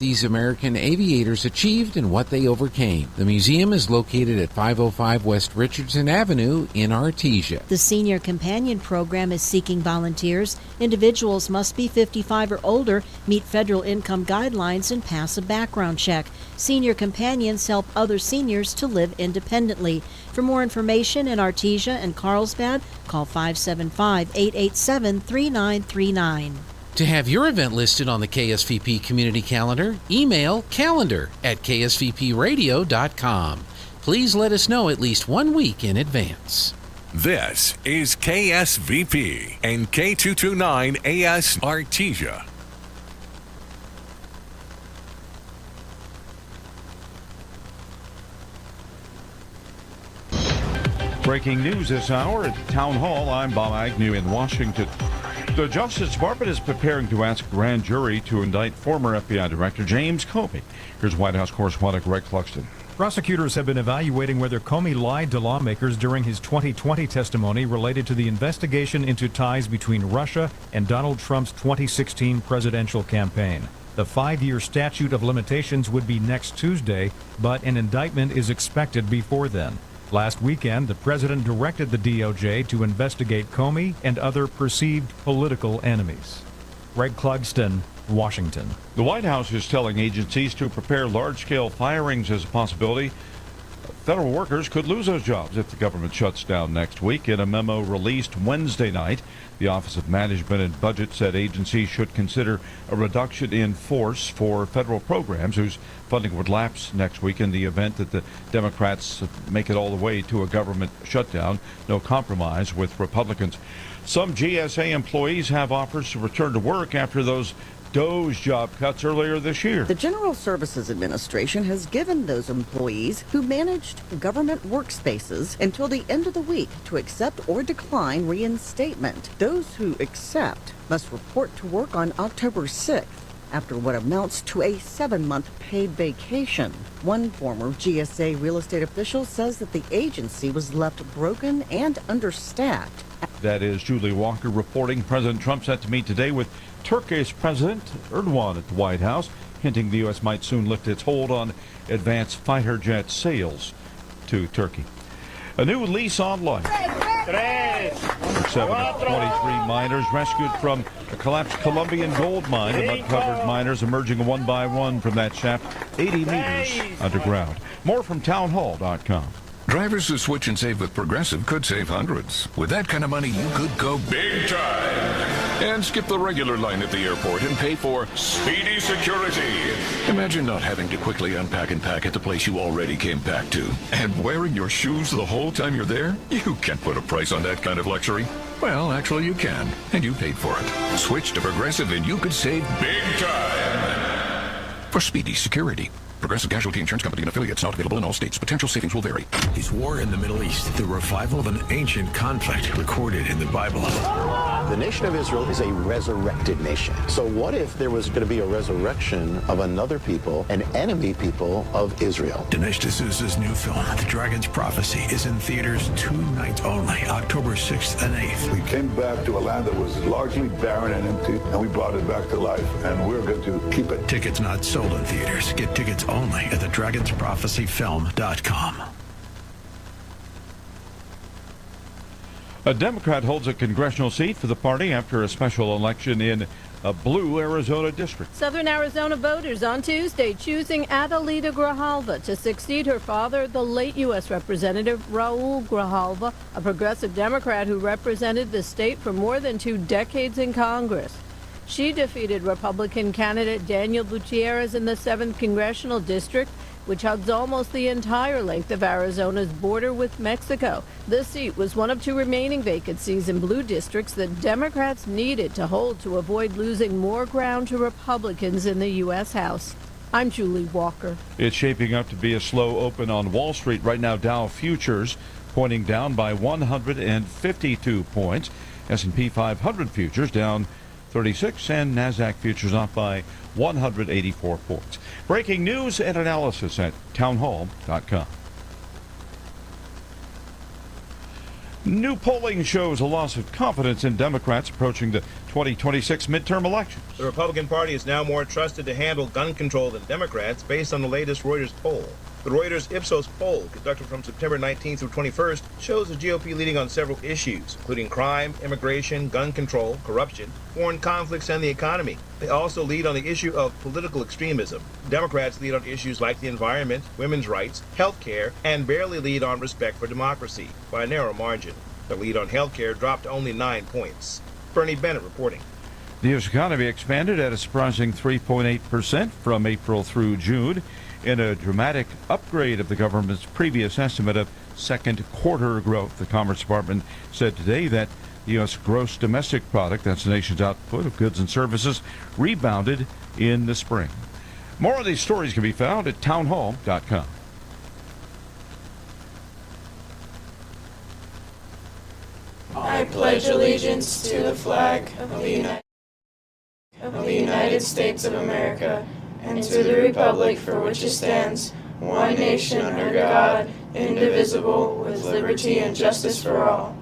these American aviators achieved and what they overcame. The museum is located at 505 West Richardson Avenue in Artesia. The Senior Companion Program is seeking volunteers. Individuals must be 55 or older, meet federal income guidelines, and pass a background check. Senior Companions help other seniors to live independently. For more information in Artesia and Carlsbad, call 575-887-3939. To have your event listed on the KSVP community calendar, email calendar@ksvpradio.com. Please let us know at least 1 week in advance. This is KSVP and K229 AS Artesia. Breaking news this hour at Town Hall. I'm Bob Agnew in Washington. The Justice Department is preparing to ask a grand jury to indict former FBI Director James Comey. Here's White House correspondent Greg Cluxton. Prosecutors have been evaluating whether Comey lied to lawmakers during his 2020 testimony related to the investigation into ties between Russia and Donald Trump's 2016 presidential campaign. The 5-year statute of limitations would be next Tuesday, but an indictment is expected before then. Last weekend, the president directed the DOJ to investigate Comey and other perceived political enemies. Greg Clugston, Washington. The White House is telling agencies to prepare large-scale firings as a possibility. Federal workers could lose those jobs if the government shuts down next week. In a memo released Wednesday night, the Office of Management and Budget said agencies should consider a reduction in force for federal programs whose funding would lapse next week in the event that the Democrats make it all the way to a government shutdown. No compromise with Republicans. Some GSA employees have offers to return to work after those DOGE job cuts earlier this year. The General Services Administration has given those employees who managed government workspaces until the end of the week to accept or decline reinstatement. Those who accept must report to work on October 6th after what amounts to a 7-month paid vacation. One former GSA real estate official says that the agency was left broken and understaffed. That is Julie Walker reporting. President Trump set to meet today with Turkish President Erdogan at the White House, hinting the U.S. might soon lift its hold on advanced fighter jet sales to Turkey. A new lease on life. 7 of 23 miners rescued from a collapsed Colombian gold mine. The mud-covered miners emerging one by one from that shaft 80 meters underground. More from townhall.com. Drivers who switch and save with Progressive could save hundreds. With that kind of money, you could go big time and skip the regular line at the airport and pay for speedy security. Imagine not having to quickly unpack and pack at the place you already came back to. And wearing your shoes the whole time you're there? You can't put a price on that kind of luxury. Well, actually you can, and you paid for it. Switch to Progressive and you could save big time for speedy security. Progressive Casualty Insurance Company and affiliates, not available in all states. Potential savings will vary. Is war in the Middle East the revival of an ancient conflict recorded in the Bible? The nation of Israel is a resurrected nation. So what if there was going to be a resurrection of another people, an enemy people of Israel? Dinesh D'Souza's new film, The Dragon's Prophecy, is in theaters 2 nights only, October 6th and 8th. We came back to a land that was largely barren and empty, and we brought it back to life, and we're going to keep it. Tickets not sold in theaters. Get tickets only at thedragonsprophecyfilm.com. A Democrat holds a congressional seat for the party after a special election in a blue Arizona district. Southern Arizona voters on Tuesday choosing Adelita Grijalva to succeed her father, the late U.S. Representative Raul Grijalva, a progressive Democrat who represented the state for more than 2 decades in Congress. She defeated Republican candidate Daniel Gutierrez in the 7th Congressional District, which hugs almost the entire length of Arizona's border with Mexico. This seat was one of 2 remaining vacancies in blue districts that Democrats needed to hold to avoid losing more ground to Republicans in the U.S. House. I'm Julie Walker. It's shaping up to be a slow open on Wall Street. Right now, Dow futures pointing down by 152 points. S&P 500 futures down 36, and NASDAQ futures off by 184 points. Breaking news and analysis at townhall.com. New polling shows a loss of confidence in Democrats approaching the 2026 midterm elections. The Republican Party is now more trusted to handle gun control than Democrats based on the latest Reuters poll. The Reuters Ipsos poll, conducted from September 19th through 21st, shows the GOP leading on several issues, including crime, immigration, gun control, corruption, foreign conflicts, and the economy. They also lead on the issue of political extremism. Democrats lead on issues like the environment, women's rights, health care, and barely lead on respect for democracy, by a narrow margin. The lead on health care dropped to only 9 points. Bernie Bennett reporting. The U.S. economy expanded at a surprising 3.8% from April through June, in a dramatic upgrade of the government's previous estimate of second quarter growth. The Commerce Department said today that the U.S. gross domestic product, that's the nation's output of goods and services, rebounded in the spring. More of these stories can be found at townhall.com. I pledge allegiance to the flag of the United States of America and to the republic for which it stands, one nation under God, indivisible, with liberty and justice for all.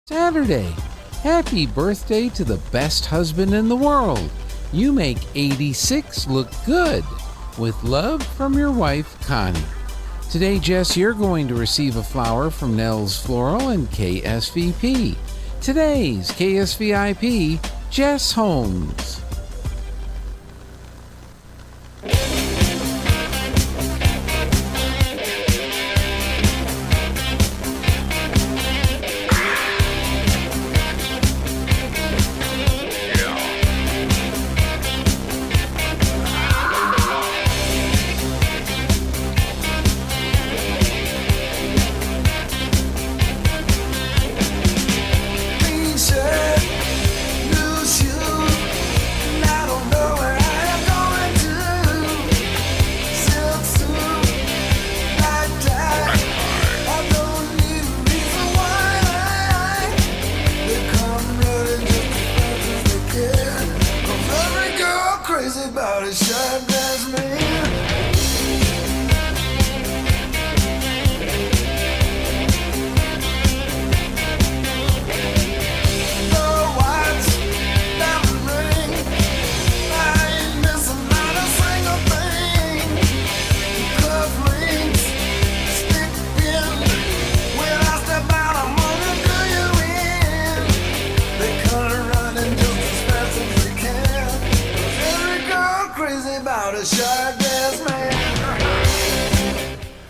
Saturday. Happy birthday to the best husband in the world. You make 86 look good. With love from your wife, Connie. Today, Jess, you're going to receive a flower from Nell's Floral and KSVP. Today's KSVIP, Jess Holmes.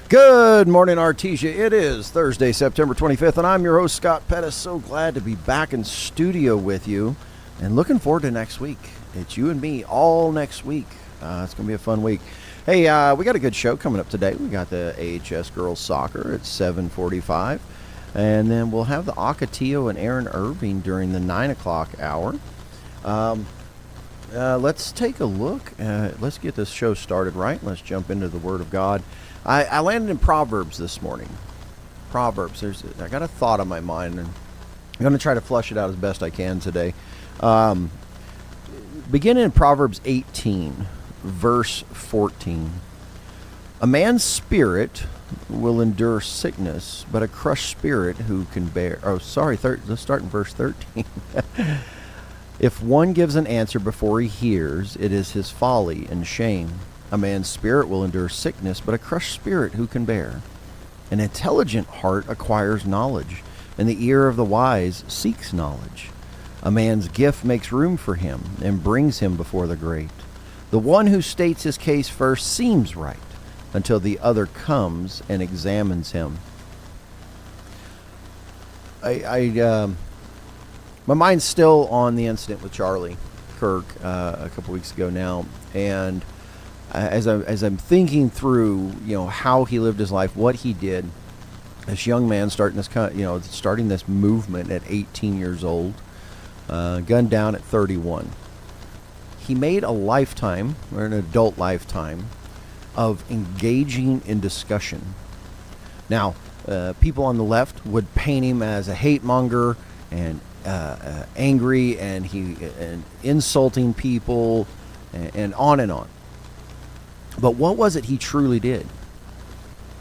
Good morning, Artesia. It is Thursday, September 25th, and I'm your host, Scott Pettis. So glad to be back in studio with you and looking forward to next week. It's you and me all next week. It's going to be a fun week. Hey, we got a good show coming up today. We got the AHS girls soccer at 7:45, and then we'll have the Ocotillo and Aaron Irving during the 9 o'clock hour. Let's take a look. Let's get this show started right. Let's jump into the Word of God. I landed in Proverbs this morning. Proverbs. I got a thought on my mind, and I'm going to try to flush it out as best I can today. Beginning in Proverbs 18, verse 14. A man's spirit will endure sickness, but a crushed spirit who can bear... Oh, sorry, let's start in verse 13. If one gives an answer before he hears, it is his folly and shame. A man's spirit will endure sickness, but a crushed spirit who can bear? An intelligent heart acquires knowledge, and the ear of the wise seeks knowledge. A man's gift makes room for him and brings him before the great. The one who states his case first seems right, until the other comes and examines him. My mind's still on the incident with Charlie Kirk a couple weeks ago now, and as I'm thinking through, how he lived his life, what he did, this young man starting this movement at 18 years old, gunned down at 31. He made a lifetime, or an adult lifetime, of engaging in discussion. Now, people on the left would paint him as a hate monger and angry and insulting people and on and on. But what was it he truly did?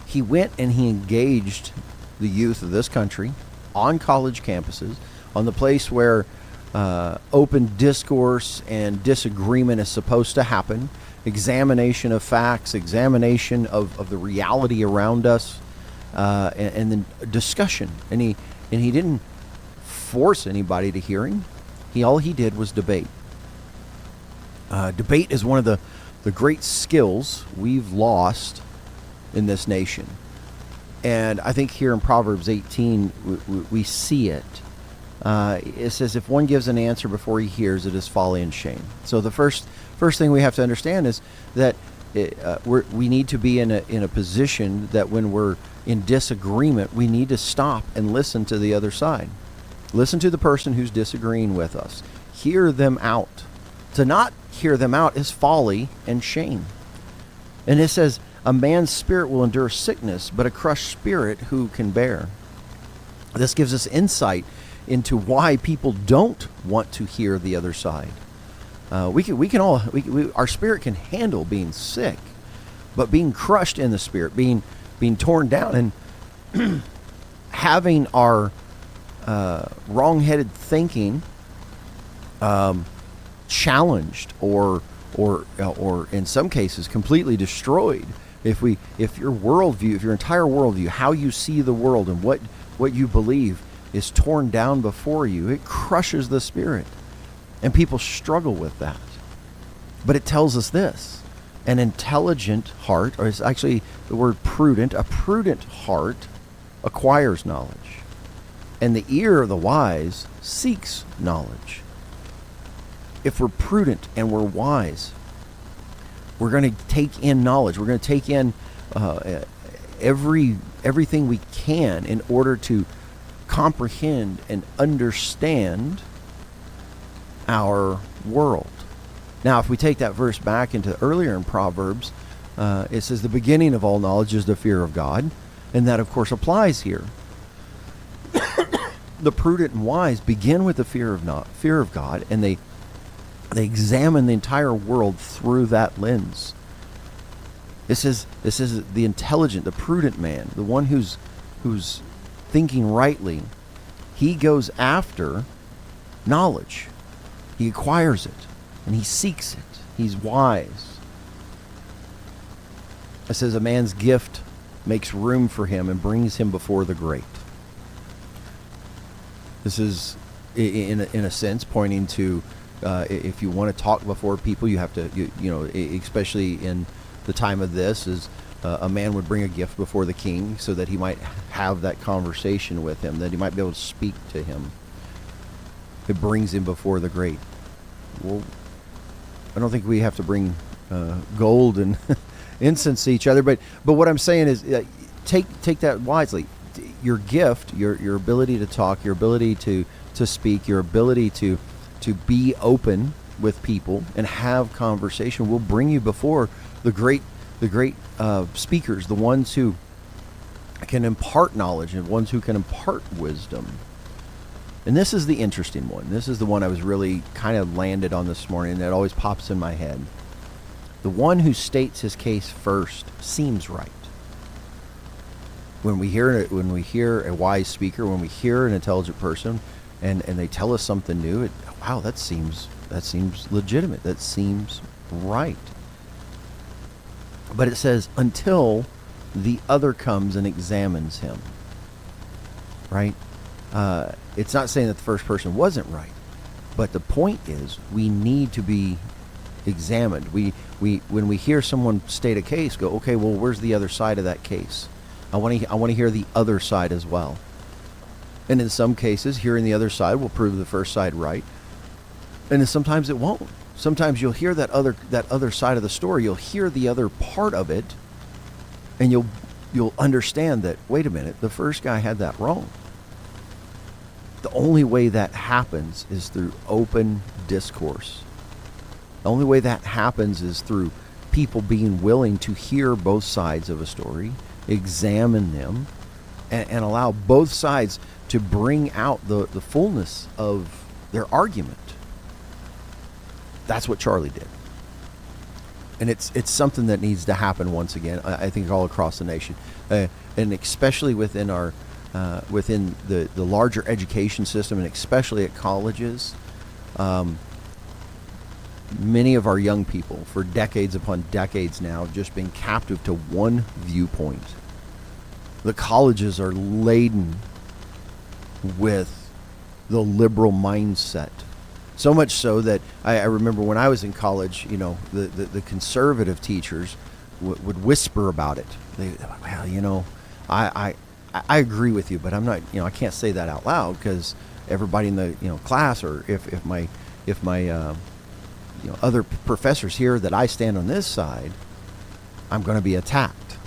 He went and he engaged the youth of this country on college campuses, on the place where open discourse and disagreement is supposed to happen, examination of facts, examination of the reality around us, and then discussion. And he didn't force anybody to hear him. All he did was debate. Debate is one of the great skills we've lost in this nation. And I think here in Proverbs 18, we see it. It says, if one gives an answer before he hears, it is folly and shame. So the first thing we have to understand is that we need to be in a position that when we're in disagreement, we need to stop and listen to the other side. Listen to the person who's disagreeing with us. Hear them out. To not hear them out is folly and shame. And it says, a man's spirit will endure sickness, but a crushed spirit who can bear? This gives us insight into why people don't want to hear the other side. Our spirit can handle being sick, but being crushed in the spirit, being torn down, and having our wrong-headed thinking challenged or in some cases completely destroyed. If your worldview, if your entire worldview, how you see the world and what you believe is torn down before you, it crushes the spirit. And people struggle with that. But it tells us this: an intelligent heart, or it's actually the word prudent, a prudent heart acquires knowledge, and the ear of the wise seeks knowledge. If we're prudent and we're wise, we're going to take in knowledge. We're going to take in everything we can in order to comprehend and understand our world. Now, if we take that verse back into earlier in Proverbs, it says the beginning of all knowledge is the fear of God, and that, of course, applies here. The prudent and wise begin with the fear of God, and they examine the entire world through that lens. This is the intelligent, the prudent man, the one who's thinking rightly. He goes after knowledge. He acquires it, and he seeks it. He's wise. It says a man's gift makes room for him and brings him before the great. This is, in a sense, pointing to if you want to talk before people, you have to, especially in the time of this, is a man would bring a gift before the king so that he might have that conversation with him, that he might be able to speak to him. It brings him before the great. Well, I don't think we have to bring gold and incense to each other, but what I'm saying is take that wisely. Your gift, your ability to talk, your ability to speak, your ability to be open with people and have conversation will bring you before the great speakers, the ones who can impart knowledge and ones who can impart wisdom. And this is the interesting one. This is the one I was really kind of landed on this morning. That always pops in my head. The one who states his case first seems right. When we hear a wise speaker, when we hear an intelligent person, and they tell us something new, wow, that seems legitimate. That seems right. But it says until the other comes and examines him. Right? It's not saying that the first person wasn't right, but the point is we need to be examined. When we hear someone state a case, go, okay, well, where's the other side of that case? I want to hear the other side as well. And in some cases, hearing the other side will prove the first side right, and then sometimes it won't. Sometimes you'll hear that other side of the story. You'll hear the other part of it, and you'll understand that, wait a minute, the first guy had that wrong. The only way that happens is through open discourse. The only way that happens is through people being willing to hear both sides of a story, examine them, and allow both sides to bring out the fullness of their argument. That's what Charlie did. And it's something that needs to happen once again, I think, all across the nation. And especially within our within the larger education system, and especially at colleges. Many of our young people, for decades upon decades now, have just been captive to one viewpoint. The colleges are laden with the liberal mindset. So much so that I remember when I was in college, the conservative teachers would whisper about it. Well, I agree with you, but I'm not, I can't say that out loud because everybody in the class, or if my other professors hear that I stand on this side, I'm going to be attacked.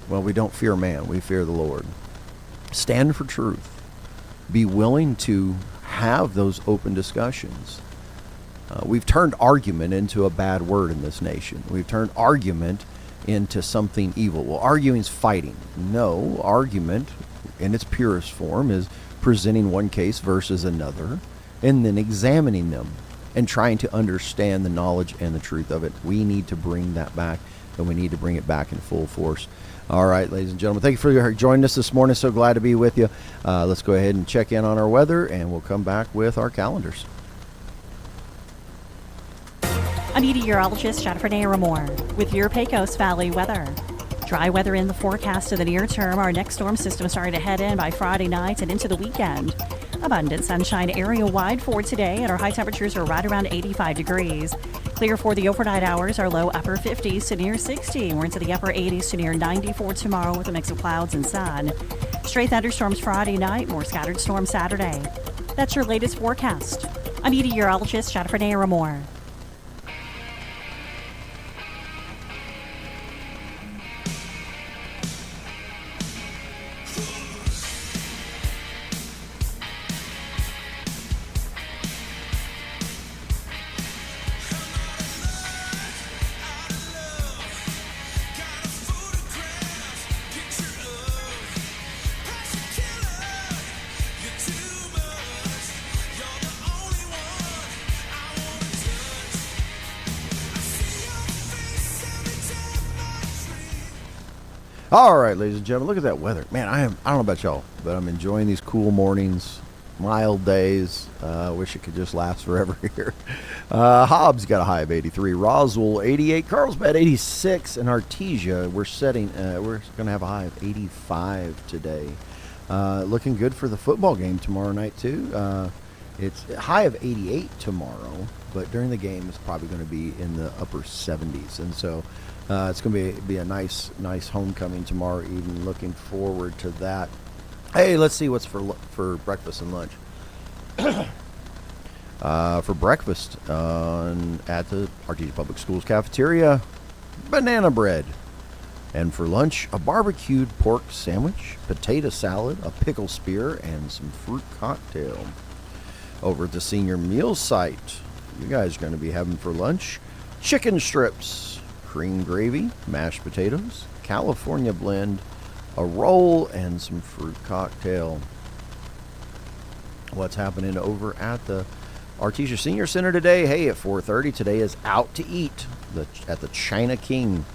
Well, we don't fear man, we fear the Lord. Stand for truth. Be willing to have those open discussions. We've turned argument into a bad word in this nation. We've turned argument into something evil. Well, arguing is fighting. No, argument in its purest form is presenting one case versus another, and then examining them and trying to understand the knowledge and the truth of it. We need to bring that back, and we need to bring it back in full force. All right, ladies and gentlemen, thank you for joining us this morning. So glad to be with you. Let's go ahead and check in on our weather, and we'll come back with our calendars. I'm meteorologist Jennifer Naramore with your Pecos Valley weather. Dry weather in the forecast of the near term. Our next storm system is starting to head in by Friday night and into the weekend. Abundant sunshine area-wide for today, and our high temperatures are right around 85 degrees. Clear for the overnight hours, our low upper 50s to near 60. We're into the upper 80s to near 94 tomorrow with a mix of clouds and sun. Stray thunderstorms Friday night, more scattered storms Saturday. That's your latest forecast. I'm meteorologist Jennifer Naramore. All right, ladies and gentlemen, look at that weather. Man, I don't know about y'all, but I'm enjoying these cool mornings, mild days. I wish it could just last forever here. Hobbs got a high of 83, Roswell 88, Carlsbad 86, and Artesia we're going to have a high of 85 today. Looking good for the football game tomorrow night too. It's a high of 88 tomorrow, but during the game it's probably going to be in the upper 70s, and so it's going to be a nice homecoming tomorrow evening. Looking forward to that. Hey, let's see what's for breakfast and lunch. For breakfast at the Artesia Public Schools cafeteria, banana bread. And for lunch, a barbecued pork sandwich, potato salad, a pickle spear, and some fruit cocktail. Over at the senior meal site, you guys are going to be having for lunch chicken strips, cream gravy, mashed potatoes, California blend, a roll, and some fruit cocktail. what's happening over at the Artesia Senior Center today. Hey, at 4:30 today is Out to Eat at the China King.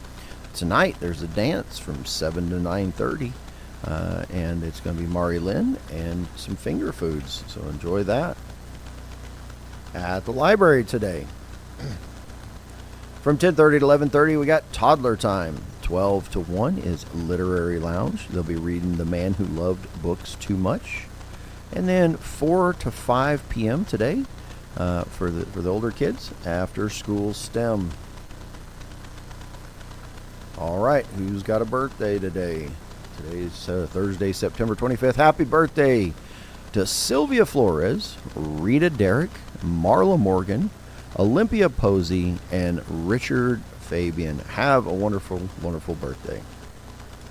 Tonight there's a dance from 7 to 9:30, and it's going to be Mari Lynn and some finger foods, so enjoy that. At the library today, from 10:30 to 11:30, we got toddler time. 12 to 1 is Literary Lounge. They'll be reading The Man Who Loved Books Too Much. And then 4 to 5 p.m. today, for the older kids, after school STEM. All right, who's got a birthday today? Today's Thursday, September 25th. Happy birthday to Sylvia Flores, Rita Derrick, Marla Morgan, Olympia Posey, and Richard Fabian. Have a wonderful, wonderful birthday.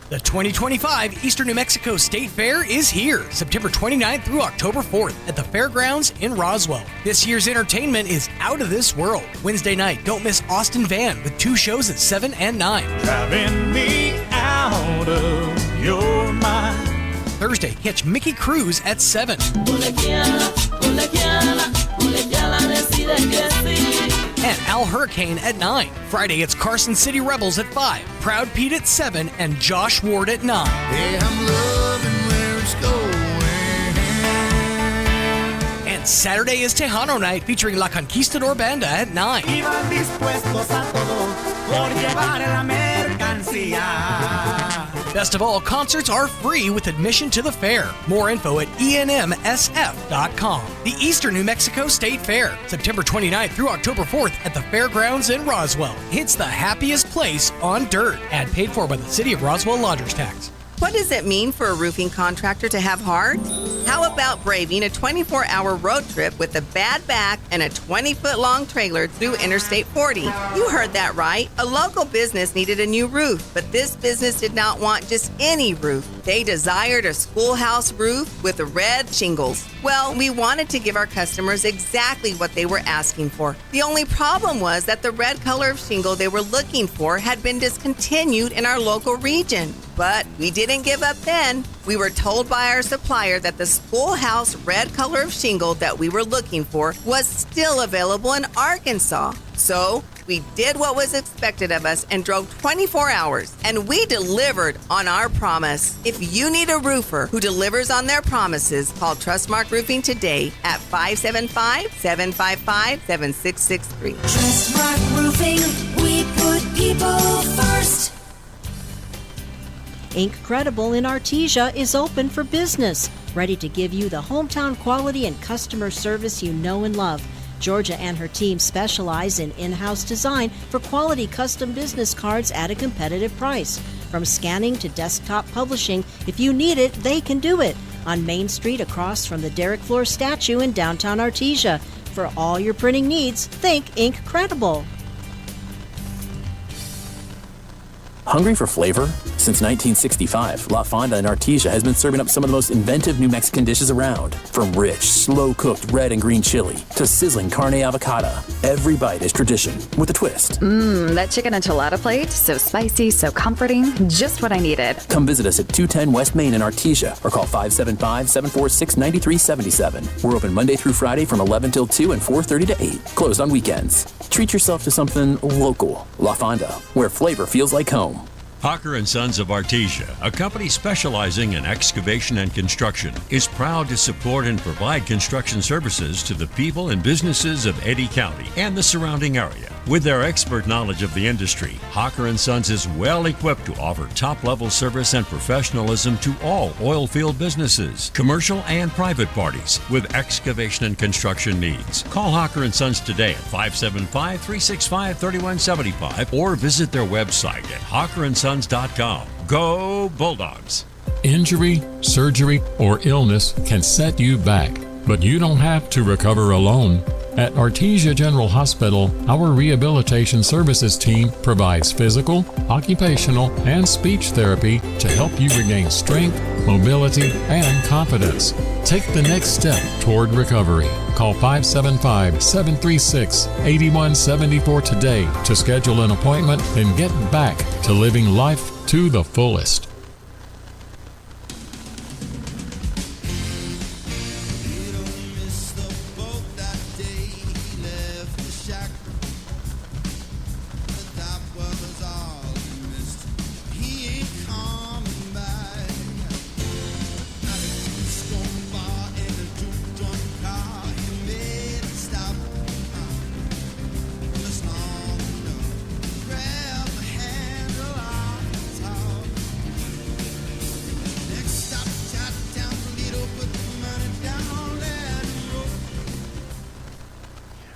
The 2025 Eastern New Mexico State Fair is here, September 29th through October 4th at the Fairgrounds in Roswell. This year's entertainment is out of this world. Wednesday night, don't miss Austin Van with 2 shows at 7 and 9. Driving me out of your mind. Thursday, catch Mickey Cruz at 7. And Al Hurricane at 9. Friday, it's Carson City Rebels at 5. Proud Pete at 7 and Josh Ward at 9. Hey, I'm loving where it's going. And Saturday is Tejano Night featuring La Conquistador Banda at 9. Iban dispuestos a todo por llevar la mercancía. Best of all, concerts are free with admission to the fair. More info at enmsf.com. The Eastern New Mexico State Fair, September 29th through October 4th at the Fairgrounds in Roswell. It's the happiest place on dirt. Ad paid for by the City of Roswell Lodgers Tax. What does it mean for a roofing contractor to have heart? How about braving a 24-hour road trip with a bad back and a 20-foot-long trailer through Interstate 40? You heard that right. A local business needed a new roof, but this business did not want just any roof. They desired a schoolhouse roof with red shingles. Well, we wanted to give our customers exactly what they were asking for. The only problem was that the red color of shingle they were looking for had been discontinued in our local region. But we didn't give up then. We were told by our supplier that the schoolhouse red color of shingle that we were looking for was still available in Arkansas. So we did what was expected of us and drove 24 hours, and we delivered on our promise. If you need a roofer who delivers on their promises, call Trustmark Roofing today at 575-755-7663. Trustmark Roofing, we put people first. Incredible in Artesia is open for business, ready to give you the hometown quality and customer service you know and love. Georgia and her team specialize in in-house design for quality custom business cards at a competitive price. From scanning to desktop publishing, if you need it, they can do it. On Main Street across from the Derrick Floor statue in downtown Artesia. For all your printing needs, think Incredible. Hungry for flavor? Since 1965, La Fonda in Artesia has been serving up some of the most inventive New Mexican dishes around. From rich, slow-cooked red and green chili to sizzling carne avocada, every bite is tradition with a twist. That chicken enchilada plate, so spicy, so comforting, just what I needed. Come visit us at 210 West Main in Artesia or call 575-746-9377. We're open Monday through Friday from 11 till 2 and 4:30 to 8. Closed on weekends. Treat yourself to something local. La Fonda, where flavor feels like home. Hawker & Sons of Artesia, a company specializing in excavation and construction, is proud to support and provide construction services to the people and businesses of Eddy County and the surrounding area. With their expert knowledge of the industry, Hawker & Sons is well equipped to offer top-level service and professionalism to all oil field businesses, commercial and private parties with excavation and construction needs. Call Hawker & Sons today at 575-365-3175 or visit their website at hawkerandsons.com. Go Bulldogs! Injury, surgery, or illness can set you back, but you don't have to recover alone. At Artesia General Hospital, our rehabilitation services team provides physical, occupational, and speech therapy to help you regain strength, mobility, and confidence. Take the next step toward recovery. Call 575-736-8174 today to schedule an appointment and get back to living life to the fullest.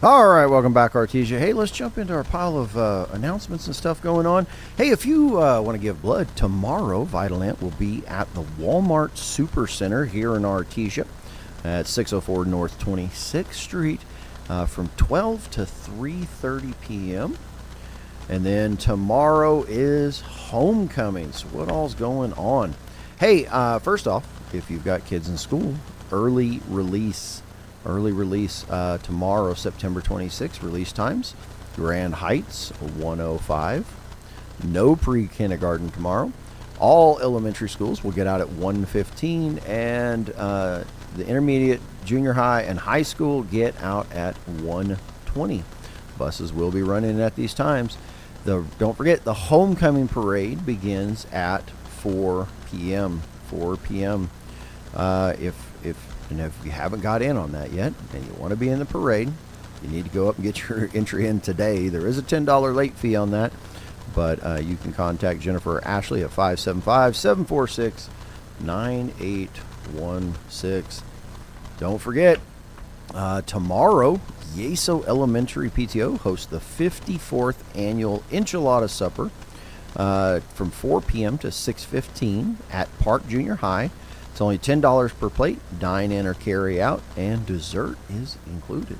All right, welcome back, Artesia. Hey, let's jump into our pile of announcements and stuff going on. Hey, if you want to give blood, tomorrow Vitalant will be at the Walmart Super Center here in Artesia at 604 North 26th Street from 12 to 3:30 p.m. And then tomorrow is homecoming. So what all's going on? Hey, first off, if you've got kids in school, early release tomorrow, September 26th, release times. Grand Heights, 1:05. No pre-kindergarten tomorrow. All elementary schools will get out at 1:15, and the intermediate, junior high, and high school get out at 1:20. Buses will be running at these times. Don't forget, the homecoming parade begins at 4 p.m. 4 p.m. If you haven't got in on that yet and you want to be in the parade, you need to go up and get your entry in today. There is a $10 late fee on that, but you can contact Jennifer or Ashley at 575-746-9816. Don't forget, tomorrow, Yeso Elementary PTO hosts the 54th annual Enchilada Supper from 4 p.m. to 6:15 at Park Junior High. It's only $10 per plate, dine in or carry out, and dessert is included.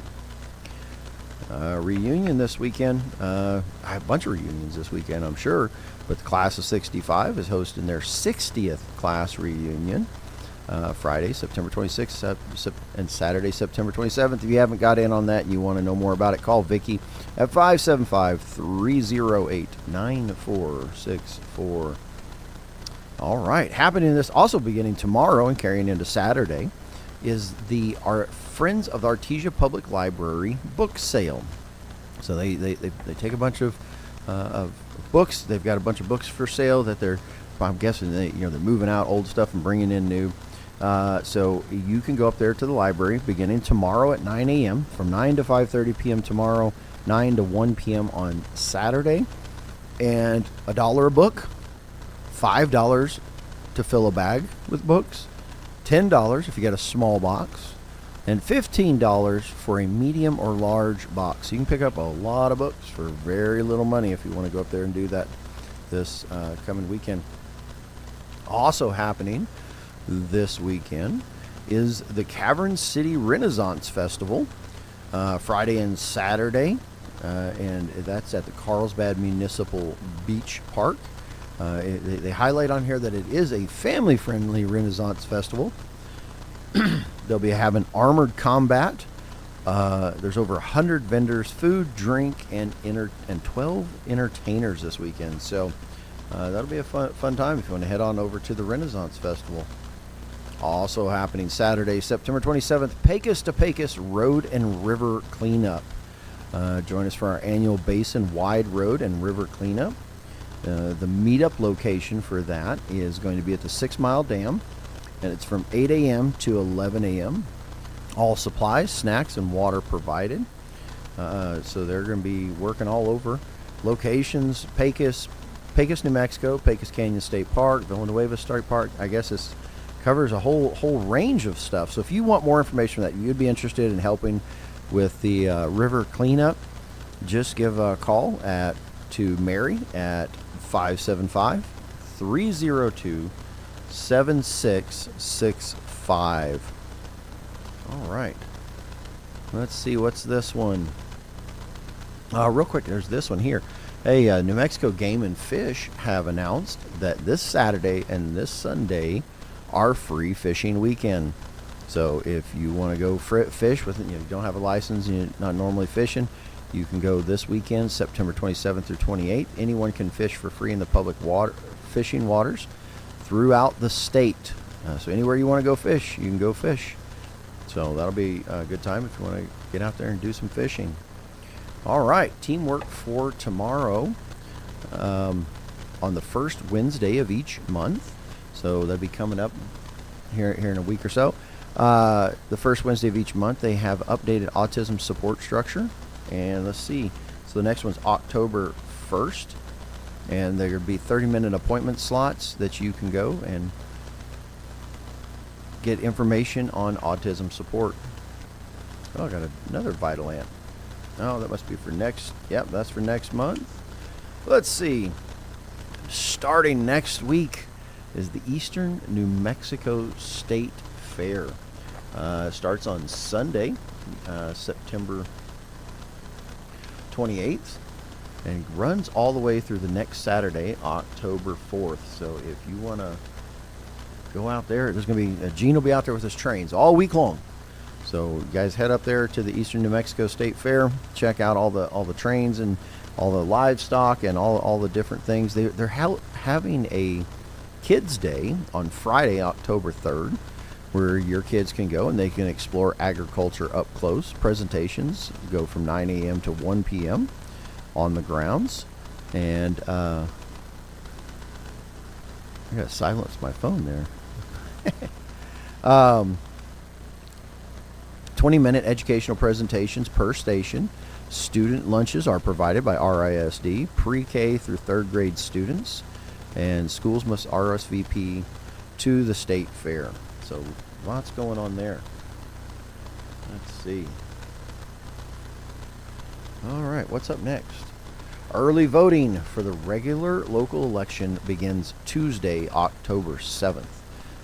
Reunion this weekend. I have a bunch of reunions this weekend, I'm sure, but the class of 65 is hosting their 60th class reunion Friday, September 26th, and Saturday, September 27th. If you haven't got in on that and you want to know more about it, call Vicki at 575-308-9464. All right. Happening this, also beginning tomorrow and carrying into Saturday, is our Friends of the Artesia Public Library book sale. So they take a bunch of books. They've got a bunch of books for sale that I'm guessing they're moving out old stuff and bringing in new. So you can go up there to the library beginning tomorrow at 9 a.m. from 9 to 5:30 p.m. tomorrow, 9 to 1 p.m. on Saturday, and $1 a book. $5 to fill a bag with books, $10 if you get a small box, and $15 for a medium or large box. So you can pick up a lot of books for very little money if you want to go up there and do that this coming weekend. Also happening this weekend is the Cavern City Renaissance Festival, Friday and Saturday, and that's at the Carlsbad Municipal Beach Park. They highlight on here that it is a family-friendly Renaissance festival. They'll be having armored combat. There's over 100 vendors, food, drink, and 12 entertainers this weekend. So that'll be a fun time if you want to head on over to the Renaissance Festival. Also happening Saturday, September 27th, Pecos to Pecos Road and River Cleanup. Join us for our annual Basin-wide road and river cleanup. The meetup location for that is going to be at the 6 Mile Dam, and it's from 8 a.m. to 11 a.m. All supplies, snacks, and water provided. So they're going to be working all over. Locations: Pecos, New Mexico, Pecos Canyon State Park, Villanueva State Park. I guess this covers a whole range of stuff. So if you want more information on that, you'd be interested in helping with the river cleanup, just give a call to Mary at 575-302-7665. All right. Let's see, what's this one? Real quick, there's this one here. Hey, New Mexico Game and Fish have announced that this Saturday and this Sunday are free fishing weekend. So if you want to go fish with it, you don't have a license and you're not normally fishing, you can go this weekend, September 27th through 28th. Anyone can fish for free in the public fishing waters throughout the state. So anywhere you want to go fish, you can go fish. So that'll be a good time if you want to get out there and do some fishing. All right, teamwork for tomorrow on the first Wednesday of each month. So that'll be coming up here in a week or so. The first Wednesday of each month, they have updated autism support structure. And let's see. So the next one's October 1st. And there will be 30-minute appointment slots that you can go and get information on autism support. Oh, I got another Vitalant. Oh, that must be for next. Yep, that's for next month. Let's see. Starting next week is the Eastern New Mexico State Fair. Starts on Sunday, September 28th, and runs all the way through the next Saturday, October 4th. So if you want to go out there, there's going to be Gene will be out there with his trains all week long. So you guys head up there to the Eastern New Mexico State Fair, check out all the trains and all the livestock and all the different things. They're having a Kids Day on Friday, October 3rd, where your kids can go and they can explore agriculture up close. Presentations go from 9 a.m. to 1 p.m. on the grounds. And I gotta silence my phone there. 20-minute educational presentations per station. Student lunches are provided by RISD, pre-K through third grade students, and schools must RSVP to the state fair. So lots going on there. Let's see. All right, what's up next? Early voting for the regular local election begins Tuesday, October 7th.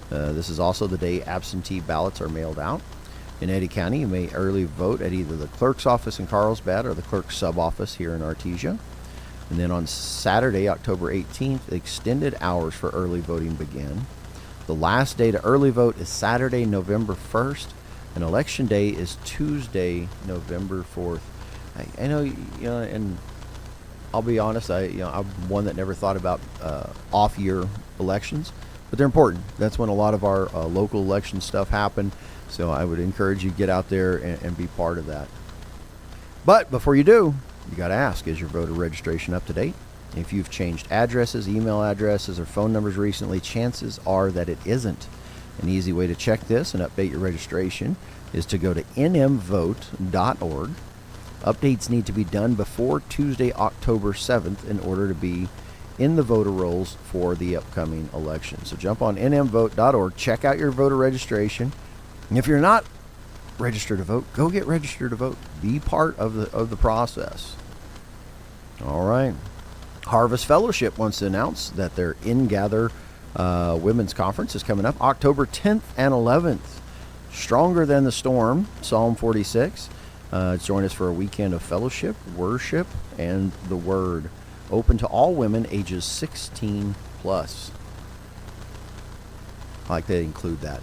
This is also the day absentee ballots are mailed out. In Eddy County, you may early vote at either the clerk's office in Carlsbad or the clerk's sub-office here in Artesia. And then on Saturday, October 18th, extended hours for early voting begin. The last day to early vote is Saturday, November 1st, and Election Day is Tuesday, November 4th. I know, and I'll be honest, I'm one that never thought about off-year elections, but they're important. That's when a lot of our local election stuff happen. So I would encourage you to get out there and be part of that. But before you do, you got to ask, is your voter registration up to date? If you've changed addresses, email addresses, or phone numbers recently, chances are that it isn't. An easy way to check this and update your registration is to go to nmvote.org. Updates need to be done before Tuesday, October 7th in order to be in the voter rolls for the upcoming election. So jump on nmvote.org, check out your voter registration. And if you're not registered to vote, go get registered to vote. Be part of the process. All right. Harvest Fellowship wants to announce that their In-Gather Women's Conference is coming up October 10th and 11th. Stronger Than the Storm, Psalm 46. Join us for a weekend of fellowship, worship, and the Word. Open to all women ages 16 plus. I like to include that.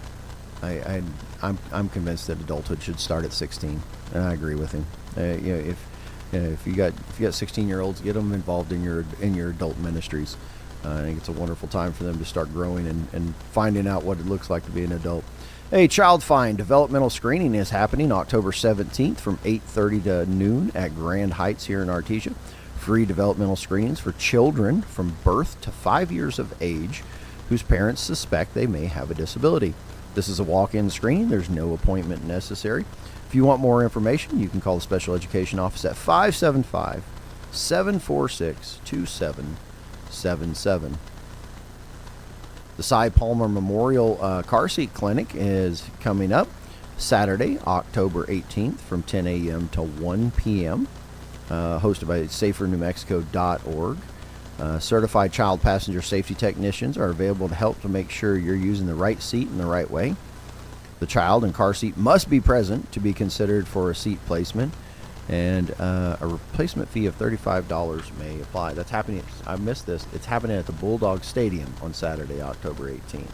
I'm convinced that adulthood should start at 16, and I agree with him. If you got 16-year-olds, get them involved in your adult ministries. I think it's a wonderful time for them to start growing and finding out what it looks like to be an adult. Hey, Child Find developmental screening is happening October 17th from 8:30 to noon at Grand Heights here in Artesia. Free developmental screenings for children from birth to 5 years of age whose parents suspect they may have a disability. This is a walk-in screening. There's no appointment necessary. If you want more information, you can call the Special Education Office at 575-746-2777. The Cy Palmer Memorial Car Seat Clinic is coming up Saturday, October 18th from 10 a.m. to 1 p.m., hosted by SaferNewMexico.org. Certified child passenger safety technicians are available to help to make sure you're using the right seat in the right way. The child and car seat must be present to be considered for a seat placement, and a replacement fee of $35 may apply. That's happening. I missed this. It's happening at the Bulldog Stadium on Saturday, October 18th.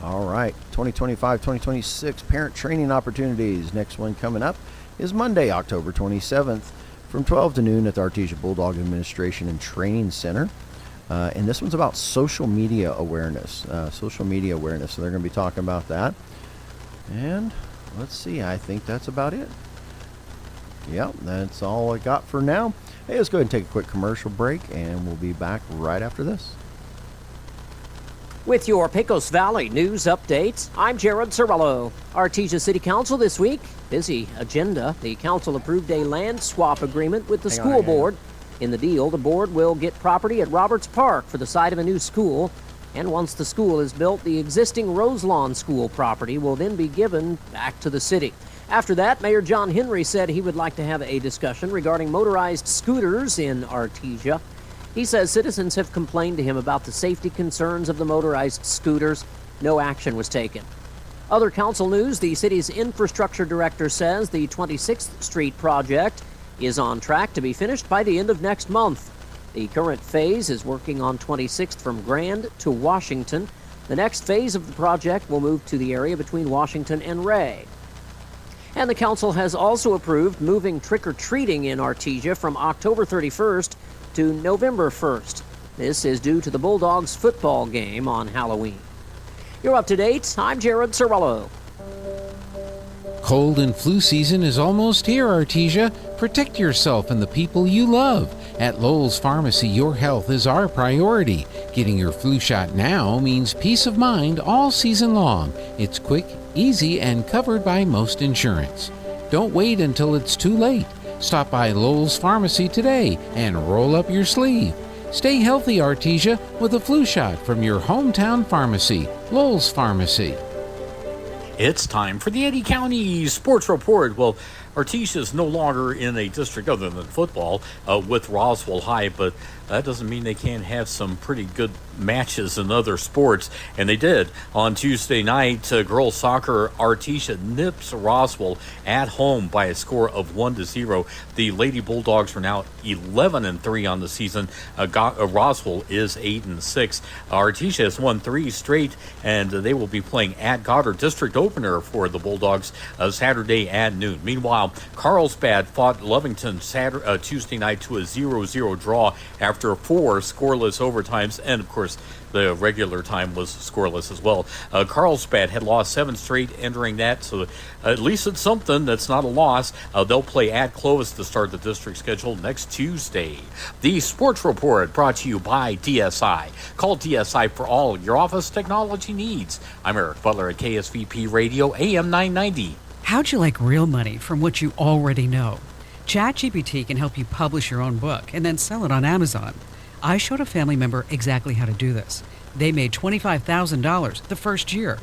All right, 2025-2026 parent training opportunities. Next one coming up is Monday, October 27th. From 12 to noon at the Artesia Bulldog Administration and Training Center. And this one's about social media awareness. So they're going to be talking about that. And let's see, I think that's about it. Yep, that's all I got for now. Hey, let's go ahead and take a quick commercial break, and we'll be back right after this. With your Pecos Valley news updates, I'm Jared Cirillo. Artesia City Council this week, busy agenda. The council approved a land swap agreement with the school board. In the deal, the board will get property at Roberts Park for the site of a new school. And once the school is built, the existing Roselawn School property will then be given back to the city. After that, Mayor John Henry said he would like to have a discussion regarding motorized scooters in Artesia. He says citizens have complained to him about the safety concerns of the motorized scooters. No action was taken. Other council news, the city's infrastructure director says the 26th Street project is on track to be finished by the end of next month. The current phase is working on 26th from Grand to Washington. The next phase of the project will move to the area between Washington and Ray. And the council has also approved moving trick-or-treating in Artesia from October 31st to November 1st. This is due to the Bulldogs football game on Halloween. You're up to date. I'm Jared Sorello. Cold and flu season is almost here, Artesia. Protect yourself and the people you love. At Lowell's Pharmacy, your health is our priority. Getting your flu shot now means peace of mind all season long. It's quick, easy, and covered by most insurance. Don't wait until it's too late. Stop by Lowell's Pharmacy today and roll up your sleeve. Stay healthy, Artesia, with a flu shot from your hometown pharmacy, Lowell's Pharmacy. It's time for the Eddy County Sports Report. Well, Artesia is no longer in a district other than football with Roswell High, but that doesn't mean they can't have some pretty good matches in other sports, and they did. On Tuesday night, girls soccer, Artesia nips Roswell at home by a score of 1-0. The Lady Bulldogs are now 11-3 on the season. Roswell is 8-6. Artesia has won 3 straight, and they will be playing at Goddard District Opener for the Bulldogs Saturday at noon. Meanwhile, Carlsbad fought Lovington Tuesday night to a 0-0 draw after 4 scoreless overtimes, and of course the regular time was scoreless as well. Carlsbad had lost 7 straight entering that, so at least it's something. That's not a loss. They'll play at Clovis to start the district schedule next Tuesday. The Sports Report brought to you by DSI. Call DSI for all your office technology needs. I'm Eric Butler at KSVP Radio, AM 990. How'd you like real money from what you already know? ChatGPT can help you publish your own book and then sell it on Amazon. I showed a family member exactly how to do this. They made $25,000 the first year.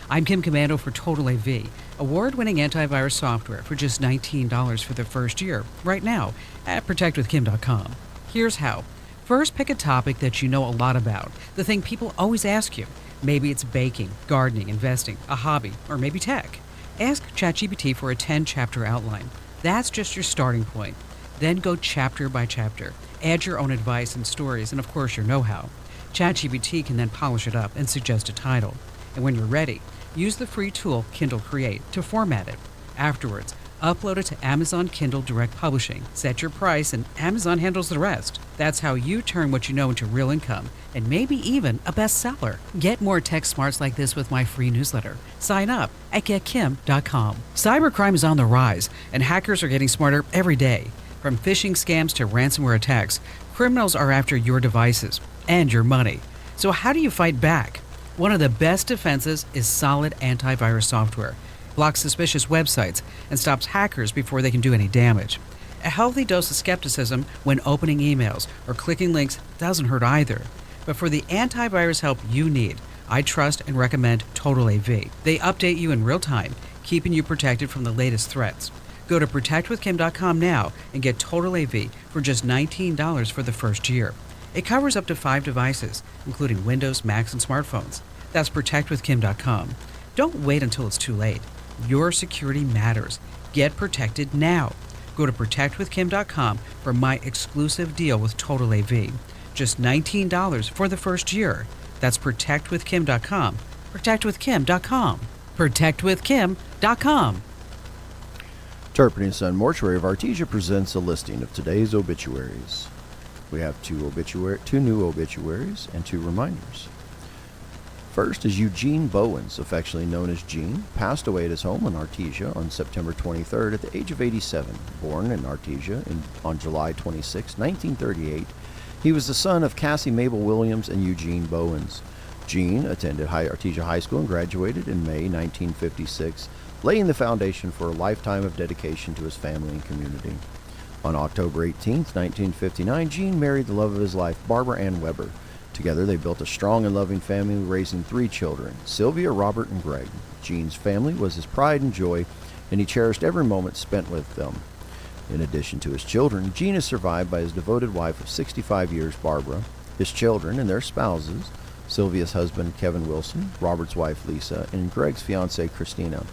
I'm Kim Commando for Total AV, award-winning antivirus software for just $19 for the first year, right now at protectwithkim.com. Here's how. First, pick a topic that you know a lot about, the thing people always ask you. Maybe it's baking, gardening, investing, a hobby, or maybe tech. Ask ChatGPT for a 10-chapter outline. That's just your starting point. Then go chapter by chapter. Add your own advice and stories and, of course, your know-how. ChatGPT can then polish it up and suggest a title. And when you're ready, use the free tool Kindle Create to format it. Afterwards, upload it to Amazon Kindle Direct Publishing. Set your price, and Amazon handles the rest. That's how you turn what you know into real income, and maybe even a bestseller. Get more tech smarts like this with my free newsletter. Sign up at getkim.com. Cybercrime is on the rise, and hackers are getting smarter every day. From phishing scams to ransomware attacks, criminals are after your devices and your money. So how do you fight back? One of the best defenses is solid antivirus software. Blocks suspicious websites and stops hackers before they can do any damage. A healthy dose of skepticism when opening emails or clicking links doesn't hurt either. But for the antivirus help you need, I trust and recommend Total AV. They update you in real time, keeping you protected from the latest threats. Go to protectwithkim.com now and get Total AV for just $19 for the first year. It covers up to 5 devices, including Windows, Macs, and smartphones. That's protectwithkim.com. Don't wait until it's too late. Your security matters. Get protected now. Go to protectwithkim.com for my exclusive deal with Total AV. Just $19 for the first year. That's protectwithkim.com. Protectwithkim.com. Protectwithkim.com. Turpin & Son Mortuary of Artesia presents a listing of today's obituaries. We have two new obituaries and 2 reminders. First is Eugene Bowens, affectionately known as Gene, passed away at his home in Artesia on September 23rd at the age of 87. Born in Artesia on July 26, 1938, he was the son of Cassie Mabel Williams and Eugene Bowens. Gene attended Artesia High School and graduated in May 1956, laying the foundation for a lifetime of dedication to his family and community. On October 18, 1959, Gene married the love of his life, Barbara Ann Weber. Together, they built a strong and loving family, raising 3 children, Sylvia, Robert, and Greg. Gene's family was his pride and joy, and he cherished every moment spent with them. In addition to his children, Gene is survived by his devoted wife of 65 years, Barbara, his children and their spouses, Sylvia's husband, Kevin Wilson, Robert's wife, Lisa, and Greg's fiancée, Christina.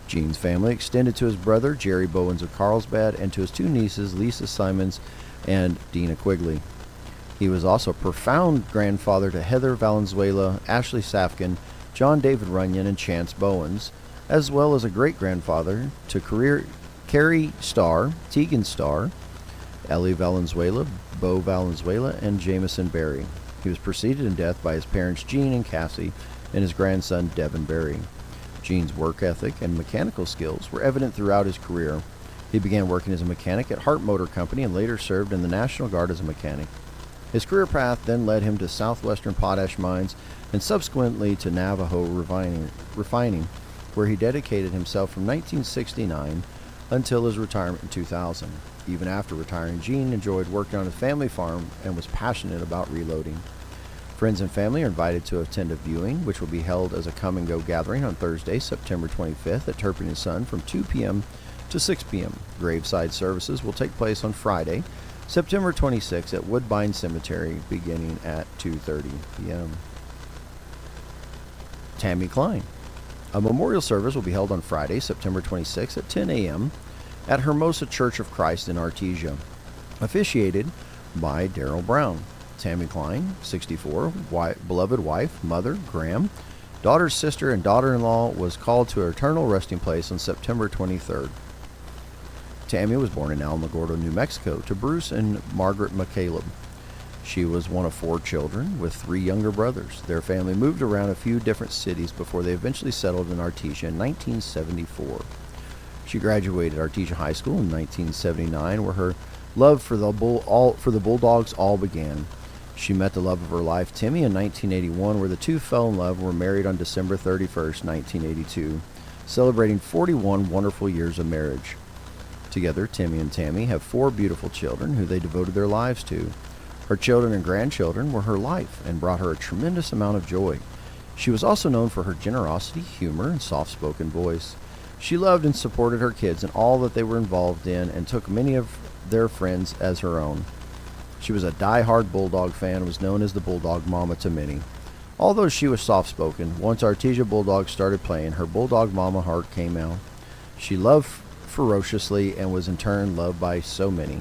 Gene's family extended to his brother, Jerry Bowens of Carlsbad, and to his two nieces, Lisa Simons and Dina Quigley. He was also a profound grandfather to Heather Valenzuela, Ashley Safkin, John David Runyon, and Chance Bowens, as well as a great-grandfather to Carrie Starr, Tegan Starr, Ellie Valenzuela, Bo Valenzuela, and Jameson Berry. He was preceded in death by his parents Gene and Cassie and his grandson Devin Berry. Gene's work ethic and mechanical skills were evident throughout his career. He began working as a mechanic at Hart Motor Company and later served in the National Guard as a mechanic. His career path then led him to Southwestern Potash Mines and subsequently to Navajo Refining, where he dedicated himself from 1969 until his retirement in 2000. Even after retiring, Gene enjoyed working on his family farm and was passionate about reloading. Friends and family are invited to attend a viewing, which will be held as a come-and-go gathering on Thursday, September 25th at Turpin & Son from 2 p.m. to 6 p.m. Graveside services will take place on Friday, September 26th at Woodbine Cemetery, beginning at 2:30 p.m. Tammy Klein. A memorial service will be held on Friday, September 26th at 10 a.m. at Hermosa Church of Christ in Artesia, officiated by Darrell Brown. Tammy Klein, 64, beloved wife, mother, Graham, daughter's sister, and daughter-in-law, was called to her eternal resting place on September 23rd. Tammy was born in Alamogordo, New Mexico, to Bruce and Margaret McCaleb. She was one of 4 children with 3 younger brothers. Their family moved around a few different cities before they eventually settled in Artesia in 1974. She graduated Artesia High School in 1979, where her love for the Bulldogs all began. She met the love of her life, Timmy, in 1981, where the two fell in love and were married on December 31st, 1982, celebrating 41 wonderful years of marriage. Together, Timmy and Tammy have 4 beautiful children who they devoted their lives to. Her children and grandchildren were her life and brought her a tremendous amount of joy. She was also known for her generosity, humor, and soft-spoken voice. She loved and supported her kids in all that they were involved in and took many of their friends as her own. She was a die-hard Bulldog fan and was known as the Bulldog Mama to many. Although she was soft-spoken, once Artesia Bulldogs started playing, her Bulldog Mama heart came out. She loved ferociously and was in turn loved by so many.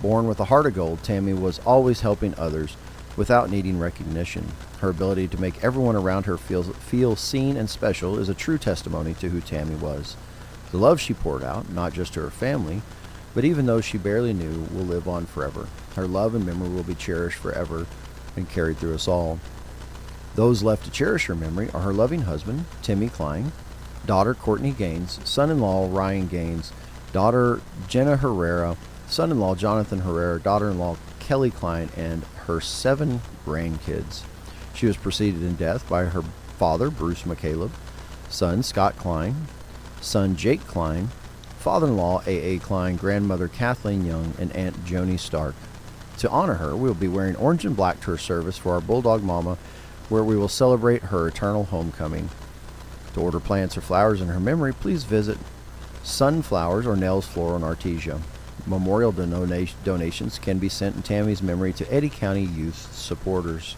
Born with a heart of gold, Tammy was always helping others without needing recognition. Her ability to make everyone around her feel seen and special is a true testimony to who Tammy was. The love she poured out, not just to her family, but even those she barely knew, will live on forever. Her love and memory will be cherished forever and carried through us all. Those left to cherish her memory are her loving husband, Timmy Klein, daughter Courtney Gaines, son-in-law Ryan Gaines, daughter Jenna Herrera, son-in-law Jonathan Herrera, daughter-in-law Kelly Klein, and her 7 grandkids. She was preceded in death by her father, Bruce McCaleb, son Scott Klein, son Jake Klein, father-in-law A.A. Klein, grandmother Kathleen Young, and Aunt Joni Stark. To honor her, we will be wearing orange and black to her service for our Bulldog Mama, where we will celebrate her eternal homecoming. To order plants or flowers in her memory, please visit Sunflowers or Nell's Floral in Artesia. Memorial donations can be sent in Tammy's memory to Eddy County Youth Supporters.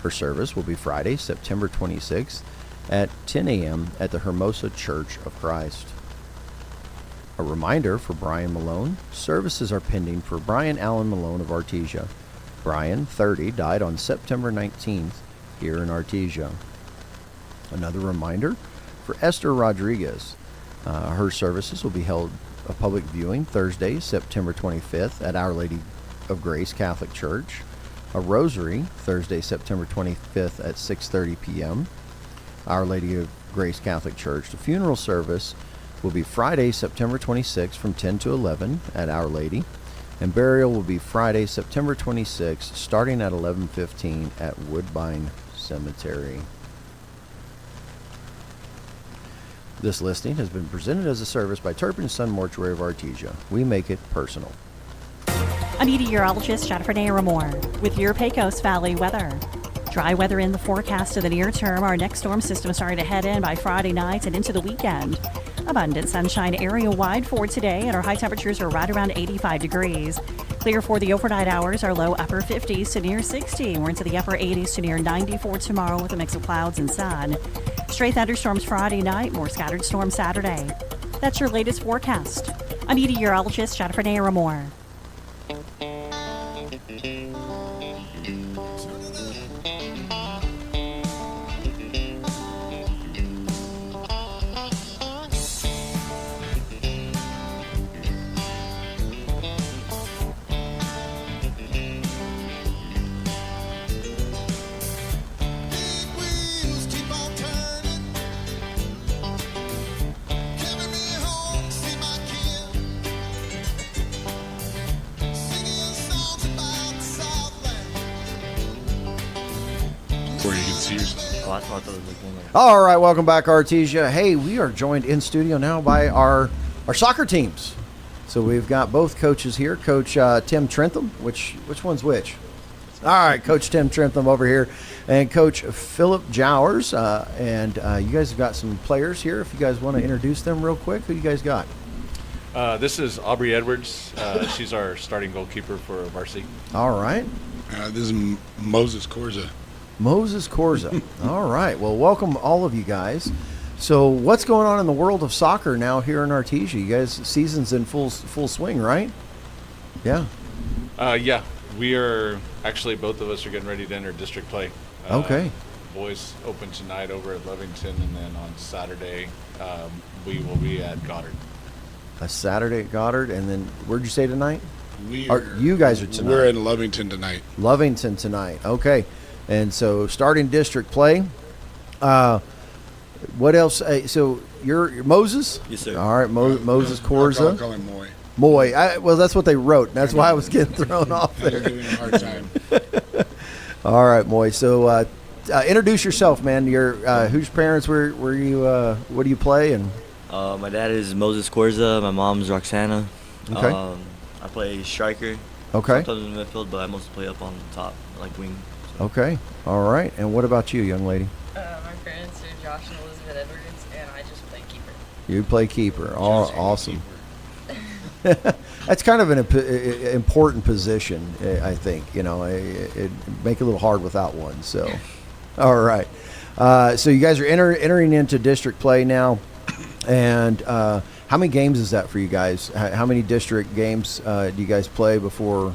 Her service will be Friday, September 26th at 10 a.m. at the Hermosa Church of Christ. A reminder for Brian Malone, services are pending for Brian Allen Malone of Artesia. Brian, 30, died on September 19th here in Artesia. Another reminder for Esther Rodriguez. Her services will be held a public viewing Thursday, September 25th at Our Lady of Grace Catholic Church. A rosary Thursday, September 25th at 6:30 p.m. Our Lady of Grace Catholic Church. The funeral service will be Friday, September 26th from 10 to 11 at Our Lady, and burial will be Friday, September 26th starting at 11:15 at Woodbine Cemetery. This listing has been presented as a service by Turpin & Son Mortuary of Artesia. We make it personal. I'm meteorologist Jennifer Naramore with your Pecos Valley weather. Dry weather in the forecast of the near term. Our next storm system starting to head in by Friday night and into the weekend. Abundant sunshine area-wide for today, and our high temperatures are right around 85 degrees. Clear for the overnight hours, our low upper 50s to near 60. We're into the upper 80s to near 90 for tomorrow with a mix of clouds and sun. Stray thunderstorms Friday night, more scattered storms Saturday. That's your latest forecast. I'm meteorologist Jennifer Naramore. Where you can see yourself. Oh, I thought that was like All right, welcome back, Artesia. Hey, we are joined in studio now by our soccer teams. So we've got both coaches here. Coach Tim Trentham, which one's which? All right, Coach Tim Trentham over here, and Coach Philip Jowers. And you guys have got some players here. If you guys want to introduce them real quick, who you guys got? This is Aubrey Edwards. She's our starting goalkeeper for varsity. All right. This is Moses Corza. Moses Corza. All right. Well, welcome all of you guys. So what's going on in the world of soccer now here in Artesia? You guys, season's in full swing, right? Yeah. Yeah, we are actually, both of us are getting ready to enter district play. Okay. Boys open tonight over at Lovington, and then on Saturday we will be at Goddard. A Saturday at Goddard, and then where'd you say tonight? You guys are tonight. We're in Lovington tonight. Lovington tonight. Okay. And so starting district play. What else? So you're Moses? Yes, sir. All right, Moses Corza. I'll call him Moy. Moy. Well, that's what they wrote. That's why I was getting thrown off there. They're giving me a hard time. All right, Moy. So introduce yourself, man. Whose parents were you? What do you play? And my dad is Moses Corza. My mom's Roxana. Okay. I play striker. Okay. Sometimes in the midfield, but I mostly play up on top, like wing. Okay. All right. And what about you, young lady? My parents are Josh and Elizabeth Edwards, and I just play keeper. You play keeper. Awesome. That's kind of an important position, I think. You know, it make it a little hard without one. So, all right. So you guys are entering into district play now, and how many games is that for you guys? How many district games do you guys play before?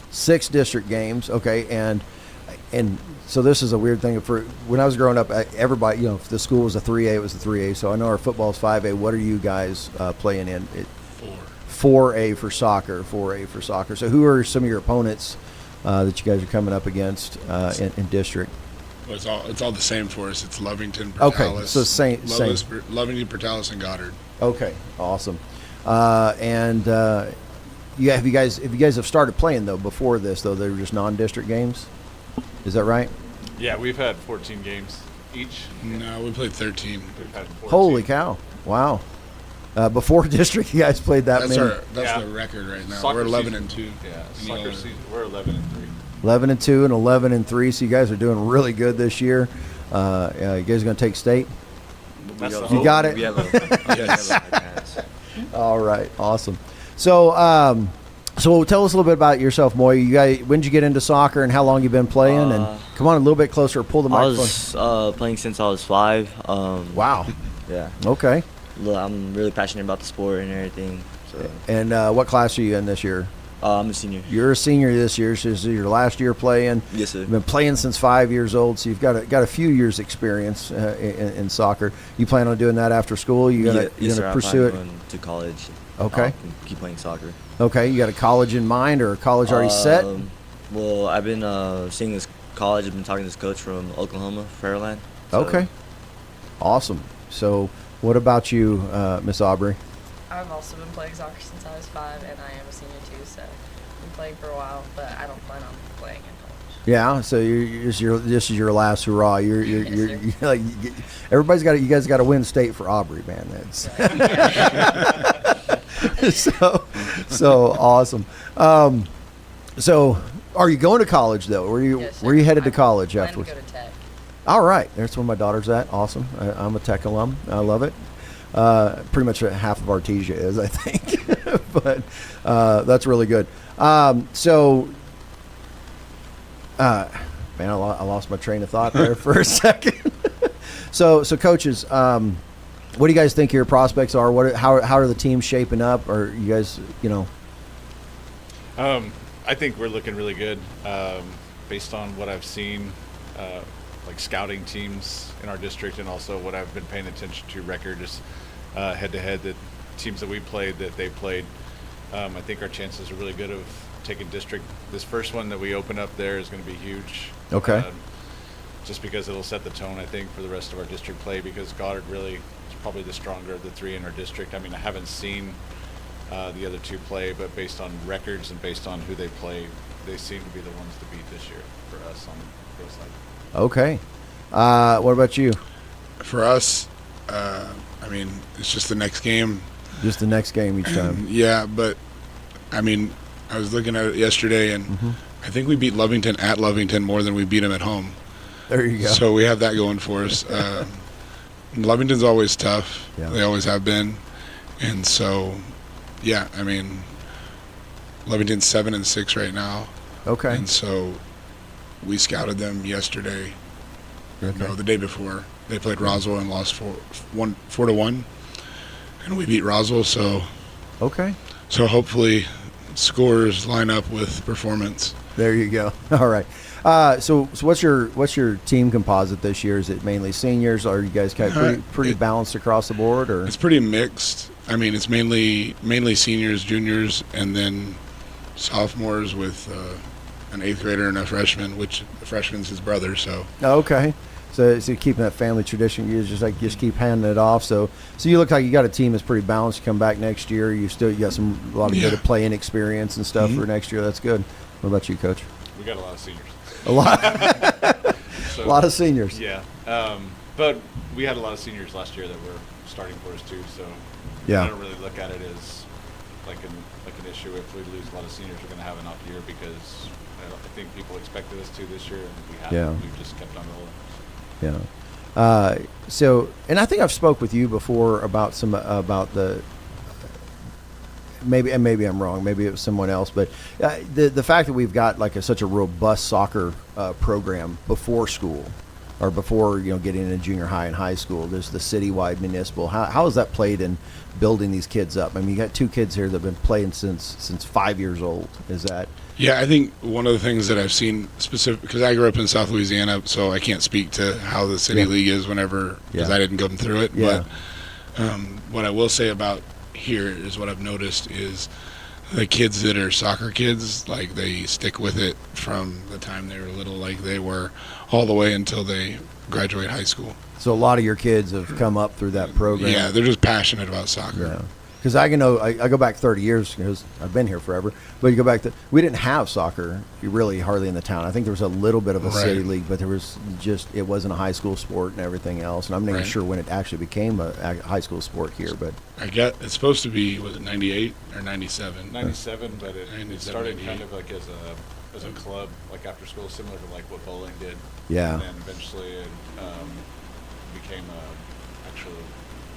6 district games. Okay, and so this is a weird thing. For when I was growing up, everybody, you know, if the school was a 3A, it was a 3A. So I know our football is 5A. What are you guys playing in? 4A for soccer. 4A for soccer. So who are some of your opponents that you guys are coming up against in district? Well, it's all the same for us. It's Lovington, Portales. Okay, so same. Lovington, Portales, and Goddard. Okay, awesome. Yeah, if you guys have started playing though before this though, they were just non-district games. Is that right? Yeah, we've had 14 games each. No, we played 13. We've had 14. Holy cow! Wow. Before district, you guys played that many. That's the record right now. Soccer we're 11 season, and 2. Yeah, soccer season, we're 11 and 3. 11 and 2 and 11 and 3. So you guys are doing really good this year. You guys are going to take state. You got it. Yes. All right, awesome. So, so tell us a little bit about yourself, Moy. You guys, when did you get into soccer, and how long you been playing? And come on a little bit closer. Pull the microphone. I was playing since I was 5. Wow. Yeah. Okay. I'm really passionate about the sport and everything. So. And what class are you in this year? I'm a senior. You're a senior this year. So this is your last year playing. Yes, sir. You've been playing since 5 years old, so you've got a few years experience in soccer. You plan on doing that after school? You gonna pursue it? Going to college. Okay. Keep playing soccer. Okay. You got a college in mind, or a college already set? Well, I've been seeing this college. I've been talking to this coach from Oklahoma, Fairland. So. Okay. Awesome. So, what about you, Miss Aubrey? I've also been playing soccer since I was 5, and I am a senior too, so I've been playing for a while, but I don't plan on playing in college. Yeah, so this is your last hurrah. You're like, everybody's got you guys got to win state for Aubrey, man. That's so awesome. So are you going to college though? Were you headed to college afterwards? To go to Tech. All right, that's where my daughter's at. Awesome. I'm a Tech alum. I love it. Pretty much half of Artesia is, I think. But that's really good. Man, I lost my train of thought there for a second. So coaches, what do you guys think your prospects are? How are the teams shaping up? Or you guys, I think we're looking really good based on what I've seen, like scouting teams in our district, and also what I've been paying attention to records head-to-head, that teams that we played, that they played. I think our chances are really good of taking district. This first one that we open up there is going to be huge. Okay. Just because it'll set the tone, I think, for the rest of our district play, because Goddard really is probably the stronger of the three in our district. I mean, I haven't seen the other two play, but based on records and based on who they play, they seem to be the ones to beat this year for us on the girls' side. Okay. What about you? For us, I mean, it's just the next game. Just the next game each time. Yeah, but I mean, I was looking at it yesterday, and I think we beat Lovington at Lovington more than we beat them at home. There you go. So we have that going for us. Lovington's always tough. Yeah. They always have been. And so, yeah, I mean, Lovington's 7-6 right now. Okay. And so we scouted them yesterday. Okay. No, the day before. They played Roswell and lost 4-1. And we beat Roswell, so. Okay. So hopefully scores line up with performance. There you go. All right. So what's your team composite this year? Is it mainly seniors? Or are you guys kind of pretty balanced across the board? Or it's pretty mixed. I mean, it's mainly seniors, juniors, and then sophomores with an 8th grader and a freshman, which the freshman's his brother. So okay. So you're keeping that family tradition. You just keep handing it off. So you look like you got a team that's pretty balanced. You come back next year. You got a lot of good playing experience and stuff for next year. That's good. What about you, Coach? We got a lot of seniors. A lot. So, a lot of seniors. Yeah. But we had a lot of seniors last year that were starting for us too. So yeah. I don't really look at it as like an issue. If we lose a lot of seniors, we're going to have an off year, because I think people expected us to this year, and we haven't. Yeah. We've just kept on rolling. Yeah. So, and I think I've spoke with you before about the maybe I'm wrong. Maybe it was someone else, but the fact that we've got like such a robust soccer program before school, or before getting into junior high and high school. There's the citywide municipal. How has that played in building these kids up? I mean, you got 2 kids here that have been playing since 5 years old. Is that? Yeah, I think one of the things that I've seen specific, because I grew up in South Louisiana, so I can't speak to how the city league is because I didn't go through it. Yeah. But what I will say about here is what I've noticed is the kids that are soccer kids, like they stick with it from the time they were little, like they were all the way until they graduate high school. So a lot of your kids have come up through that program. Yeah, they're just passionate about soccer. Yeah. Because I go back 30 years because I've been here forever. But you go back we didn't have soccer really hardly in the town. I think there was a little bit of a city league, but it wasn't a high school sport and everything else. And I'm not even sure when it actually became a high school sport here. But it's supposed to be, was it 98 or 97? 97, but it started kind of like as a club, like after school, similar to like what bowling did. Yeah. And then eventually it became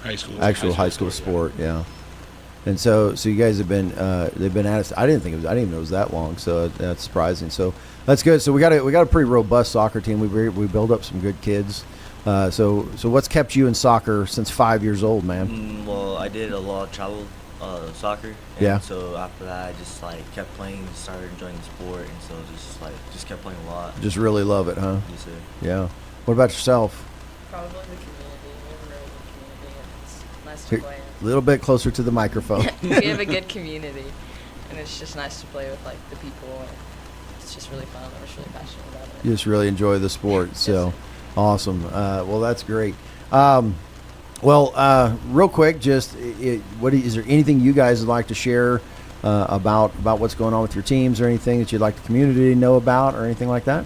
high school sport. Yeah. And so you guys have been they've been at it. I didn't even know it was that long. So that's surprising. So that's good. So we got a pretty robust soccer team. We build up some good kids. So what's kept you in soccer since 5 years old, man? Well, I did a lot of travel soccer. And so after that, I just kept playing, started enjoying the sport, and so just kept playing a lot. Just really love it, huh? Yes, sir. Yeah. What about yourself? Probably the community. We have a really good community, and it's nice to play in. A little bit closer to the microphone. We have a good community, and it's just nice to play with the people, and it's just really fun. I'm just really passionate about it. You just really enjoy the sport. So awesome. Well, that's great. Real quick, is there anything you guys would like to share about what's going on with your teams, or anything that you'd like the community to know about, or anything like that?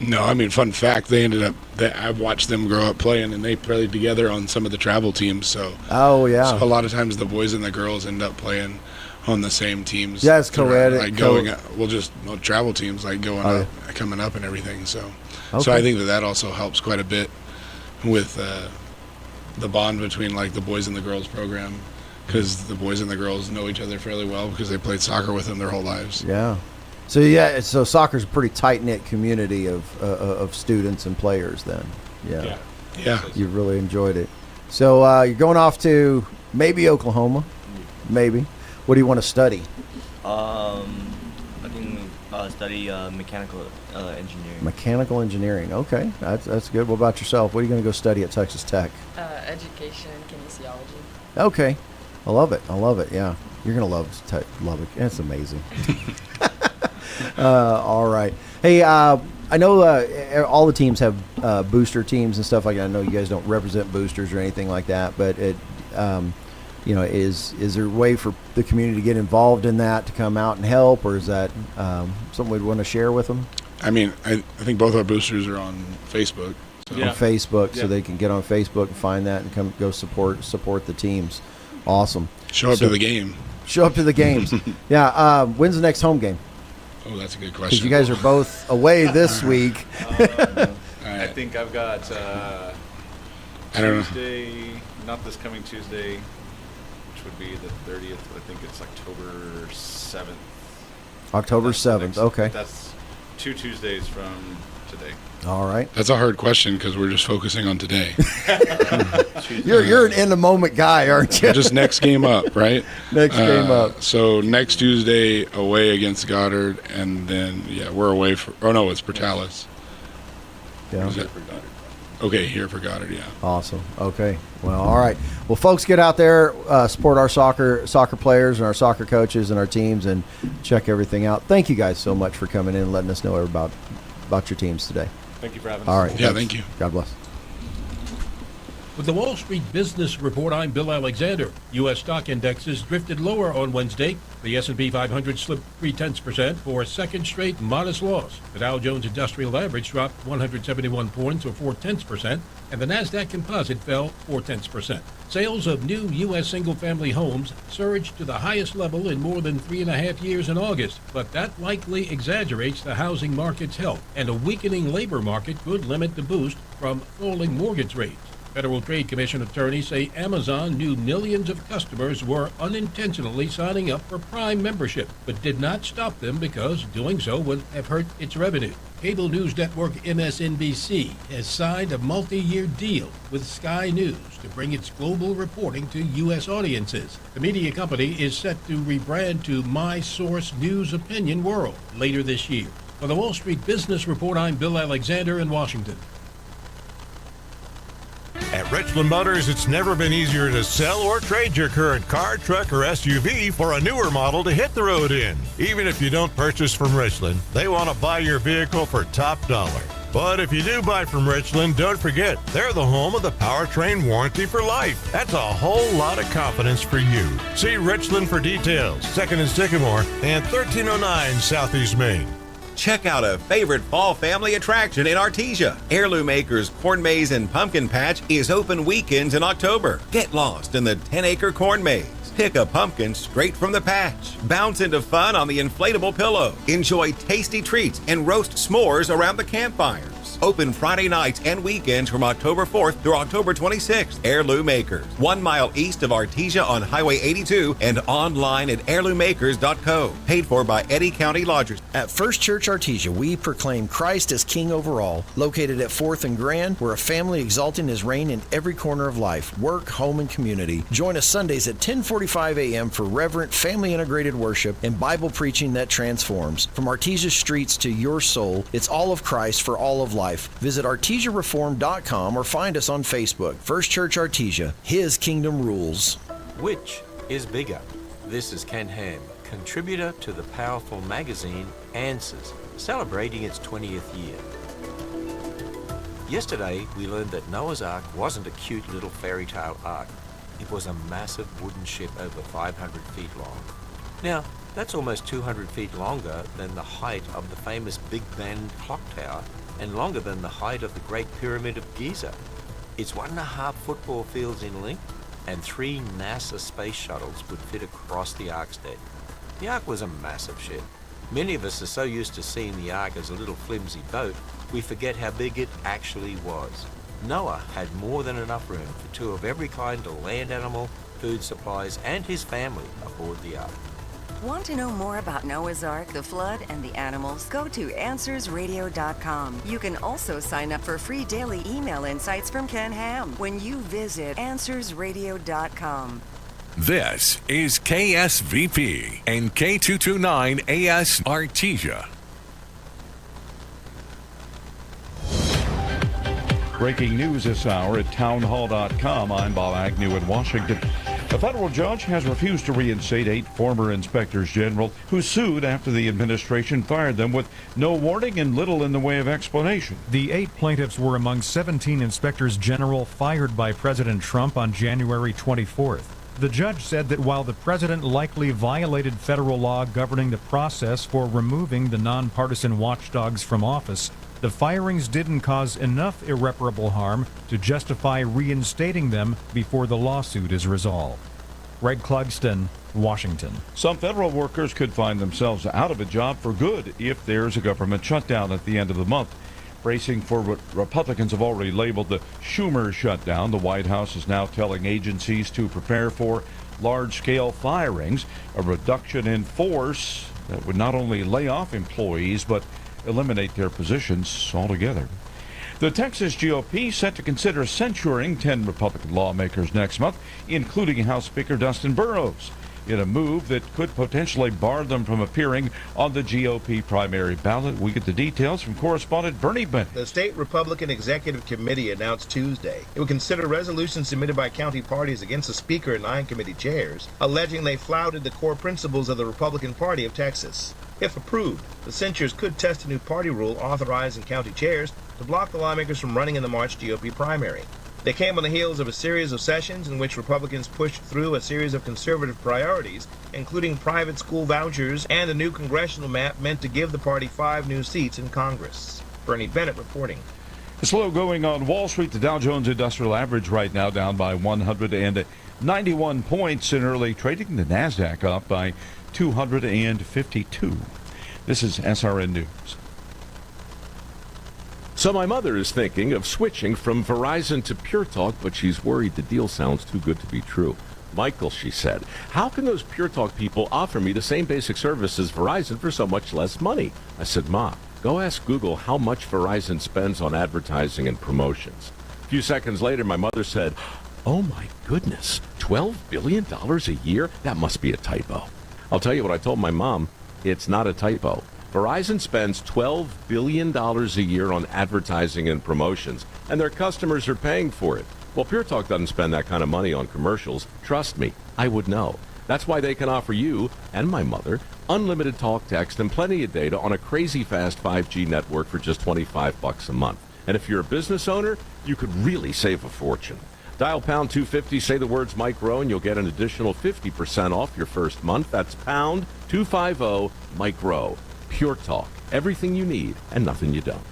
No, I mean, fun fact, I've watched them grow up playing, and they played together on some of the travel teams. So so a lot of times the boys and the girls end up playing on the same teams. Yeah, it's co-ed. Travel teams, coming up and everything. So I think that also helps quite a bit with the bond between like the boys and the girls program, because the boys and the girls know each other fairly well because they played soccer with them their whole lives. Yeah. So soccer's a pretty tight-knit community of students and players then. Yeah. You really enjoyed it. So you're going off to maybe Oklahoma, maybe. What do you want to study? I can study mechanical engineering. Mechanical engineering. Okay, that's good. What about yourself? What are you going to go study at Texas Tech? Education and kinesiology. Okay, I love it. Yeah, you're going to love it. It's amazing. All right. Hey, I know all the teams have booster teams and stuff like that. I know you guys don't represent boosters or anything like that, but is there a way for the community to get involved in that, to come out and help, or is that something we'd want to share with them? I mean, I think both our boosters are on Facebook. On Facebook, so they can get on Facebook and find that and come go support the teams. Awesome. Show up to the game. Show up to the games. Yeah. When's the next home game? Oh, that's a good question. Because you guys are both away this week. I think I've got Tuesday, not this coming Tuesday, which would be the 30th, but I think it's October 7th. October 7th, okay. That's 2 Tuesdays from today. All right. That's a hard question because we're just focusing on today. You're an in-the-moment guy, aren't you? Just next game up, right? Next game up. So next Tuesday away against Goddard, and then, we're away for – oh, no, it's Portales. Yeah. Okay, here for Goddard, yeah. Awesome. Okay. Well, all right. Well, folks, get out there, support our soccer players and our soccer coaches and our teams, and check everything out. Thank you guys so much for coming in and letting us know about your teams today. Thank you for having us. All right. Yeah, thank you. God bless. With the Wall Street Business Report, I'm Bill Alexander. U.S. stock indexes drifted lower on Wednesday. The S&P 500 slipped 0.3% for a second straight modest loss. The Dow Jones Industrial Average dropped 171 points, or 0.4%, and the Nasdaq Composite fell 0.4%. Sales of new U.S. single-family homes surged to the highest level in more than 3.5 years in August, but that likely exaggerates the housing market's health, and a weakening labor market could limit the boost from falling mortgage rates. Federal Trade Commission attorneys say Amazon knew millions of customers were unintentionally signing up for Prime membership, but did not stop them because doing so would have hurt its revenue. Cable news network MSNBC has signed a multi-year deal with Sky News to bring its global reporting to U.S. audiences. The media company is set to rebrand to My Source News Opinion World later this year. For the Wall Street Business Report, I'm Bill Alexander in Washington. At Richland Motors, it's never been easier to sell or trade your current car, truck, or SUV for a newer model to hit the road in. Even if you don't purchase from Richland, they want to buy your vehicle for top dollar. But if you do buy from Richland, don't forget, they're the home of the powertrain warranty for life. That's a whole lot of confidence for you. See Richland for details, 2nd and Sycamore, and 1309 Southeast Main. Check out a favorite fall family attraction in Artesia. Heirloom Acres Corn Maze and Pumpkin Patch is open weekends in October. Get lost in the 10-acre corn maze. Pick a pumpkin straight from the patch. Bounce into fun on the inflatable pillow. Enjoy tasty treats and roast s'mores around the campfires. Open Friday nights and weekends from October 4th through October 26th. Heirloom Acres, 1 mile east of Artesia on Highway 82 and online at heirloomacres.co. Paid for by Eddy County Lodgers. At First Church Artesia, we proclaim Christ as King over all. Located at 4th and Grand, we're a family exalting His reign in every corner of life, work, home, and community. Join us Sundays at 10:45 a.m. for reverent, family-integrated worship and Bible preaching that transforms. From Artesia streets to your soul, it's all of Christ for all of life. Visit artesiareform.com or find us on Facebook. First Church Artesia, His kingdom rules. Which is bigger? This is Ken Ham, contributor to the powerful magazine Answers, celebrating its 20th year. Yesterday, we learned that Noah's Ark wasn't a cute little fairy tale ark. It was a massive wooden ship over 500 feet long. Now, that's almost 200 feet longer than the height of the famous Big Ben clock tower and longer than the height of the Great Pyramid of Giza. It's 1.5 football fields in length, and 3 NASA space shuttles would fit across the Ark's deck. The Ark was a massive ship. Many of us are so used to seeing the Ark as a little flimsy boat, we forget how big it actually was. Noah had more than enough room for two of every kind of land animal, food supplies, and his family aboard the ark. Want to know more about Noah's Ark, the flood, and the animals? Go to AnswersRadio.com. You can also sign up for free daily email insights from Ken Ham when you visit AnswersRadio.com. This is KSVP and K229AS Artesia. Breaking news this hour at townhall.com. I'm Bob Agnew in Washington. A federal judge has refused to reinstate 8 former inspectors general who sued after the administration fired them with no warning and little in the way of explanation. The 8 plaintiffs were among 17 inspectors general fired by President Trump on January 24th. The judge said that while the president likely violated federal law governing the process for removing the nonpartisan watchdogs from office, the firings didn't cause enough irreparable harm to justify reinstating them before the lawsuit is resolved. Greg Clugston, Washington. Some federal workers could find themselves out of a job for good if there's a government shutdown at the end of the month. Bracing for what Republicans have already labeled the Schumer shutdown, the White House is now telling agencies to prepare for large-scale firings, a reduction in force that would not only lay off employees but eliminate their positions altogether. The Texas GOP set to consider censuring 10 Republican lawmakers next month, including House Speaker Dustin Burrows, in a move that could potentially bar them from appearing on the GOP primary ballot. We get the details from correspondent Bernie Bennett. The state Republican Executive Committee announced Tuesday it would consider resolutions submitted by county parties against the Speaker and 9 committee chairs, alleging they flouted the core principles of the Republican Party of Texas. If approved, the censures could test a new party rule authorizing county chairs to block the lawmakers from running in the March GOP primary. They came on the heels of a series of sessions in which Republicans pushed through a series of conservative priorities, including private school vouchers and a new congressional map meant to give the party 5 new seats in Congress. Bernie Bennett reporting. Slow going on Wall Street. The Dow Jones Industrial Average right now down by 191 points in early trading. The NASDAQ up by 252. This is SRN News. So my mother is thinking of switching from Verizon to Pure Talk, but she's worried the deal sounds too good to be true. Michael, she said, how can those Pure Talk people offer me the same basic service as Verizon for so much less money? I said, Ma, go ask Google how much Verizon spends on advertising and promotions. A few seconds later, my mother said, oh my goodness, $12 billion a year? That must be a typo. I'll tell you what I told my mom. It's not a typo. Verizon spends $12 billion a year on advertising and promotions, and their customers are paying for it. Well, Pure Talk doesn't spend that kind of money on commercials. Trust me, I would know. That's why they can offer you and my mother unlimited talk, text, and plenty of data on a crazy fast 5G network for just $25 a month. And if you're a business owner, you could really save a fortune. Dial pound 250, say the words Mike Rowe, and you'll get an additional 50% off your first month. That's pound 250 Mike Rowe. Pure Talk. Everything you need and nothing you don't.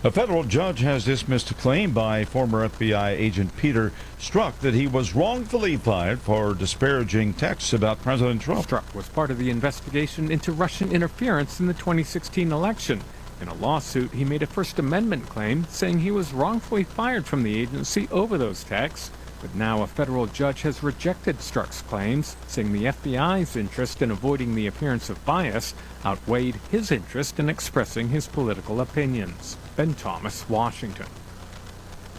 A federal judge has dismissed a claim by former FBI agent Peter Strzok that he was wrongfully fired for disparaging texts about President Trump. Strzok was part of the investigation into Russian interference in the 2016 election. In a lawsuit, he made a First Amendment claim saying he was wrongfully fired from the agency over those texts. But now a federal judge has rejected Strzok's claims, saying the FBI's interest in avoiding the appearance of bias outweighed his interest in expressing his political opinions. Ben Thomas, Washington.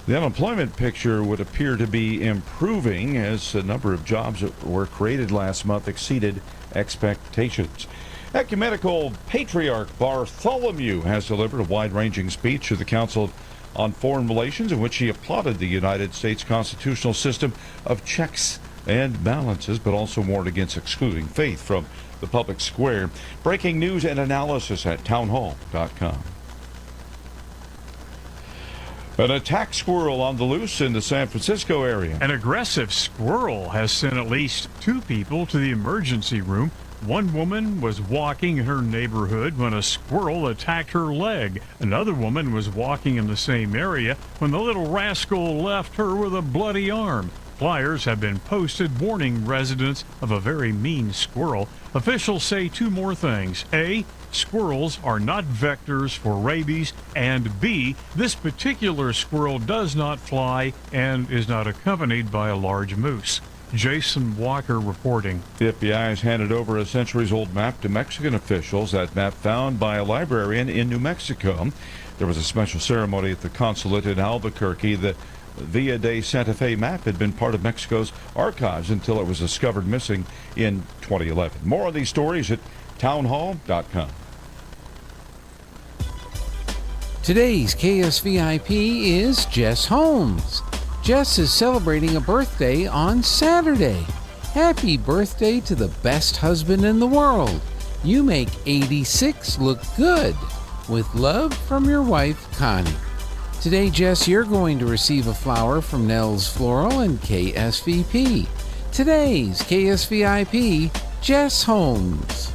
The unemployment picture would appear to be improving as the number of jobs that were created last month exceeded expectations. Ecumenical Patriarch Bartholomew has delivered a wide-ranging speech to the Council on Foreign Relations in which he applauded the United States constitutional system of checks and balances, but also warned against excluding faith from the public square. Breaking news and analysis at townhall.com. An attack squirrel on the loose in the San Francisco area. An aggressive squirrel has sent at least 2 people to the emergency room. One woman was walking in her neighborhood when a squirrel attacked her leg. Another woman was walking in the same area when the little rascal left her with a bloody arm. Flyers have been posted warning residents of a very mean squirrel. Officials say two more things. A, squirrels are not vectors for rabies, and B, this particular squirrel does not fly and is not accompanied by a large moose. Jason Walker reporting. The FBI has handed over a centuries-old map to Mexican officials. That map found by a librarian in New Mexico. There was a special ceremony at the consulate in Albuquerque. The Villa de Santa Fe map had been part of Mexico's archives until it was discovered missing in 2011. More on these stories at townhall.com. Today's KSVIP is Jess Holmes. Jess is celebrating a birthday on Saturday. Happy birthday to the best husband in the world. You make 86 look good. With love from your wife, Connie. Today, Jess, you're going to receive a flower from Nels Floral and KSVP. Today's KSVIP, Jess Holmes.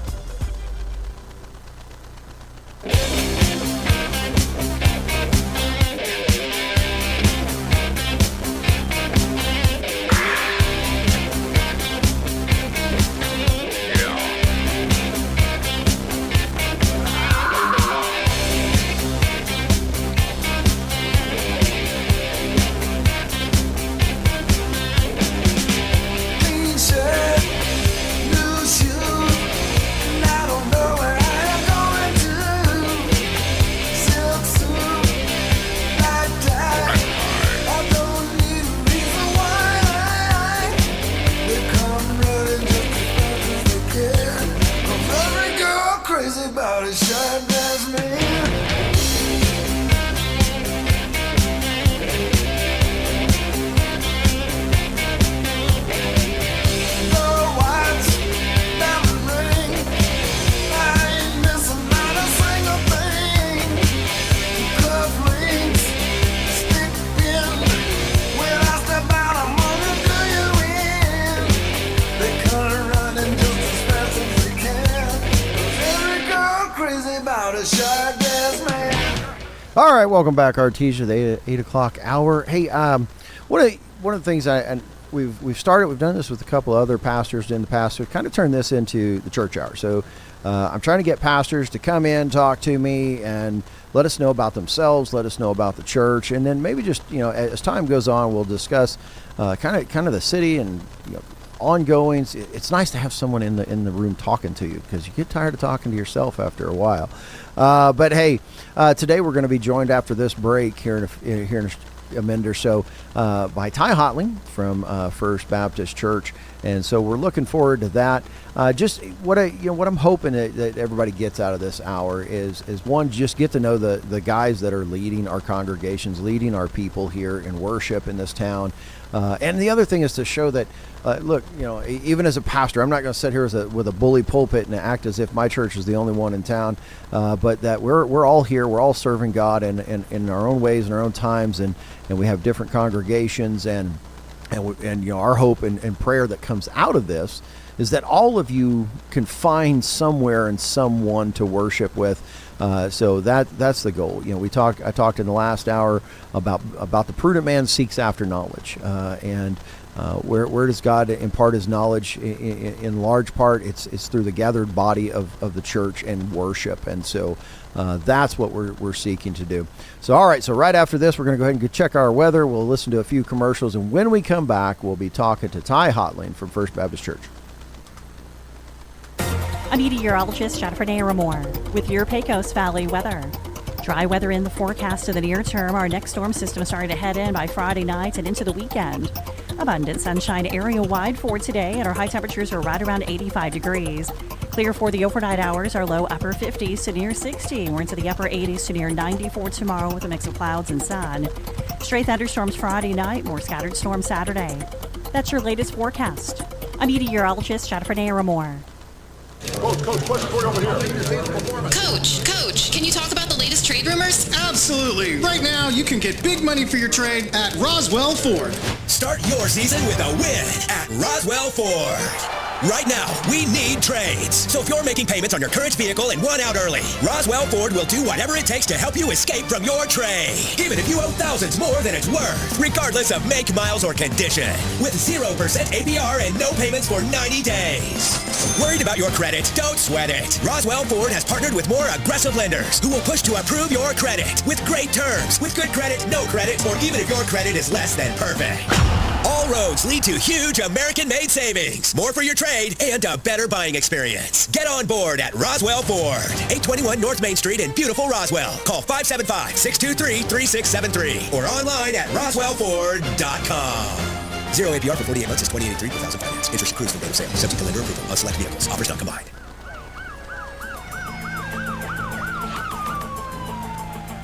All right, welcome back, Artesia, the 8 o'clock hour. Hey, one of the things we've started, we've done this with a couple other pastors in the past, to kind of turn this into the church hour. So I'm trying to get pastors to come in, talk to me, and let us know about themselves, let us know about the church, and then maybe just, as time goes on, we'll discuss kind of the city and ongoings. It's nice to have someone in the room talking to you, because you get tired of talking to yourself after a while. But hey, today we're going to be joined after this break here in a minute or so by Ty Hotling from First Baptist Church, and so we're looking forward to that. Just what I'm hoping that everybody gets out of this hour is one, just get to know the guys that are leading our congregations, leading our people here in worship in this town. And the other thing is to show that, look, even as a pastor, I'm not going to sit here with a bully pulpit and act as if my church is the only one in town, but that we're all here, we're all serving God in our own ways and our own times, and we have different congregations, and our hope and prayer that comes out of this is that all of you can find somewhere and someone to worship with. So that's the goal. I talked in the last hour about the prudent man seeks after knowledge, and where does God impart his knowledge? In large part, it's through the gathered body of the church and worship, and so that's what we're seeking to do. So all right, so right after this, we're going to go ahead and check our weather. We'll listen to a few commercials, and when we come back, we'll be talking to Ty Hotling from First Baptist Church. I'm meteorologist Jennifer Naramore with your Pecos Valley weather. Dry weather in the forecast in the near term. Our next storm system is starting to head in by Friday night and into the weekend. Abundant sunshine area-wide for today, and our high temperatures are right around 85 degrees. Clear for the overnight hours, our low upper 50s to near 60. We're into the upper 80s to near 94 tomorrow with a mix of clouds and sun. Stray thunderstorms Friday night, more scattered storms Saturday. That's your latest forecast. I'm meteorologist Jennifer Naramore. Coach, can you talk about the latest trade rumors? Absolutely. Right now, you can get big money for your trade at Roswell Ford. Start your season with a win at Roswell Ford. Right now, we need trades. So if you're making payments on your current vehicle and want out early, Roswell Ford will do whatever it takes to help you escape from your trade. Even if you owe thousands more than it's worth, regardless of make, miles, or condition. With 0% APR and no payments for 90 days. Worried about your credit? Don't sweat it. Roswell Ford has partnered with more aggressive lenders who will push to approve your credit with great terms, with good credit, no credit, or even if your credit is less than perfect. All roads lead to huge American-made savings, more for your trade, and a better buying experience. Get on board at Roswell Ford, 821 North Main Street in beautiful Roswell. Call 575-623-3673 or online at roswellford.com. 0 APR for 48 months is $20.83 per thousand finance. Interest accrues from date of sale, subject to lender approval on select vehicles. Offers not combined.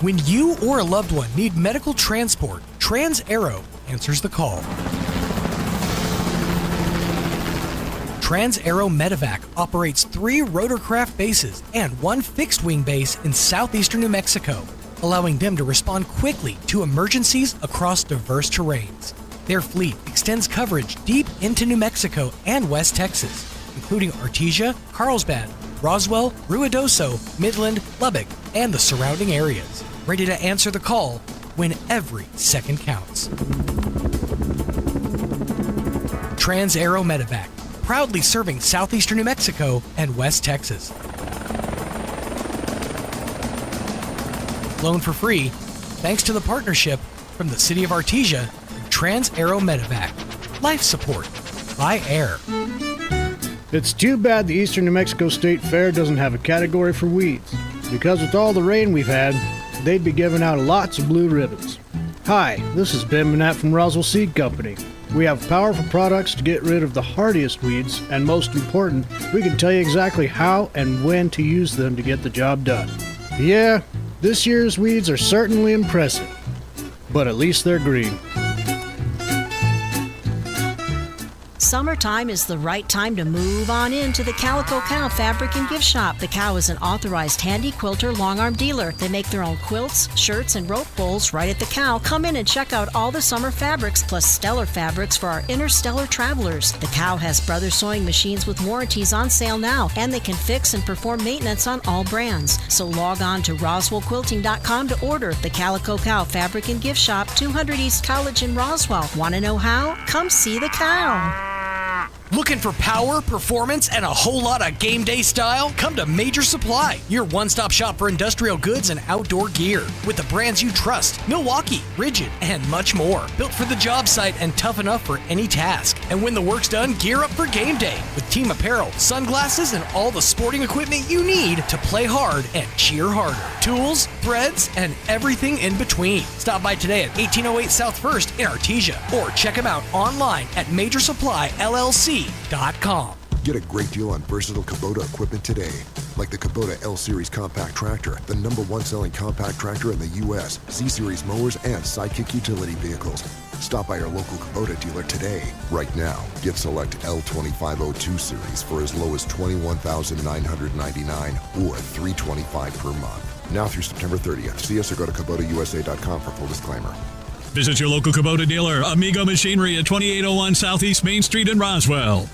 When you or a loved one need medical transport, Trans-Aero answers the call. Trans-Aero Medevac operates 3 rotorcraft bases and 1 fixed-wing base in southeastern New Mexico, allowing them to respond quickly to emergencies across diverse terrains. Their fleet extends coverage deep into New Mexico and West Texas, including Artesia, Carlsbad, Roswell, Ruidoso, Midland, Lubbock, and the surrounding areas, ready to answer the call when every second counts. Trans-Aero Medevac, proudly serving southeastern New Mexico and West Texas. Flown for free, thanks to the partnership from the City of Artesia and Trans-Aero Medevac. Life support by air. It's too bad the Eastern New Mexico State Fair doesn't have a category for weeds, because with all the rain we've had, they'd be giving out lots of blue ribbons. Hi, this is Ben Manette from Roswell Seed Company. We have powerful products to get rid of the hardiest weeds, and most important, we can tell you exactly how and when to use them to get the job done. Yeah, this year's weeds are certainly impressive, but at least they're green. Summertime is the right time to move on into the Calico Cow Fabric and Gift Shop. The Cow is an authorized handy quilter long-arm dealer. They make their own quilts, shirts, and rope bowls right at the Cow. Come in and check out all the summer fabrics plus stellar fabrics for our interstellar travelers. The Cow has Brothers Sewing Machines with warranties on sale now, and they can fix and perform maintenance on all brands. So log on to RoswellQuilting.com to order. The Calico Cow Fabric and Gift Shop, 200 East College in Roswell. Want to know how? Come see the Cow. Looking for power, performance, and a whole lot of game day style? Come to Major Supply, your one-stop shop for industrial goods and outdoor gear. With the brands you trust, Milwaukee, Rigid, and much more. Built for the job site and tough enough for any task. And when the work's done, gear up for game day with team apparel, sunglasses, and all the sporting equipment you need to play hard and cheer harder. Tools, threads, and everything in between. Stop by today at 1808 South 1st in Artesia, or check them out online at MajorSupplyLLC.com. Get a great deal on versatile Kubota equipment today, like the Kubota L-Series compact tractor, the #1 selling compact tractor in the U.S., Z-Series mowers, and Sidekick utility vehicles. Stop by your local Kubota dealer today. Right now, get select L2502 series for as low as $21,999 or $325 per month. Now through September 30th. See us or go to KubotaUSA.com for full disclaimer. Visit your local Kubota dealer, Amigo Machinery at 2801 Southeast Main Street in Roswell.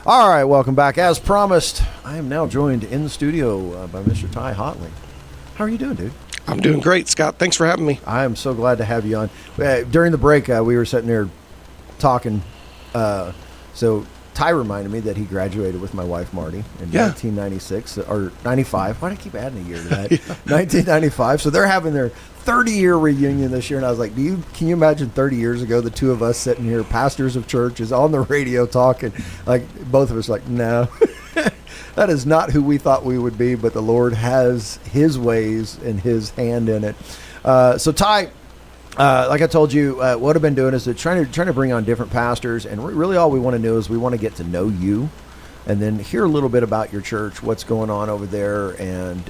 All right, welcome back. As promised, I am now joined in the studio by Mr. Ty Hotley. How are you doing, dude? I'm doing great, Scott. Thanks for having me. I am so glad to have you on. During the break, we were sitting there talking. So Ty reminded me that he graduated with my wife, Marty, in 1996 or 95. Why do I keep adding a year to that? 1995. So they're having their 30-year reunion this year, and I was like, can you imagine 30 years ago, the two of us sitting here, pastors of churches, on the radio talking, like both of us like, no, that is not who we thought we would be, but the Lord has his ways and his hand in it. So Ty, Like I told you, what I've been doing is trying to bring on different pastors, and really all we want to do is we want to get to know you, and then hear a little bit about your church, what's going on over there, and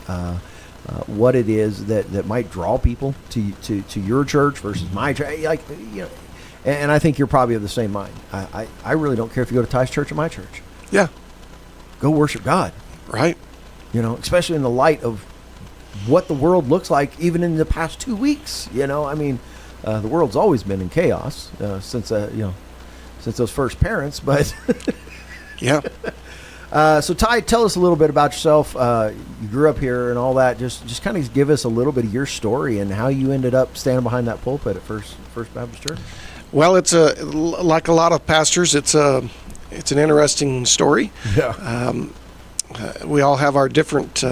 what it is that might draw people to your church versus my church. Like, you know, and I think you're probably of the same mind. I really don't care if you go to Ty's church or my church. Yeah. Go worship God. Right. You know, especially in the light of what the world looks like even in the past 2 weeks. You know, I mean, the world's always been in chaos since those first parents, but yeah. So Ty, tell us a little bit about yourself. You grew up here and all that. Just kind of give us a little bit of your story and how you ended up standing behind that pulpit at First Baptist Church. Well, it's like a lot of pastors. It's an interesting story. Yeah. We all have our different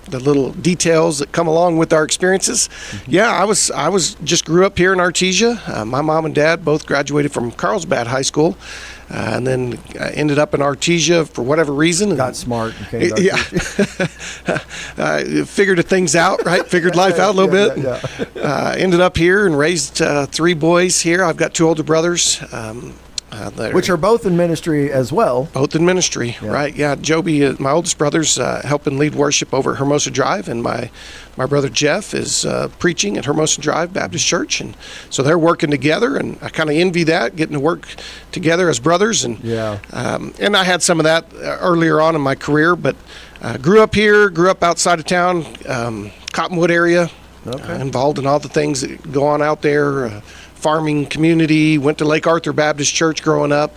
the little details that come along with our experiences. Mm-hmm. Yeah, I was just grew up here in Artesia. My mom and dad both graduated from Carlsbad High School, and then ended up in Artesia for whatever reason. Got smart and came to Artesia. Figured things out, right? Figured life out a little bit. Yeah. Ended up here and raised 3 boys here. I've got 2 older brothers. Which are both in ministry as well. Both in ministry, right? Yeah, Joby, my oldest brother's helping lead worship over at Hermosa Drive, and my brother Jeff is preaching at Hermosa Drive Baptist Church, and so they're working together, and I kind of envy that, getting to work together as brothers, and and I had some of that earlier on in my career, but grew up here, grew up outside of town, Cottonwood area, involved in all the things that go on out there. Farming community, went to Lake Arthur Baptist Church growing up.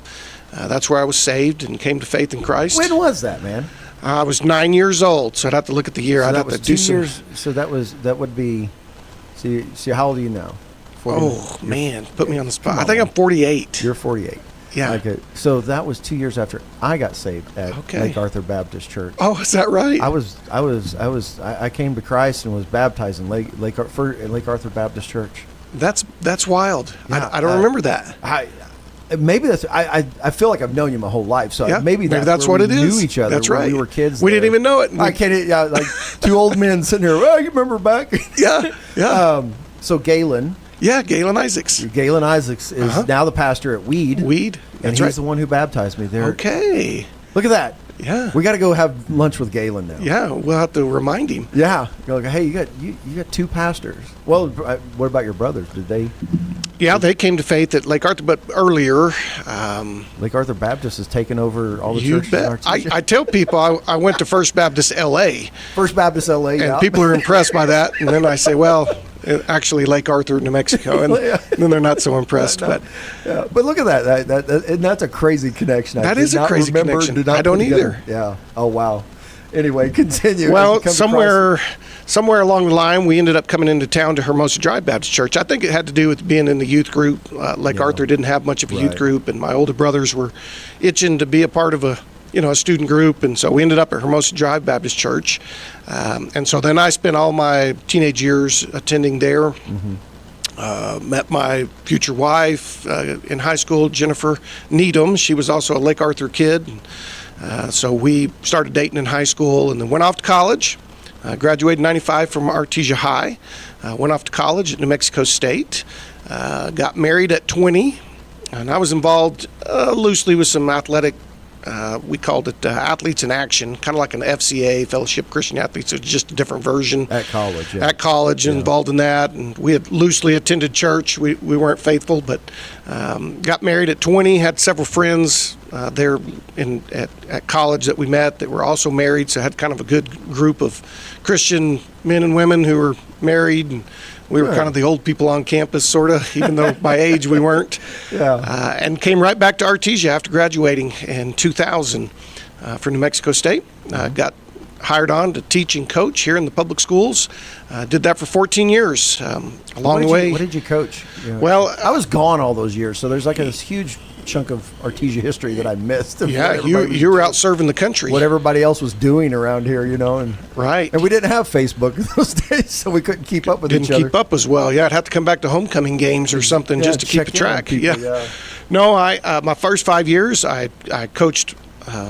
That's where I was saved and came to faith in Christ. When was that, man? I was 9 years old, so I'd have to look at the year. So I'd have to do 2 years. So that would be. See, how old are you now? 49. Oh man, put me on the spot. I think I'm 48. You're 48. Yeah. Okay. So that was 2 years after I got saved at Lake Arthur Baptist Church. Oh, is that right? I came to Christ and was baptized in Lake Arthur Baptist Church. That's wild. Yeah, I don't remember that. Maybe that's. I feel like I've known you my whole life, so maybe that's what where it we is. Knew each other. That's when right. We were kids. We didn't even know it. I can't. Yeah, like 2 old men sitting here. Well, you remember back? Yeah. So Galen. Yeah, Galen Isaacs. Galen Isaacs is now the pastor at Weed. And he's the one who baptized me there. Okay. Look at that. Yeah. We got to go have lunch with Galen now. Yeah, we'll have to remind him. Yeah. You're like, hey, you got 2 pastors. Well, what about your brothers? Did they? Yeah, they came to faith at Lake Arthur, but earlier. Lake Arthur Baptist has taken over all the churches in Artesia. I tell people I went to First Baptist L.A. First Baptist L.A., and people are impressed by that. And then I say, well, actually Lake Arthur, New Mexico. And then they're not so impressed. But look at that. And that's a crazy connection. That is a crazy connection. I don't either. Yeah. Oh, wow. Anyway, continue. Well, somewhere along the line, we ended up coming into town to Hermosa Drive Baptist Church. I think it had to do with being in the youth group. Lake Arthur didn't have much of a youth group, and my older brothers were itching to be a part of a student group, and so we ended up at Hermosa Drive Baptist Church. And so then I spent all my teenage years attending there. Mm-hmm. Met my future wife in high school, Jennifer Needham. She was also a Lake Arthur kid. So we started dating in high school and then went off to college. Graduated in 95 from Artesia High. Went off to college at New Mexico State. Got married at 20. And I was involved loosely with some athletic, we called it Athletes in Action, kind of like an FCA, Fellowship Christian Athletes. It's just a different version. At college, At college, involved in that. And we had loosely attended church. We weren't faithful, but got married at 20, had several friends there at college that we met that were also married, so had kind of a good group of Christian men and women who were married, and we were kind of the old people on campus, sort of, even though by age we weren't. And came right back to Artesia after graduating in 2000 for New Mexico State. Got hired on to teach and coach here in the public schools. Did that for 14 years. Along the way. What did you coach? Well, I was gone all those years, so there's like this huge chunk of Artesia history that I missed. Yeah, you were out serving the country. What everybody else was doing around here, and right. And we didn't have Facebook in those days, so we couldn't keep up with each other. Didn't keep up as well. Yeah, I'd have to come back to homecoming games or something just to keep a track. People, No, my first 5 years, I coached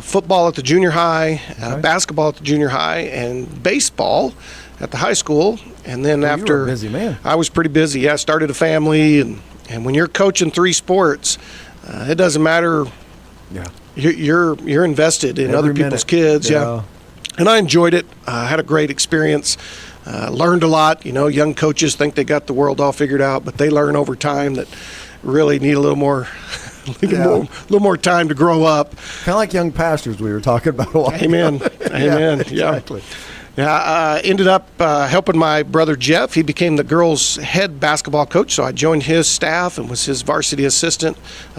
football at the junior high, basketball at the junior high, and baseball at the high school. And then You after were a busy man. I was pretty busy. Yeah, I started a family, and when you're coaching 3 sports, it doesn't matter. Yeah. You're invested in Every other people's minute. kids. Yeah. Yeah. And I enjoyed it. I had a great experience. Learned a lot. Young coaches think they got the world all figured out, but they learn over time that really need a little more, little more time to grow up. Kind of like young pastors we were talking about a while ago. Amen. Amen. Exactly. Yeah. I ended up helping my brother Jeff. He became the girls' head basketball coach, so I joined his staff and was his varsity assistant.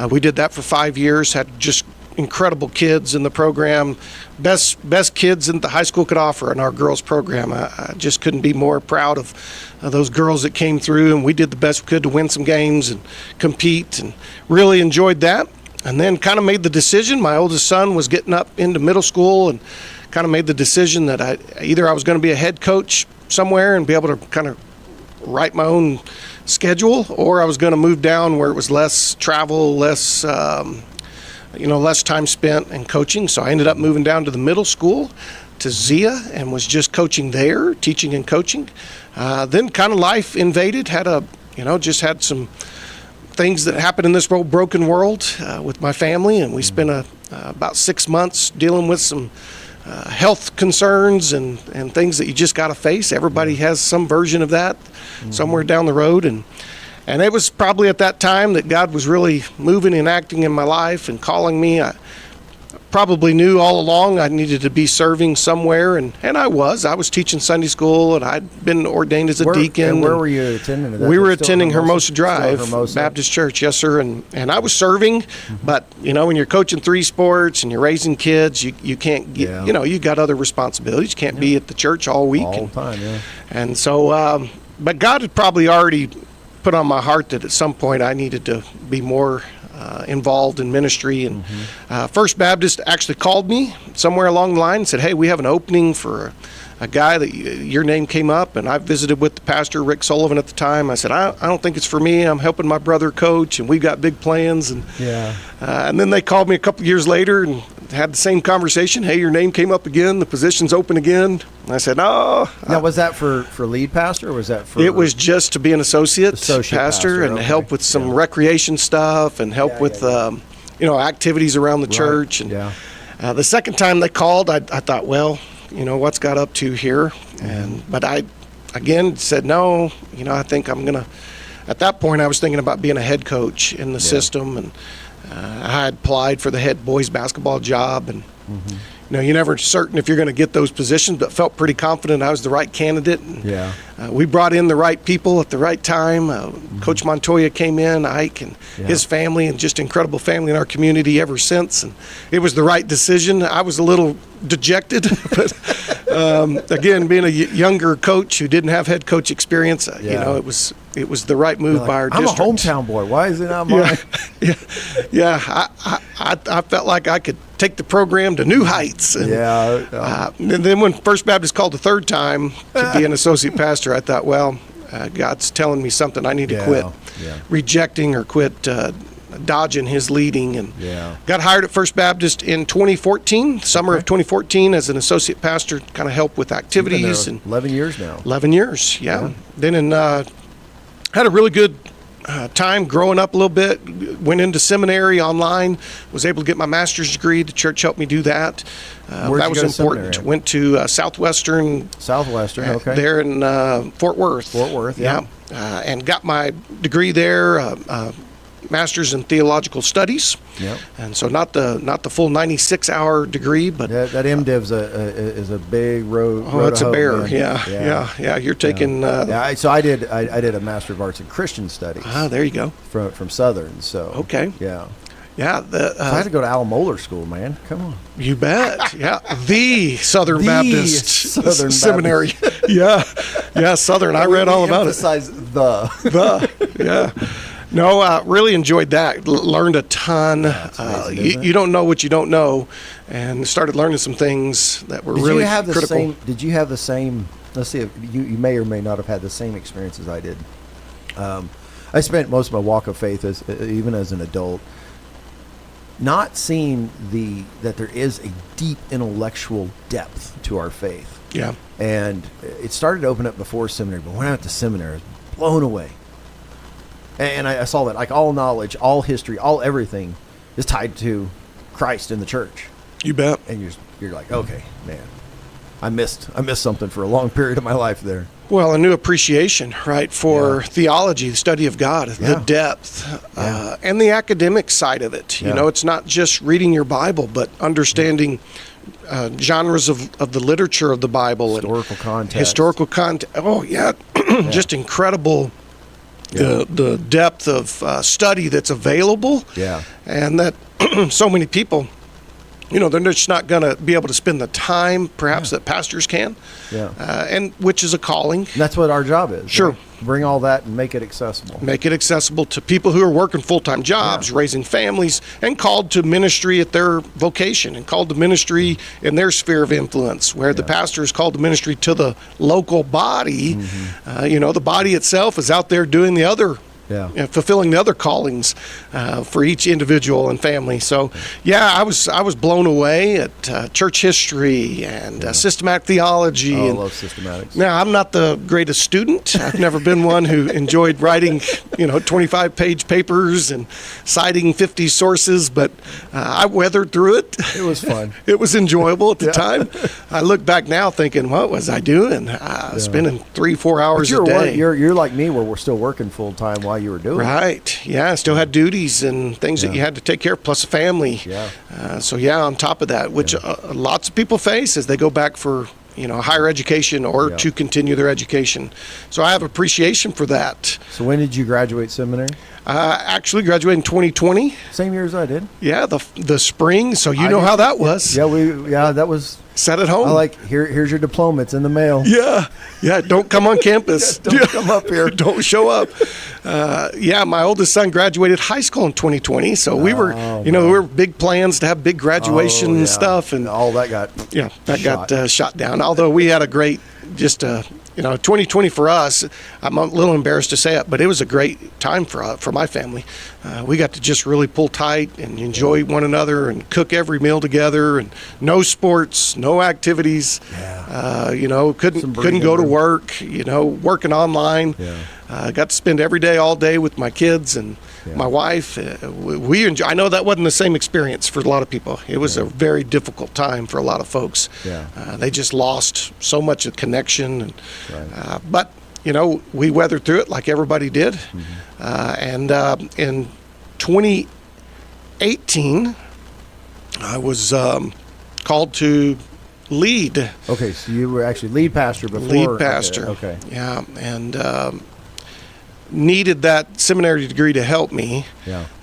We did that for 5 years. Had just incredible kids in the program, best kids that the high school could offer in our girls program. I just couldn't be more proud of those girls that came through, and we did the best we could to win some games and compete, and really enjoyed that. And then kind of made the decision. My oldest son was getting up into middle school, and kind of made the decision that I was going to be a head coach somewhere and be able to kind of write my own schedule, or I was going to move down where it was less travel, less less time spent in coaching. So I ended up moving down to the middle school, to Zia, and was just coaching there, teaching and coaching. Then kind of life invaded, just had some things that happened in this broken world with my family, and we spent about 6 months dealing with some health concerns and things that you just got to face. Everybody has some version of that somewhere down the road, and it was probably at that time that God was really moving and acting in my life and calling me. I probably knew all along I needed to be serving somewhere, and I was teaching Sunday school, and I'd been ordained as a deacon. And where were you attending? We were attending Hermosa Drive Baptist Church, yes sir, and I was serving, but when you're coaching 3 sports and you're raising kids, you can't get, you got other responsibilities. You can't be at the church all week. All the time, yeah. And so, but God had probably already put on my heart that at some point I needed to be more involved in ministry, and First Baptist actually called me somewhere along the line and said, hey, we have an opening for a guy that your name came up, and I visited with the pastor, Rick Sullivan, at the time. I said, I don't think it's for me. I'm helping my brother coach, and we've got big plans. And and then they called me a couple years later and had the same conversation. Hey, your name came up again. The position's open again. And I said, no. Now, was that for lead pastor, or was that for? It was just to be an associate pastor and okay. help with some recreation stuff and help with activities around the church. And the second time they called, I thought, well, what's got up to here? But I again said no. I think I'm gonna. At that point, I was thinking about being a head coach in the system, and I had applied for the head boys basketball job, and you're never certain if you're going to get those positions, but felt pretty confident I was the right candidate. And, we brought in the right people at the right time. Coach Montoya came in, Ike, and his family, and just incredible family in our community ever since. And it was the right decision. I was a little dejected, but again, being a younger coach who didn't have head coach experience, it was the right move by our district. I'm a hometown boy. Why is it not mine? I felt like I could take the program to new heights. And, and then when First Baptist called the third time to be an associate pastor, I thought, well, God's telling me something. I need to quit rejecting or quit dodging his leading, and got hired at First Baptist in 2014, summer of 2014, as an associate pastor, kind of help with activities. And 11 years now. 11 years, yeah. Then had a really good time growing up a little bit. Went into seminary online. Was able to get my master's degree. The church helped me do that. That was important. Went to Southwestern. Okay. There in Fort Worth. And got my degree there. Master's in Theological Studies, and so not the full 96-hour degree, but that MDiv is a big road. Oh, it's a bear. Yeah. You're taking. So I did a Master of Arts in Christian Studies. There you go. From Southern. So okay. Yeah. So I had to go to Al Mohler School, man. Come on. You bet. Yeah. The Southern Baptist Seminary. Southern. I read all about it. Emphasize the. No, really enjoyed that. Learned a ton. You don't know what you don't know, and started learning some things that were really critical. Did you have the same? Let's see if you may or may not have had the same experience as I did. I spent most of my walk of faith, even as an adult, not seeing that there is a deep intellectual depth to our faith. Yeah. And it started to open up before seminary, but when I went to seminary, I was blown away. And I saw that, like, all knowledge, all history, all everything is tied to Christ in the church. You bet. And you're like, okay, man, I missed something for a long period of my life there. Well, a new appreciation, right, for theology, the study of God, the depth, and the academic side of it. You know, it's not just reading your Bible, but understanding genres of the literature of the Bible. Historical context. Historical context. Oh, yeah. Just incredible. The depth of study that's available. Yeah. And that so many people, you know, they're just not going to be able to spend the time, perhaps, that pastors can. Yeah. And which is a calling. And that's what our job is. Sure. Right? Bring all that and make it accessible. Make it accessible to people who are working full-time jobs, raising families, and called to ministry at their vocation, and called to ministry in their sphere of influence, where the pastor is called to ministry to the local body. You know, the body itself is out there doing the other, fulfilling the other callings for each individual and family. So, I was blown away at church history and systematic theology. I and love systematics. Now, I'm not the greatest student. I've never been one who enjoyed writing, 25-page papers and citing 50 sources, but I weathered through it. It was fun. It was enjoyable at the time. I look back now thinking, what was I doing? Spending 3-4 hours a day. You're like me, where we're still working full time while you were doing it. Right. Yeah. I still had duties and things that you had to take care of, plus a family. Yeah. On top of that, which lots of people face as they go back for, higher education or to continue their education. So I have appreciation for that. So when did you graduate seminary? Actually graduated in 2020. Same year as I did. Yeah, the spring. So how that was. Yeah, that was. Sat at home. I like, here's your diploma. It's in the mail. Yeah. Don't come on campus. Don't come up here. Don't show up. My oldest son graduated high school in 2020. So we were, we were big plans to have big graduation stuff, and all that got got shot down. Although we had a great 2020 for us, I'm a little embarrassed to say it, but it was a great time for my family. We got to just really pull tight and enjoy one another and cook every meal together, and no sports, no activities. Couldn't go to work. Working online. Got to spend every day, all day with my kids and my wife. We enjoy. I know that wasn't the same experience for a lot of people. It was a very difficult time for a lot of folks. They just lost so much of connection. And, but we weathered through it like everybody did. And in 2018, I was called to lead. Okay, so you were actually lead pastor before. Lead pastor. Okay. Yeah, and needed that seminary degree to help me.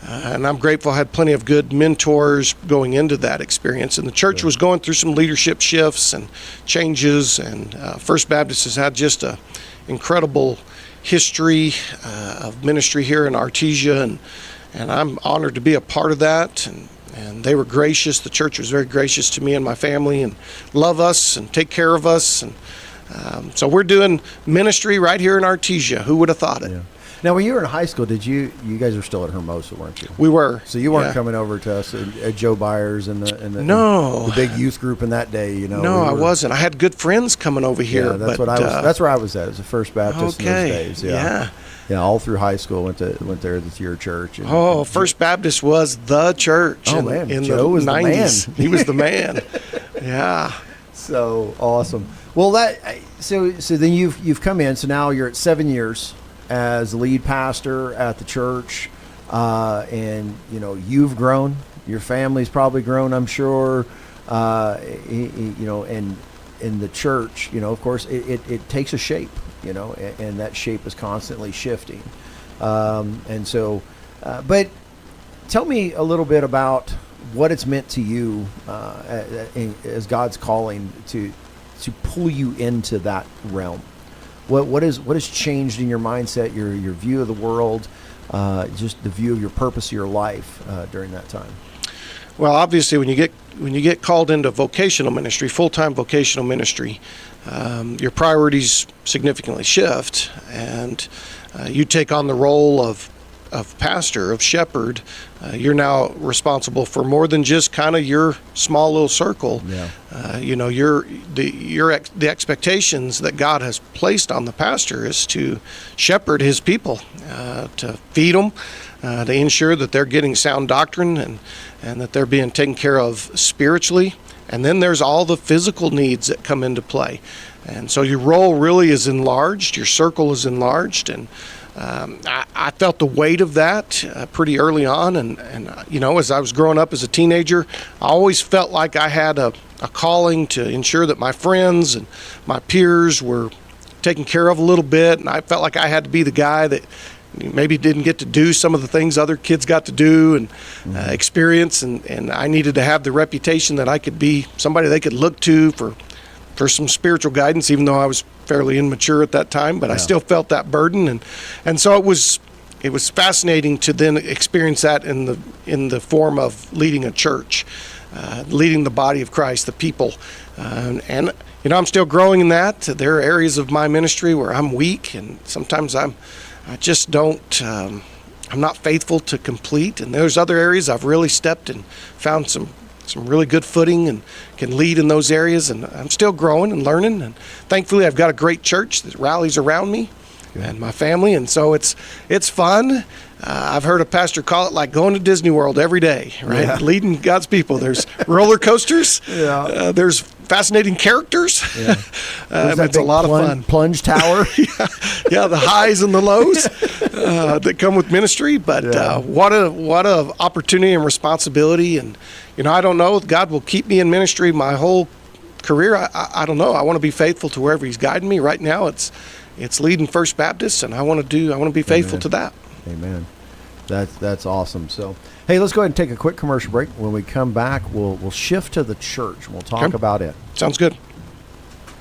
And I'm grateful I had plenty of good mentors going into that experience. And the church was going through some leadership shifts and changes, and First Baptist has had just a incredible history of ministry here in Artesia, and I'm honored to be a part of that. And they were gracious. The church was very gracious to me and my family, and love us and take care of us. And so we're doing ministry right here in Artesia. Who would have thought it? Now, when you were in high school, you guys were still at Hermosa, weren't you? We were. So you weren't coming over to us at Joe Byers and no, the big youth group in that day, No, I wasn't. I had good friends coming over here. Yeah, that's what I was. That's where I was at. It was the First Baptist in those days. Yeah, all through high school went there to your church. And, First Baptist was the church. Oh man, in Joe the was 90s. the man. He was the man. Yeah. So awesome. Well, so then you've come in. So now you're at 7 years as lead pastor at the church, and you've grown. Your family's probably grown, I'm sure. And in the church, of course, it takes a shape, and that shape is constantly shifting. And so, but tell me a little bit about what it's meant to you as God's calling to pull you into that realm. What has changed in your mindset, your view of the world, just the view of your purpose of your life during that time? Well, obviously, when you get called into vocational ministry, full-time vocational ministry, your priorities significantly shift, and you take on the role of of pastor, of shepherd, you're now responsible for more than just kind of your small little circle. Yeah. The expectations that God has placed on the pastor is to shepherd his people, to feed them, to ensure that they're getting sound doctrine and that they're being taken care of spiritually. And then there's all the physical needs that come into play. And so your role really is enlarged, your circle is enlarged, and I felt the weight of that pretty early on. And as I was growing up as a teenager, I always felt like I had a calling to ensure that my friends and my peers were taken care of a little bit, and I felt like I had to be the guy that maybe didn't get to do some of the things other kids got to do and experience, and I needed to have the reputation that I could be somebody they could look to for some spiritual guidance, even though I was fairly immature at that time, but I still felt that burden, and so it was fascinating to then experience that in the form of leading a church, leading the body of Christ, the people, and I'm still growing in that. There are areas of my ministry where I'm weak, and sometimes I'm not faithful to complete, and there's other areas I've really stepped and found some really good footing and can lead in those areas, and I'm still growing and learning, and thankfully I've got a great church that rallies around me and my family, and so it's fun. I've heard a pastor call it like going to Disney World every day, right? Yeah. Leading God's people. There's roller coasters. Yeah. There's fascinating characters. Yeah. It's a lot of fun. Plunge tower. Yeah, the highs and the lows that come with ministry. But what a opportunity and responsibility. And I don't know. God will keep me in ministry my whole career. I don't know. I want to be faithful to wherever He's guiding me. Right now, it's leading First Baptist, and I want to be faithful to that. Amen. That's awesome. So, hey, let's go ahead and take a quick commercial break. When we come back, we'll shift to the church. We'll talk about it. Sounds good.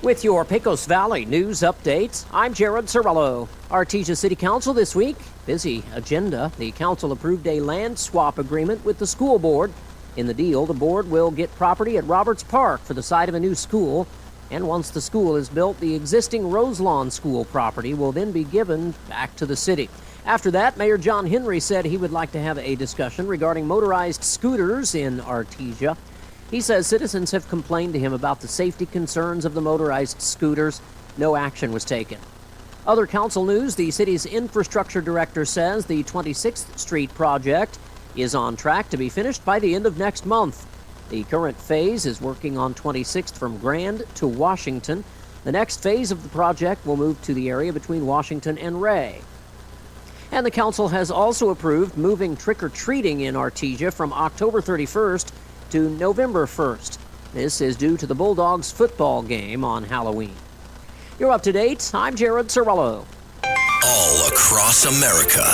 With your Pecos Valley news updates, I'm Jared Cirillo. Artesia City Council this week, busy agenda. The council approved a land swap agreement with the school board. In the deal, the board will get property at Roberts Park for the site of a new school. And once the school is built, the existing Roselawn School property will then be given back to the city. After that, Mayor John Henry said he would like to have a discussion regarding motorized scooters in Artesia. He says citizens have complained to him about the safety concerns of the motorized scooters. No action was taken. Other council news, the city's infrastructure director says the 26th Street project is on track to be finished by the end of next month. The current phase is working on 26th from Grand to Washington. The next phase of the project will move to the area between Washington and Ray. And the council has also approved moving trick-or-treating in Artesia from October 31st to November 1st. This is due to the Bulldogs football game on Halloween. You're up to date. I'm Jared Cirillo. All across America,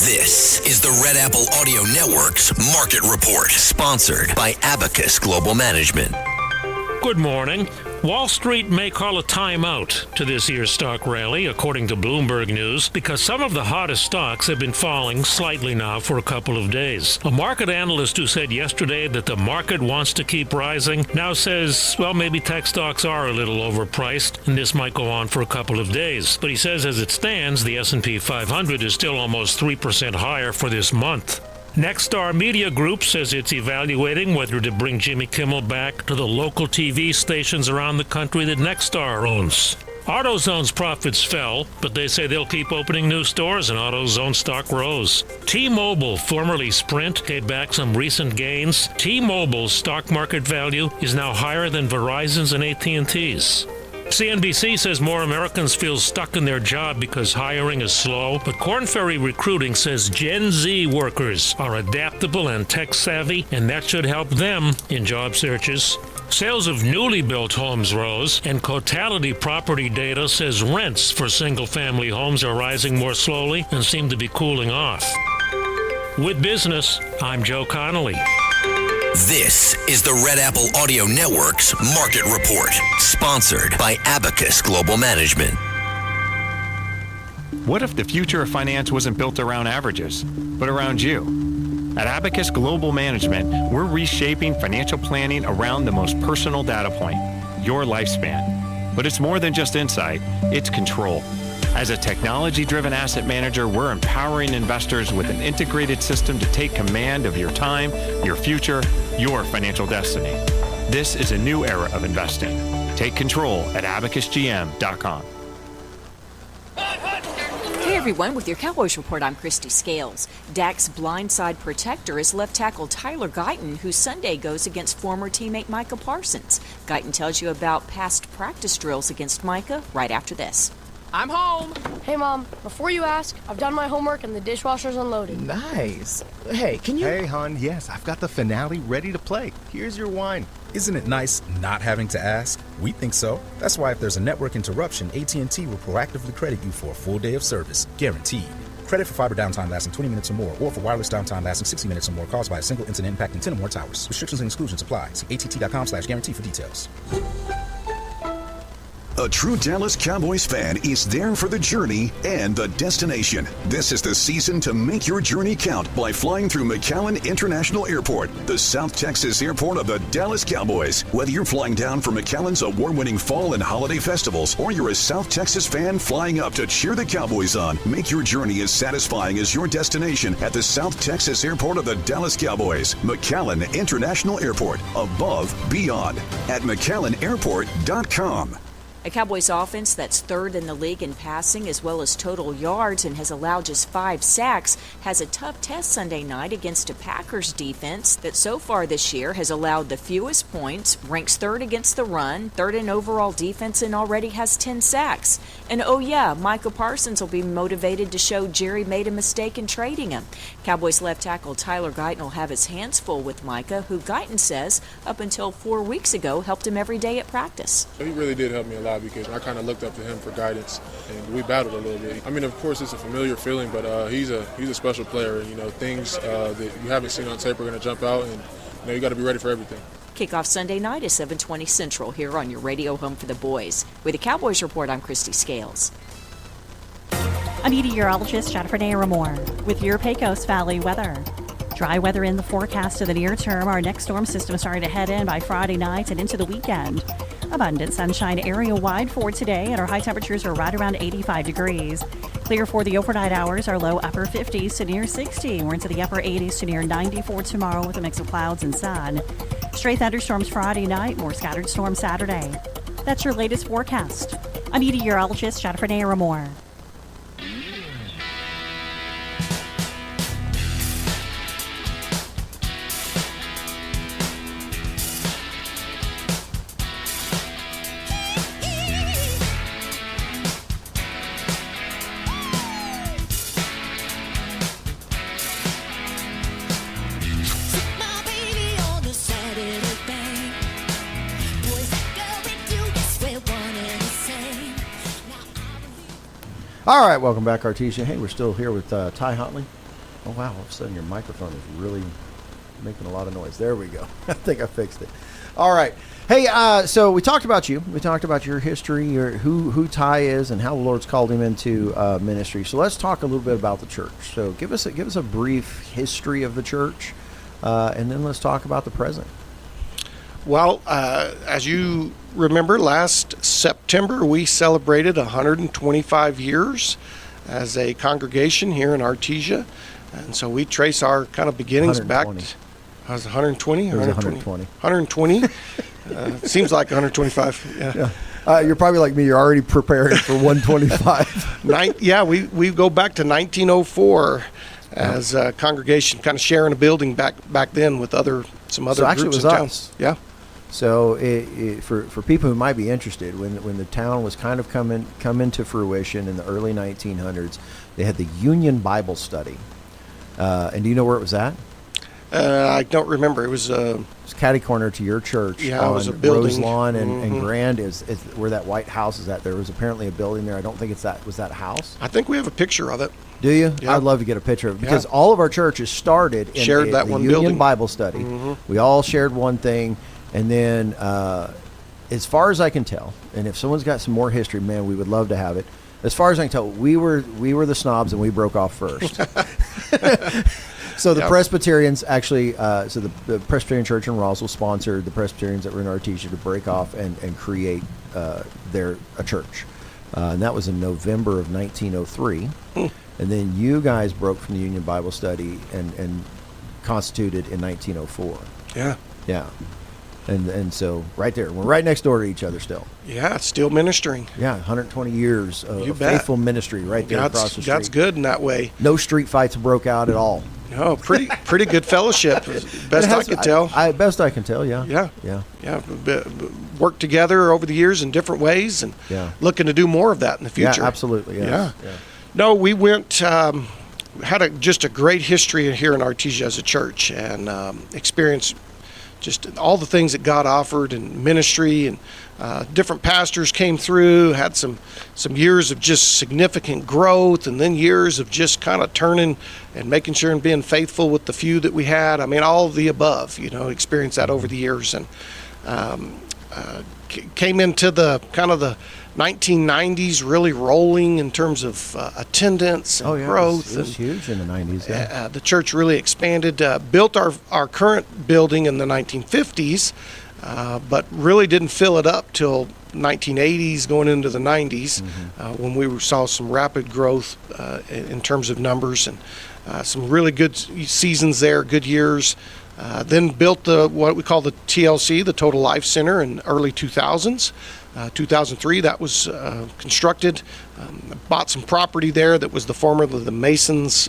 this is the Red Apple Audio Network's Market Report, sponsored by Abacus Global Management. Good morning. Wall Street may call a timeout to this year's stock rally, according to Bloomberg News, because some of the hottest stocks have been falling slightly now for a couple of days. A market analyst who said yesterday that the market wants to keep rising now says, well, maybe tech stocks are a little overpriced, and this might go on for a couple of days. But he says as it stands, the S&P 500 is still almost 3% higher for this month. Nexstar Media Group says it's evaluating whether to bring Jimmy Kimmel back to the local TV stations around the country that Nexstar owns. AutoZone's profits fell, but they say they'll keep opening new stores and AutoZone stock rose. T-Mobile, formerly Sprint, gave back some recent gains. T-Mobile's stock market value is now higher than Verizon's and AT&T's. CNBC says more Americans feel stuck in their job because hiring is slow, but Korn Ferry Recruiting says Gen Z workers are adaptable and tech-savvy, and that should help them in job searches. Sales of newly built homes rose, and Cotality property data says rents for single-family homes are rising more slowly and seem to be cooling off. With business, I'm Joe Connolly. This is the Red Apple Audio Network's Market Report, sponsored by Abacus Global Management. What if the future of finance wasn't built around averages, but around you? At Abacus Global Management, we're reshaping financial planning around the most personal data point, your lifespan. But it's more than just insight, it's control. As a technology-driven asset manager, we're empowering investors with an integrated system to take command of your time, your future, your financial destiny. This is a new era of investing. Take control at abacusgm.com. Hey everyone, with your Cowboys Report, I'm Christy Scales. Dak's blindside protector is left tackle Tyler Guyton, who Sunday goes against former teammate Micah Parsons. Guyton tells you about past practice drills against Micah right after this. I'm home. Hey, Mom, before you ask, I've done my homework and the dishwasher's unloaded. Nice. Hey, can you... Hey, hon, yes, I've got the finale ready to play. Here's your wine. Isn't it nice not having to ask? We think so. That's why if there's a network interruption, AT&T will proactively credit you for a full day of service. Guaranteed. Credit for fiber downtime lasting 20 minutes or more, or for wireless downtime lasting 60 minutes or more caused by a single incident impacting 10 or more towers. Restrictions and exclusions apply. See att.com/guarantee for details. A true Dallas Cowboys fan is there for the journey and the destination. This is the season to make your journey count by flying through McAllen International Airport, the South Texas airport of the Dallas Cowboys. Whether you're flying down for McAllen's award-winning fall and holiday festivals, or you're a South Texas fan flying up to cheer the Cowboys on, make your journey as satisfying as your destination at the South Texas airport of the Dallas Cowboys. McAllen International Airport, above, beyond, at McAllenAirport.com. A Cowboys offense that's third in the league in passing as well as total yards and has allowed just 5 sacks has a tough test Sunday night against a Packers defense that so far this year has allowed the fewest points, ranks third against the run, third in overall defense, and already has 10 sacks. And oh yeah, Micah Parsons will be motivated to show Jerry made a mistake in trading him. Cowboys left tackle Tyler Guyton will have his hands full with Micah, who Guyton says up until 4 weeks ago helped him every day at practice. He really did help me a lot, because I kind of looked up to him for guidance, and we battled a little bit. I mean, of course, it's a familiar feeling, but he's a special player. You know, things that you haven't seen on tape are going to jump out, and you got to be ready for everything. Kickoff Sunday night is 7:20 Central here on your radio home for the boys. With the Cowboys Report, I'm Christy Scales. I'm meteorologist Jennifer Naramore with your Pecos Valley weather. Dry weather in the forecast of the near term. Our next storm system starting to head in by Friday night and into the weekend. Abundant sunshine area-wide for today, and our high temperatures are right around 85 degrees. Clear for the overnight hours, our low upper 50s to near 60. We're into the upper 80s to near 94 tomorrow with a mix of clouds and sun. Stray thunderstorms Friday night, more scattered storms Saturday. That's your latest forecast. I'm meteorologist Jennifer Naramore. All right, welcome back, Artesia. Hey, we're still here with Ty Huntley. Oh, wow, all of a sudden your microphone is really making a lot of noise. There we go. I think I fixed it. All right. Hey, so we talked about you. We talked about your history, who Ty is, and how the Lord's called him into ministry. So let's talk a little bit about the church. So give us a brief history of the church, and then let's talk about the present. Well, as you remember, last September we celebrated 125 years as a congregation here in Artesia. And so we trace our kind of beginnings 120. Back. I was 120? 120. Seems like 125. Yeah. You're probably like me. You're already preparing for 125. Yeah, we go back to 1904 as a congregation, kind of sharing a building back then with some other so groups in town. Us. Yeah. So for people who might be interested, when the town was kind of come into fruition in the early 1900s, they had the Union Bible Study. And do you know where it was at? I don't remember. It was catty corner to your church. Yeah, it was a building. Rose Lawn and Grand is where that White House is at. There was apparently a building there. I don't think was that a house? I think we have a picture of it. Do you? Yeah. I'd love to get a picture of it because all of our churches started in the Union building. Bible Study. We all shared one thing. And then, as far as I can tell, and if someone's got some more history, man, we would love to have it. As far as I can tell, we were the snobs and we broke off first. So the Presbyterians actually, the Presbyterian Church in Roswell sponsored the Presbyterians that were in Artesia to break off and create a church. and that was in November of 1903. And then you guys broke from the Union Bible Study and constituted in 1904. Yeah. Yeah. And so right there, we're right next door to each other still. Yeah, still ministering. Yeah, 122 years of You bet. faithful ministry right there across the street. God's good in that way. No street fights broke out at all. No, pretty good fellowship, best I could tell. Best I can tell, yeah. Yeah. Worked together over the years in different ways, and looking to do more of that in the future. Yeah, absolutely. Yes. Yeah. No, we went. Had just a great history here in Artesia as a church, and experienced just all the things that God offered in ministry, and different pastors came through, had some years of just significant growth, and then years of just kind of turning and making sure and being faithful with the few that we had. I mean, all of the above, experienced that over the years, and came into the kind of the 1990s really rolling in terms of attendance and growth. It was huge in the 90s. Yeah. The church really expanded, built our current building in the 1950s, but really didn't fill it up till 1980s going into the 90s, when we saw some rapid growth in terms of numbers, and some really good seasons there, good years. Then built what we call the TLC, the Total Life Center, in early 2000s. 2003, that was constructed. Bought some property there that was formerly the Masons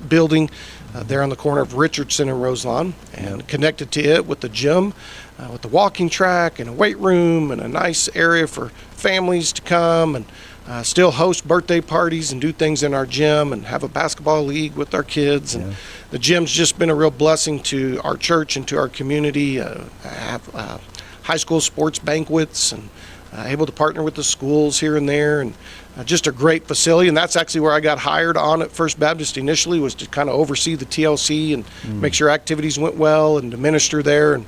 building there on the corner of Richardson and Roselawn, and connected to it with the gym, with the walking track and a weight room and a nice area for families to come and still host birthday parties and do things in our gym and have a basketball league with our kids. And the gym's just been a real blessing to our church and to our community. Have high school sports banquets, and able to partner with the schools here and there, and just a great facility. And that's actually where I got hired on at First Baptist initially, was to kind of oversee the TLC and make sure activities went well and to minister there.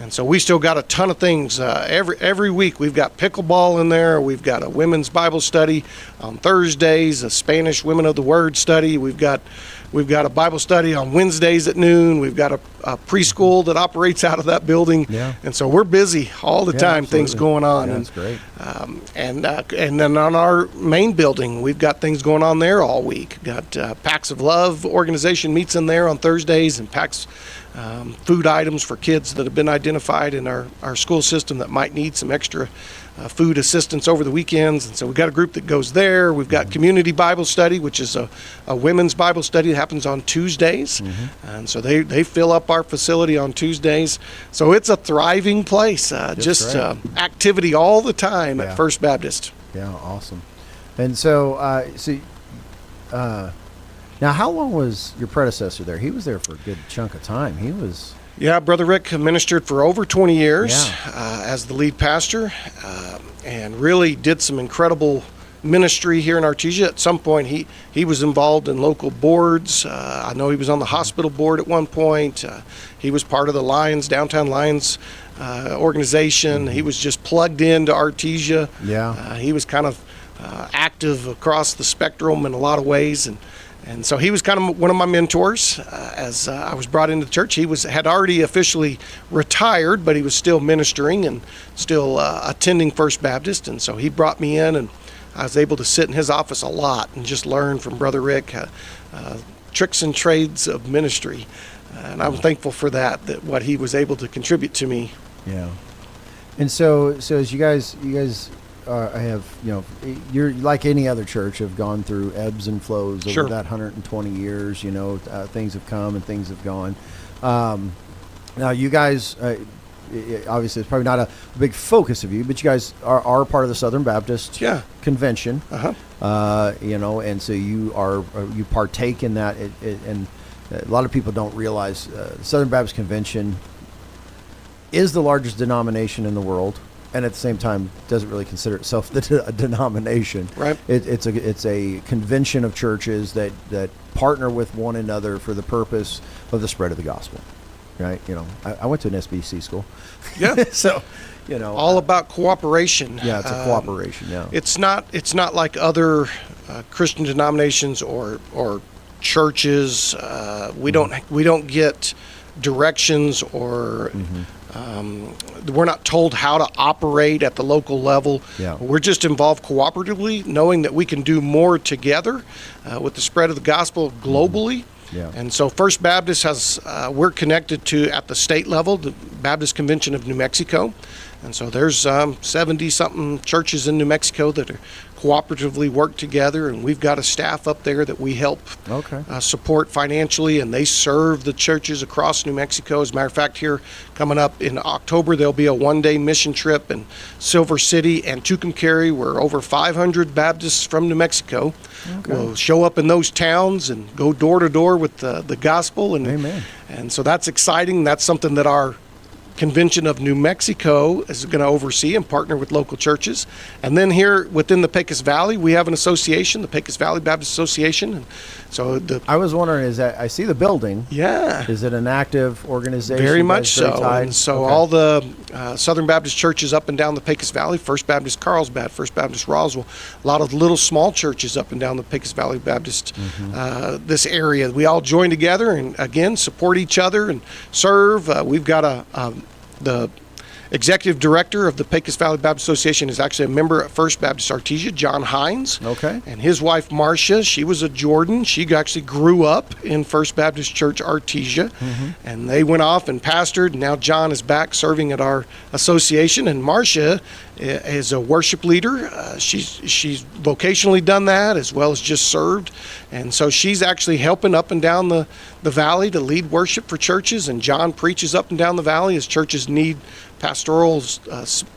And so we still got a ton of things. Every week we've got pickleball in there. We've got a women's Bible study on Thursdays, a Spanish Women of the Word study. We've got a Bible study on Wednesdays at noon. We've got a preschool that operates out of that building. Yeah. And so we're busy all the time, absolutely. things going on. Yeah, that's great. And then on our main building, we've got things going on there all week. Got Packs of Love organization meets in there on Thursdays, and packs food items for kids that have been identified in our school system that might need some extra food assistance over the weekends. And so we've got a group that goes there. We've got community Bible study, which is a women's Bible study that happens on Tuesdays. And so they fill up our facility on Tuesdays. So it's a thriving place, just activity all the time at First Baptist. Yeah, awesome. And so, now how long was your predecessor there? He was there for a good chunk of time. He was... Yeah, Brother Rick ministered for over 20 years as the lead pastor, and really did some incredible ministry here in Artesia. At some point, he was involved in local boards. I know he was on the hospital board at one point. He was part of the Downtown Lions organization. He was just plugged into Artesia. Yeah. He was kind of active across the spectrum in a lot of ways, and so he was kind of one of my mentors as I was brought into the church. He had already officially retired, but he was still ministering and still attending First Baptist. And so he brought me in, and I was able to sit in his office a lot and just learn from Brother Rick tricks and trades of ministry. And I'm thankful for that what he was able to contribute to me. Yeah. And so as you guys have, you're like any other church, have gone through ebbs and flows over that 120 years. Things have come and things have gone. Now you guys, obviously it's probably not a big focus of you, but you guys are part of the Southern Baptist Convention. And so you partake in that. And a lot of people don't realize the Southern Baptist Convention is the largest denomination in the world, and at the same time doesn't really consider itself a denomination. Right. It's a convention of churches that partner with one another for the purpose of the spread of the gospel. Right. I went to an SBC school. Yeah. So, all about cooperation. Yeah, it's a cooperation. Yeah. It's not like other Christian denominations or churches. We don't get directions or We're not told how to operate at the local level. Yeah. We're just involved cooperatively, knowing that we can do more together with the spread of the gospel globally. Yeah. And so First Baptist has, we're connected to, at the state level, the Baptist Convention of New Mexico. And so there's 70-something churches in New Mexico that are cooperatively work together, and we've got a staff up there that we help support financially, and they serve the churches across New Mexico. As a matter of fact, here coming up in October, there'll be a one-day mission trip in Silver City and Tucumcari, where over 500 Baptists from New Mexico will show up in those towns and go door to door with the gospel. And, Amen. And so that's exciting. That's something that our Convention of New Mexico is going to oversee and partner with local churches. And then here within the Pecos Valley, we have an association, the Pecos Valley Baptist Association. And so I was wondering, is that, I see the building. Yeah. Is it an active organization? Very much so. Tied? And so all the Southern Baptist churches up and down the Pecos Valley, First Baptist Carlsbad, First Baptist Roswell, a lot of little small churches up and down the Pecos Valley Baptist, this area. We all join together and, again, support each other and serve. We've got the executive director of the Pecos Valley Baptist Association is actually a member at First Baptist Artesia, John Hines. Okay. And his wife, Marcia, she was a Jordan. She actually grew up in First Baptist Church Artesia. And they went off and pastored. And now John is back serving at our association. And Marcia is a worship leader. She's vocationally done that as well as just served. And so she's actually helping up and down the valley to lead worship for churches. And John preaches up and down the valley as churches need pastoral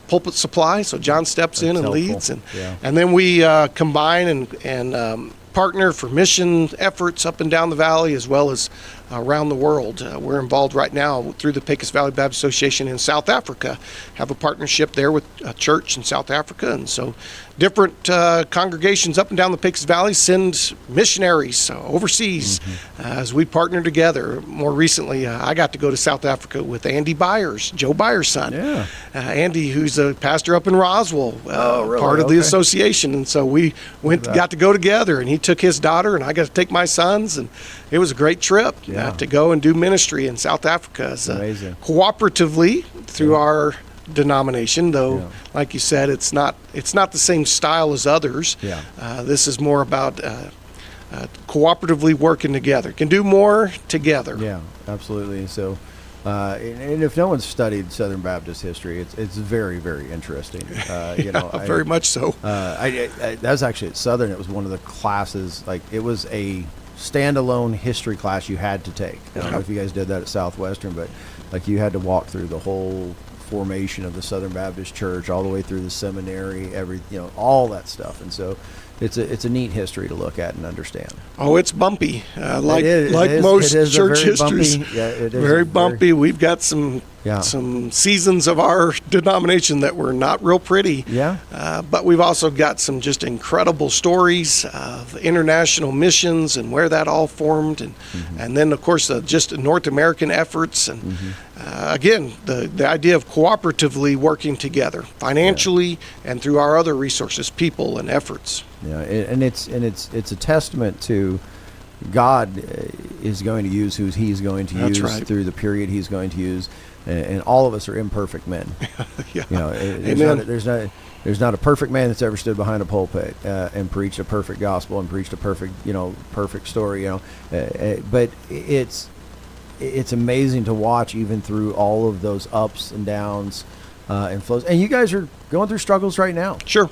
pulpit supply. So John steps in and leads. And then we combine and partner for mission efforts up and down the valley as well as around the world. We're involved right now through the Pecos Valley Baptist Association in South Africa, have a partnership there with a church in South Africa. And so different congregations up and down the Pecos Valley send missionaries overseas as we partner together. More recently, I got to go to South Africa with Andy Byers, Joe Byers' son. Yeah. Andy, who's a pastor up in Roswell, really? part of the association. And so we got to go together, and he took his daughter, and I got to take my sons, and it was a great trip to go and do ministry in South Africa cooperatively through our denomination, though like you said, it's not the same style as others. This is more about cooperatively working together, can do more together. Yeah, absolutely. So and if no one's studied Southern Baptist history, it's very, very interesting. Very much so. That was actually at Southern. It was one of the classes, like it was a standalone history class you had to take. I don't know if you guys did that at Southwestern, but like you had to walk through the whole formation of the Southern Baptist Church all the way through the seminary, all that stuff. And so it's a neat history to look at and understand. Oh, it's bumpy, like most church histories. It is very bumpy. We've got some seasons of our denomination that were not real pretty. But we've also got some just incredible stories of international missions and where that all formed, and then of course just North American efforts, and again the idea of cooperatively working together financially and through our other resources, people and efforts. Yeah, and it's a testament to God is going to use who He's going to use through the period He's going to use, and all of us are imperfect men. There's not a perfect man that's ever stood behind a pulpit and preached a perfect gospel and preached a perfect perfect story. But it's amazing to watch even through all of those ups and downs and flows. And you guys are going through struggles right now. Sure.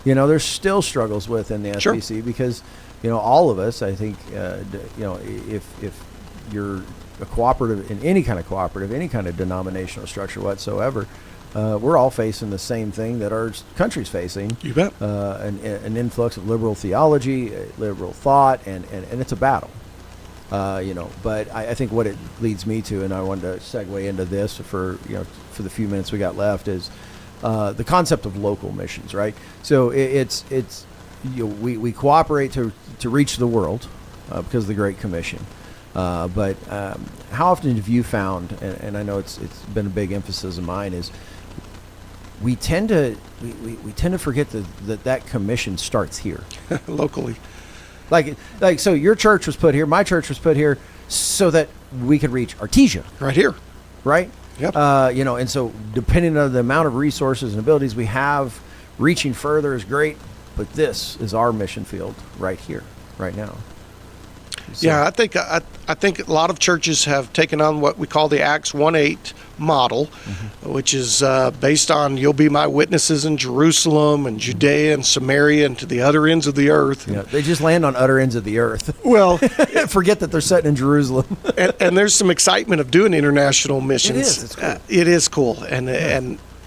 There's still struggles within the SBC because, all of us, I think, if you're a cooperative, in any kind of cooperative, any kind of denominational structure whatsoever, we're all facing the same thing that our country's facing. You bet. An influx of liberal theology, liberal thought, and it's a battle. But I think what it leads me to, and I wanted to segue into this for the few minutes we got left, is the concept of local missions, right? So we cooperate to reach the world because of the Great Commission. But how often have you found, and I know it's been a big emphasis of mine, is we tend to forget that commission starts here locally. Like so your church was put here, my church was put here so that we could reach Artesia. Right here. Right? Yep. And so depending on the amount of resources and abilities we have, reaching further is great, but this is our mission field right here, right now. So. Yeah, I think a lot of churches have taken on what we call the Acts 1:8 model, which is based on "You'll be my witnesses in Jerusalem and Judea and Samaria and to the other ends of the earth." Yeah, they just land on utter ends of the earth. Well, forget that they're sitting in Jerusalem. and there's some excitement of doing international missions. It is. It's cool. It is cool, and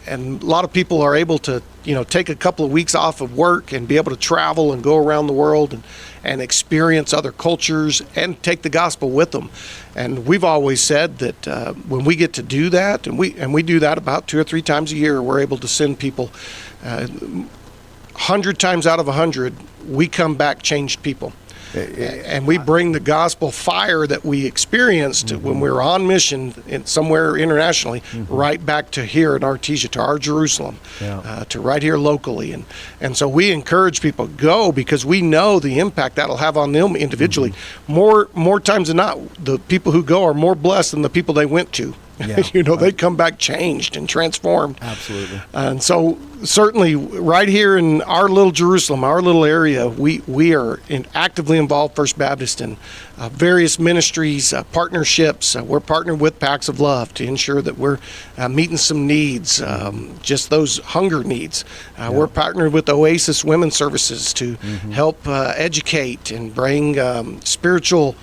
a lot of people are able to take a couple of weeks off of work and be able to travel and go around the world and experience other cultures and take the gospel with them. And we've always said that when we get to do that, and we do that about 2 or 3 times a year, we're able to send people 100 times out of 100, we come back changed people. And we bring the gospel fire that we experienced when we were on mission somewhere internationally right back to here in Artesia, to our Jerusalem, to right here locally. And so we encourage people to go because we know the impact that'll have on them individually. More times than not, the people who go are more blessed than the people they went to. Yeah. They come back changed and transformed. Absolutely. And so certainly right here in our little Jerusalem, our little area, we are actively involved, First Baptist, in various ministries, partnerships. We're partnered with Packs of Love to ensure that we're meeting some needs, just those hunger needs. We're partnered with Oasis Women's Services to help educate and bring spiritual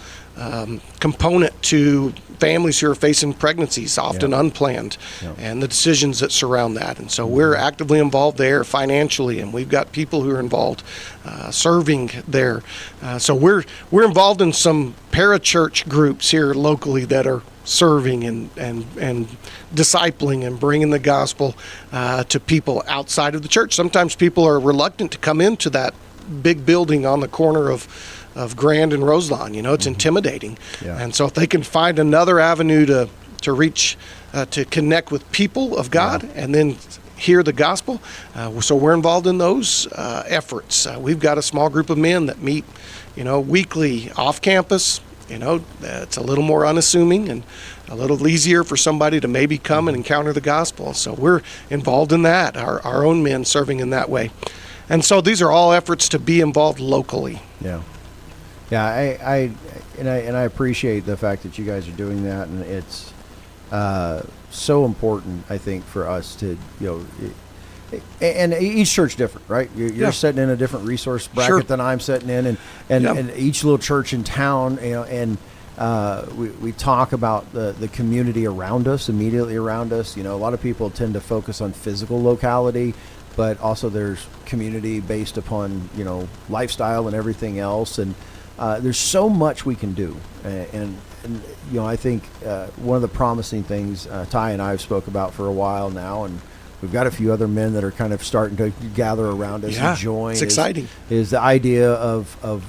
component to families who are facing pregnancies, often unplanned, and the decisions that surround that. And so we're actively involved there financially, and we've got people who are involved serving there. So we're involved in some parachurch groups here locally that are serving and discipling and bringing the gospel to people outside of the church. Sometimes people are reluctant to come into that big building on the corner of Grand and Roselawn. It's intimidating. And so if they can find another avenue to reach, to connect with people of God and then hear the gospel, so we're involved in those efforts. We've got a small group of men that meet, weekly off campus. It's a little more unassuming and a little easier for somebody to maybe come and encounter the gospel. So we're involved in that, our own men serving in that way. And so these are all efforts to be involved locally. Yeah, I appreciate the fact that you guys are doing that, and it's so important, I think, for us to, and each church different, right? You're sitting in a different resource bracket than I'm sitting in, and each little church in town, and we talk about the community around us, immediately around us. A lot of people tend to focus on physical locality, but also there's community based upon, lifestyle and everything else, and there's so much we can do, and I think one of the promising things Ty and I have spoke about for a while now, and we've got a few other men that are kind of starting to gather around us and join. It's exciting. Is the idea of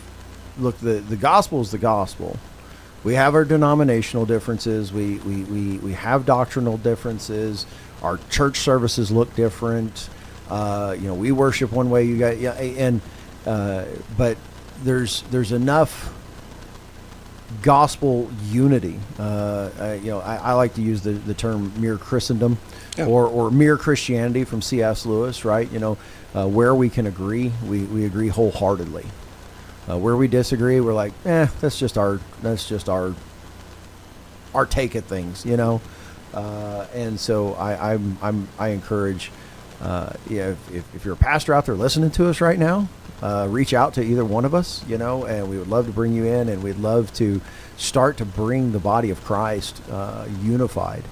look, the gospel is the gospel. We have our denominational differences. We have doctrinal differences. Our church services look different. We worship one way. But there's enough gospel unity. I like to use the term mere Christendom, or mere Christianity from C.S. Lewis. Right? Where we can agree, we agree wholeheartedly. Where we disagree, we're like, that's just our take at things. And so I encourage. If you're a pastor out there listening to us right now, reach out to either one of us, and we would love to bring you in, and we'd love to start to bring the body of Christ unified.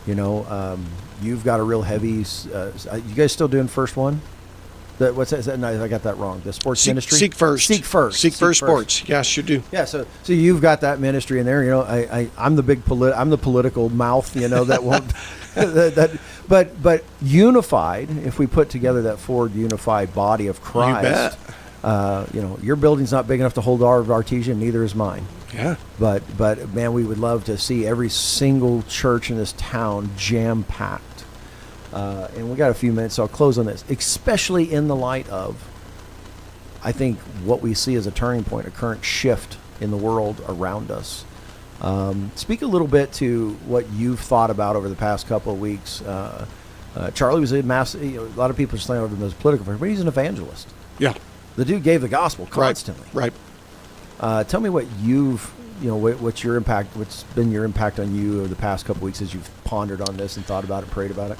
You've got a real heavy. You guys still doing First One? What's that? No, I got that wrong. The sports ministry. Seek First. Seek First Sports. Yes, you do. Yeah. So you've got that ministry in there. I'm the I'm the political mouth. That won't. But unified. If we put together that forward unified body of Christ, your building's not big enough to hold our Artesia, neither is mine. Yeah. But man, we would love to see every single church in this town jam packed. And we got a few minutes, so I'll close on this. Especially in the light of, I think, what we see as a turning point, a current shift in the world around us. Speak a little bit to what you've thought about over the past couple of weeks. Charlie was a lot of people are saying over him as a political figure, but he's an evangelist. Yeah. The dude gave the gospel constantly. Right. Tell me what what's been your impact on you over the past couple of weeks as you've pondered on this and thought about it, prayed about it?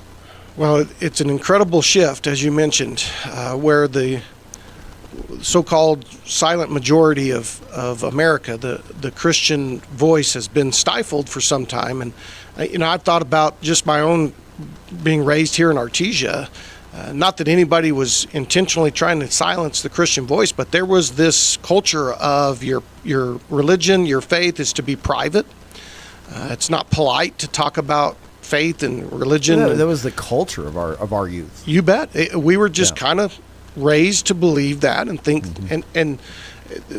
Well, it's an incredible shift, as you mentioned, where the so-called silent majority of America, the Christian voice, has been stifled for some time. And, I've thought about just my own being raised here in Artesia. Not that anybody was intentionally trying to silence the Christian voice, but there was this culture of your religion, your faith is to be private. It's not polite to talk about faith and religion. That was the culture of our youth. You bet. We were just kind of raised to believe that and think, and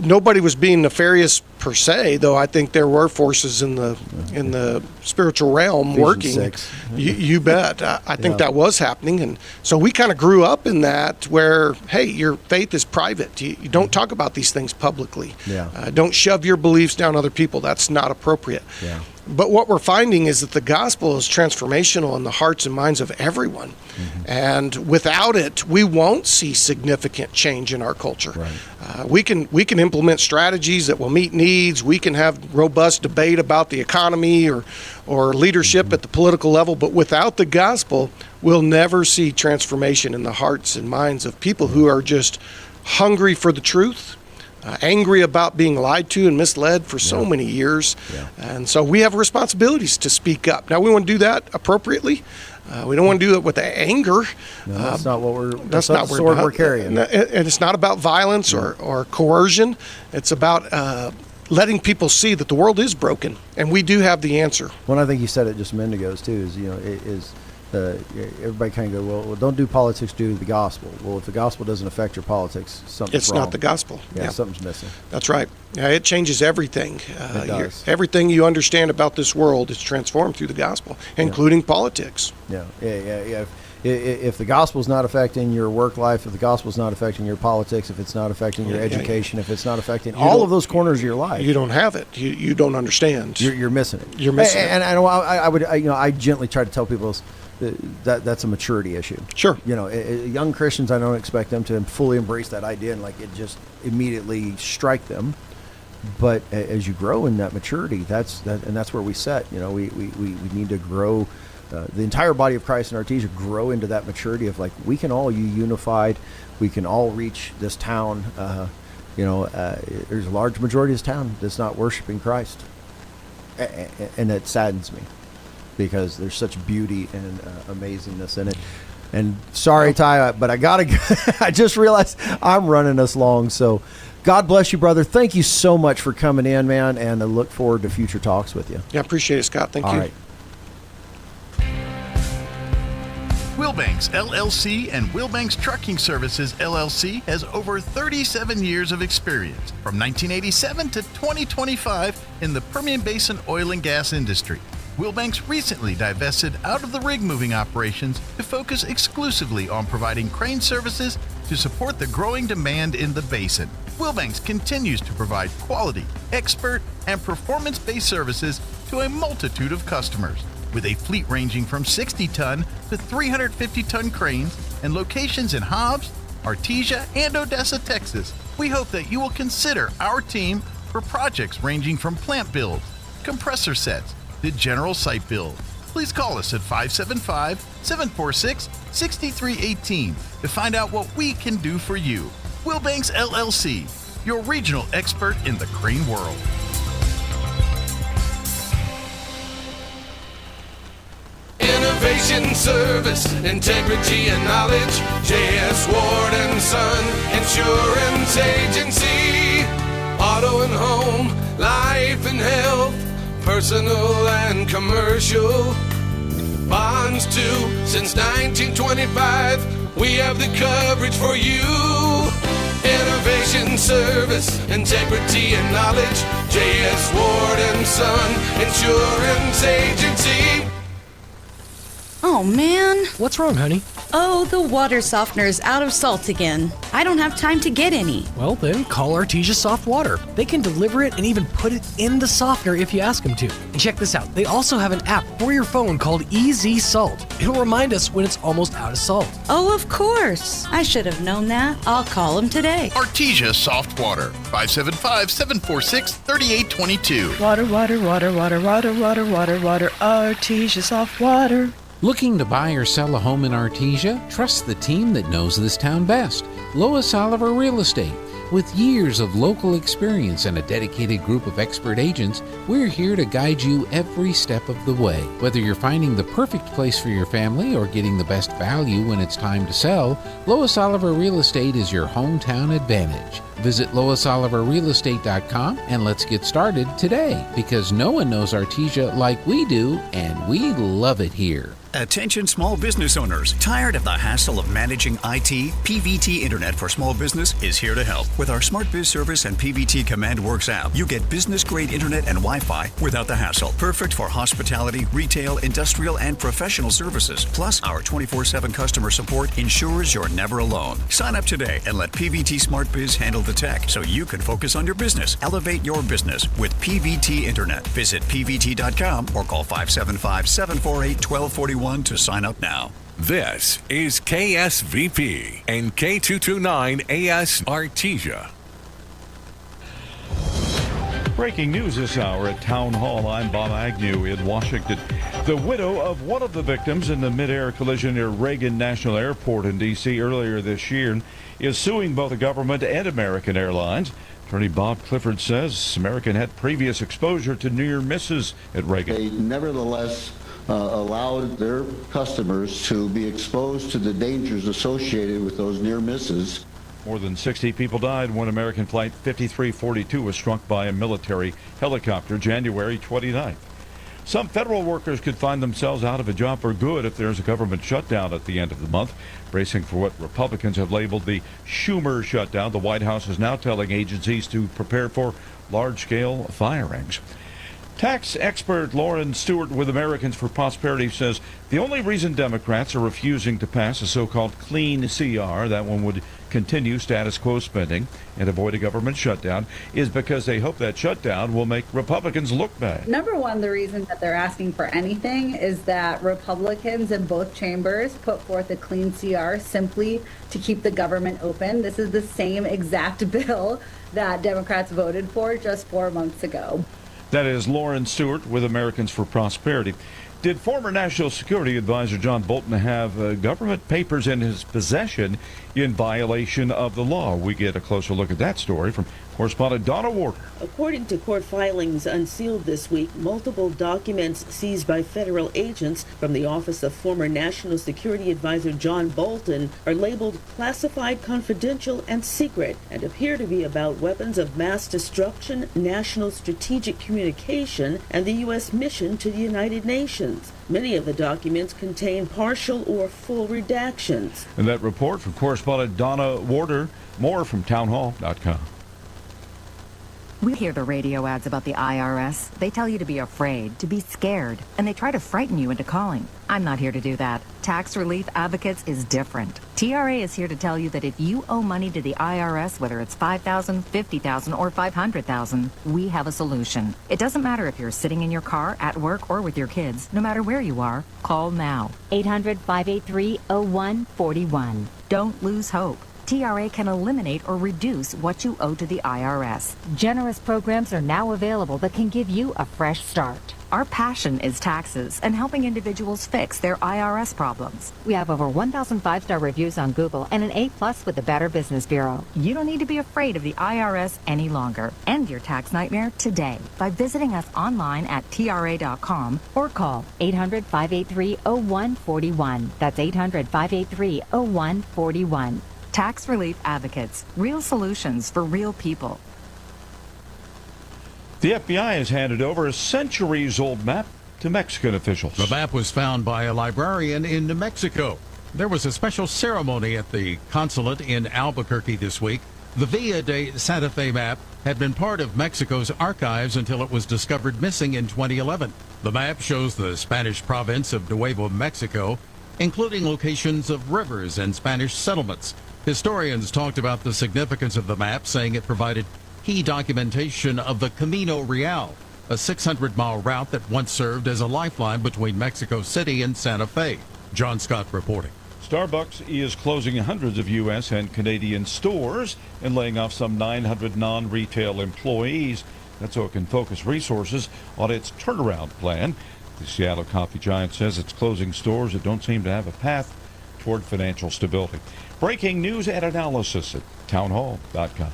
nobody was being nefarious per se, though I think there were forces in the spiritual realm working. 6. You bet. I think that was happening, and so we kind of grew up in that where, hey, your faith is private. You don't talk about these things publicly. Don't shove your beliefs down other people. That's not appropriate. But what we're finding is that the gospel is transformational in the hearts and minds of everyone. And without it, we won't see significant change in our culture. We can implement strategies that will meet needs. We can have robust debate about the economy or leadership at the political level. But without the gospel, we'll never see transformation in the hearts and minds of people who are just hungry for the truth. Angry about being lied to and misled for so many years. And so we have responsibilities to speak up. Now, we want to do that appropriately. We don't want to do it with anger. No, that's not what that's not the sword we're carrying. And it's not about violence or coercion. It's about letting people see that the world is broken, and we do have the answer. One, I think you said it just a minute ago too, is everybody kind of go, well, don't do politics, do the gospel. Well, if the gospel doesn't affect your politics, something's It's wrong. not the gospel. Something's missing. That's right. It changes everything. It does. Everything you understand about this world is transformed through the gospel, including politics. If the gospel's not affecting your work life, if the gospel's not affecting your politics, if it's not affecting your education, if it's not affecting all of those corners of your life, you don't have it. You don't understand. You're missing it. You're missing it. And I gently try to tell people that's a maturity issue. Sure. Young Christians, I don't expect them to fully embrace that idea and it just immediately strike them. But as you grow in that maturity, that's where we set. We need to grow. The entire body of Christ in Artesia grow into that maturity of we can all be unified. We can all reach this town. There's a large majority of this town that's not worshiping Christ, and it saddens me, because there's such beauty and amazingness in it. And sorry, Ty, but I I just realized I'm running us long. So God bless you, brother. Thank you so much for coming in, man, and I look forward to future talks with you. Yeah, appreciate it, Scott. Thank you. All right. Wilbanks LLC and Wilbanks Trucking Services LLC has over 37 years of experience, from 1987 to 2025, in the Permian Basin oil and gas industry. Wilbanks recently divested out of the rig moving operations to focus exclusively on providing crane services to support the growing demand in the basin. Wilbanks continues to provide quality, expert, and performance-based services to a multitude of customers, with a fleet ranging from 60-ton to 350-ton cranes and locations in Hobbs, Artesia, and Odessa, Texas. We hope that you will consider our team for projects ranging from plant builds, compressor sets, to general site build. Please call us at 575-746-6318 to find out what we can do for you. Wilbanks LLC, your regional expert in the crane world. Innovation, service, integrity, and knowledge. J.S. Ward & Son Insurance Agency. Auto and home, life and health, personal and commercial. Bonds too, since 1925. We have the coverage for you. Innovation, service, integrity, and knowledge. J.S. Ward & Son Insurance Agency. Oh, man. What's wrong, honey? Oh, the water softener's out of salt again. I don't have time to get any. Well, then call Artesia Soft Water. They can deliver it and even put it in the softener if you ask them to. And check this out. They also have an app for your phone called Easy Salt. It'll remind us when it's almost out of salt. Oh, of course. I should have known that. I'll call them today. Artesia Soft Water, 575-746-3822. Water, water, water, water, water, water, water, water, Artesia Soft Water. Looking to buy or sell a home in Artesia? Trust the team that knows this town best. Lois Oliver Real Estate. With years of local experience and a dedicated group of expert agents, we're here to guide you every step of the way. Whether you're finding the perfect place for your family or getting the best value when it's time to sell, Lois Oliver Real Estate is your hometown advantage. Visit LoisOliverRealEstate.com and let's get started today, because no one knows Artesia like we do, and we love it here. Attention small business owners. Tired of the hassle of managing IT? PVT Internet for Small Business is here to help. With our Smart Biz service and PVT Command Works app, you get business-grade internet and Wi-Fi without the hassle. Perfect for hospitality, retail, industrial, and professional services. Plus, our 24/7 customer support ensures you're never alone. Sign up today and let PVT Smart Biz handle the tech so you can focus on your business. Elevate your business with PVT Internet. Visit pvt.com or call 575-748-1241 to sign up now. This is KSVP and K229AS Artesia. Breaking news this hour at Town Hall. I'm Bob Agnew in Washington. The widow of one of the victims in the mid-air collision near Reagan National Airport in D.C. earlier this year is suing both the government and American Airlines. Attorney Bob Clifford says American had previous exposure to near misses at Reagan. They nevertheless allowed their customers to be exposed to the dangers associated with those near misses. More than 60 people died when American Flight 5342 was struck by a military helicopter January 29th. Some federal workers could find themselves out of a job for good if there's a government shutdown at the end of the month. Bracing for what Republicans have labeled the Schumer shutdown, the White House is now telling agencies to prepare for large-scale firings. Tax expert Lauren Stewart with Americans for Prosperity says the only reason Democrats are refusing to pass a so-called clean CR, that one would continue status quo spending and avoid a government shutdown, is because they hope that shutdown will make Republicans look bad. Number one, the reason that they're asking for anything is that Republicans in both chambers put forth a clean CR simply to keep the government open. This is the same exact bill that Democrats voted for just 4 months ago. That is Lauren Stewart with Americans for Prosperity. Did former National Security Advisor John Bolton have government papers in his possession in violation of the law? We get a closer look at that story from correspondent Donna Warder. According to court filings unsealed this week, multiple documents seized by federal agents from the office of former National Security Advisor John Bolton are labeled classified, confidential, and secret, and appear to be about weapons of mass destruction, national strategic communication, and the U.S. mission to the United Nations. Many of the documents contain partial or full redactions. And that report from correspondent Donna Warder. More from townhall.com. We hear the radio ads about the IRS. They tell you to be afraid, to be scared, and they try to frighten you into calling. I'm not here to do that. Tax Relief Advocates is different. TRA is here to tell you that if you owe money to the IRS, whether it's $5,000, $50,000, or $500,000, we have a solution. It doesn't matter if you're sitting in your car, at work, or with your kids. No matter where you are, call now. 800-583-0141. Don't lose hope. TRA can eliminate or reduce what you owe to the IRS. Generous programs are now available that can give you a fresh start. Our passion is taxes and helping individuals fix their IRS problems. We have over 1,000 5-star reviews on Google and an A+ with the Better Business Bureau. You don't need to be afraid of the IRS any longer. End your tax nightmare today by visiting us online at TRA.com or call 800-583-0141. That's 800-583-0141. Tax Relief Advocates. Real solutions for real people. The FBI has handed over a centuries-old map to Mexican officials. The map was found by a librarian in New Mexico. There was a special ceremony at the consulate in Albuquerque this week. The Villa de Santa Fe map had been part of Mexico's archives until it was discovered missing in 2011. The map shows the Spanish province of Nuevo Mexico including locations of rivers and Spanish settlements. Historians talked about the significance of the map, saying it provided key documentation of the Camino Real, a 600-mile route that once served as a lifeline between Mexico City and Santa Fe. John Scott reporting. Starbucks is closing hundreds of U.S. and Canadian stores and laying off some 900 non-retail employees. That's so it can focus resources on its turnaround plan. The Seattle coffee giant says it's closing stores that don't seem to have a path toward financial stability. Breaking news and analysis at townhall.com.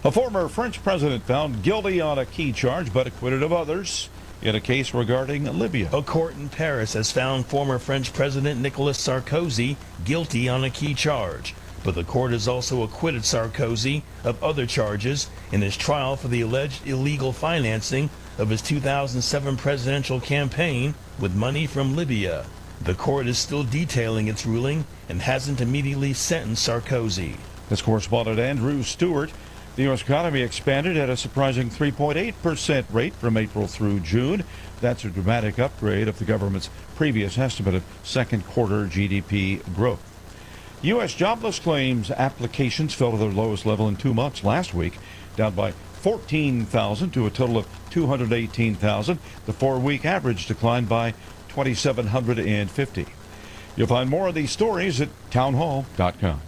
A former French president found guilty on a key charge but acquitted of others in a case regarding Libya. A court in Paris has found former French President Nicolas Sarkozy guilty on a key charge, but the court has also acquitted Sarkozy of other charges in his trial for the alleged illegal financing of his 2007 presidential campaign with money from Libya. The court is still detailing its ruling and hasn't immediately sentenced Sarkozy. This correspondent Andrew Stewart. The U.S. economy expanded at a surprising 3.8% rate from April through June. That's a dramatic upgrade of the government's previous estimate of second quarter GDP growth. U.S. jobless claims applications fell to their lowest level in 2 months last week, down by 14,000 to a total of 218,000. The 4-week average declined by 2,750. You'll find more of these stories at townhall.com.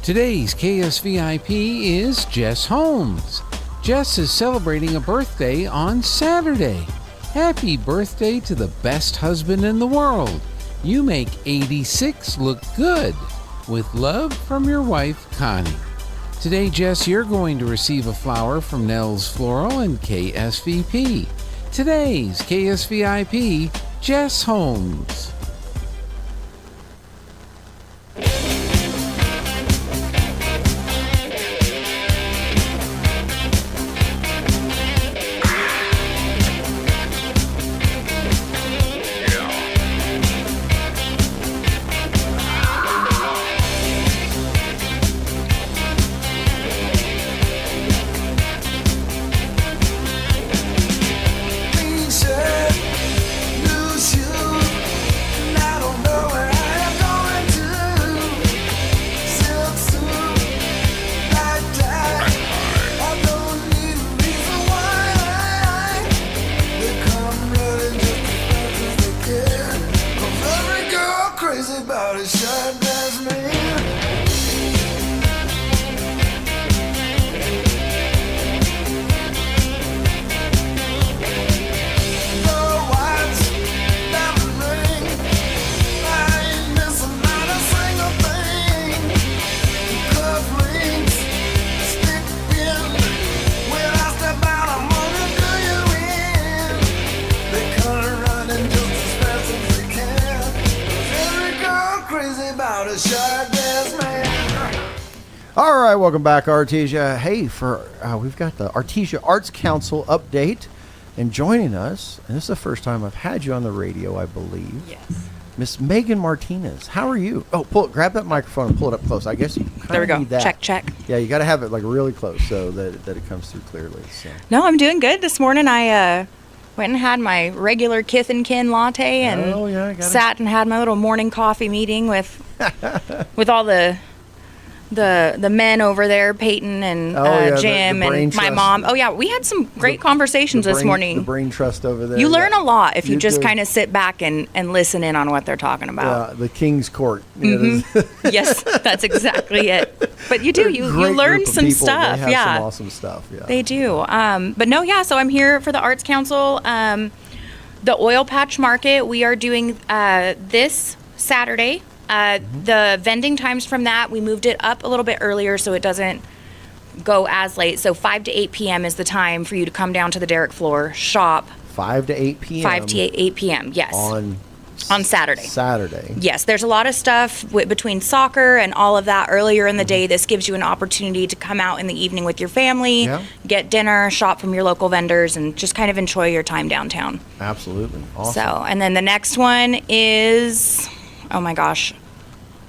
Today's KSVIP is Jess Holmes. Jess is celebrating a birthday on Saturday. Happy birthday to the best husband in the world. You make 86 look good. With love from your wife, Connie. Today, Jess, you're going to receive a flower from Nell's Floral and KSVP. Today's KSVIP, Jess Holmes. All right, welcome back, Artesia. Hey, we've got the Artesia Arts Council update, and joining us, and this is the first time I've had you on the radio, I believe. Yes. Miss Megan Martinez. How are you? Oh, grab that microphone and pull it up close. I guess you there we go. need that. Check. Yeah, you got to have it like really close so that it comes through clearly. So. No, I'm doing good. This morning I went and had my regular Kith and Kin latte and sat and had my little morning coffee meeting with all the men over there, Peyton and Jim and my mom. Oh, yeah, we had some great conversations this morning. The brain trust over there. You learn a lot if you just kind of sit back and listen in on what they're talking about. Yeah, the King's Court. Mm-hmm. Yes, that's exactly it. But you do. You learn some stuff. They have some awesome stuff. Yeah. They do. But no, yeah, so I'm here for the Arts Council. The Oil Patch Market, we are doing this Saturday. The vending times from that, we moved it up a little bit earlier so it doesn't go as late. So 5 to 8 p.m. is the time for you to come down to the Derrick floor, shop. 5 to 8 p.m. 5 to 8 p.m., yes. On Saturday. Saturday. Yes, there's a lot of stuff between soccer and all of that earlier in the day. This gives you an opportunity to come out in the evening with your family, get dinner, shop from your local vendors, and just kind of enjoy your time downtown. Absolutely. Awesome. So, and then the next one is, oh my gosh,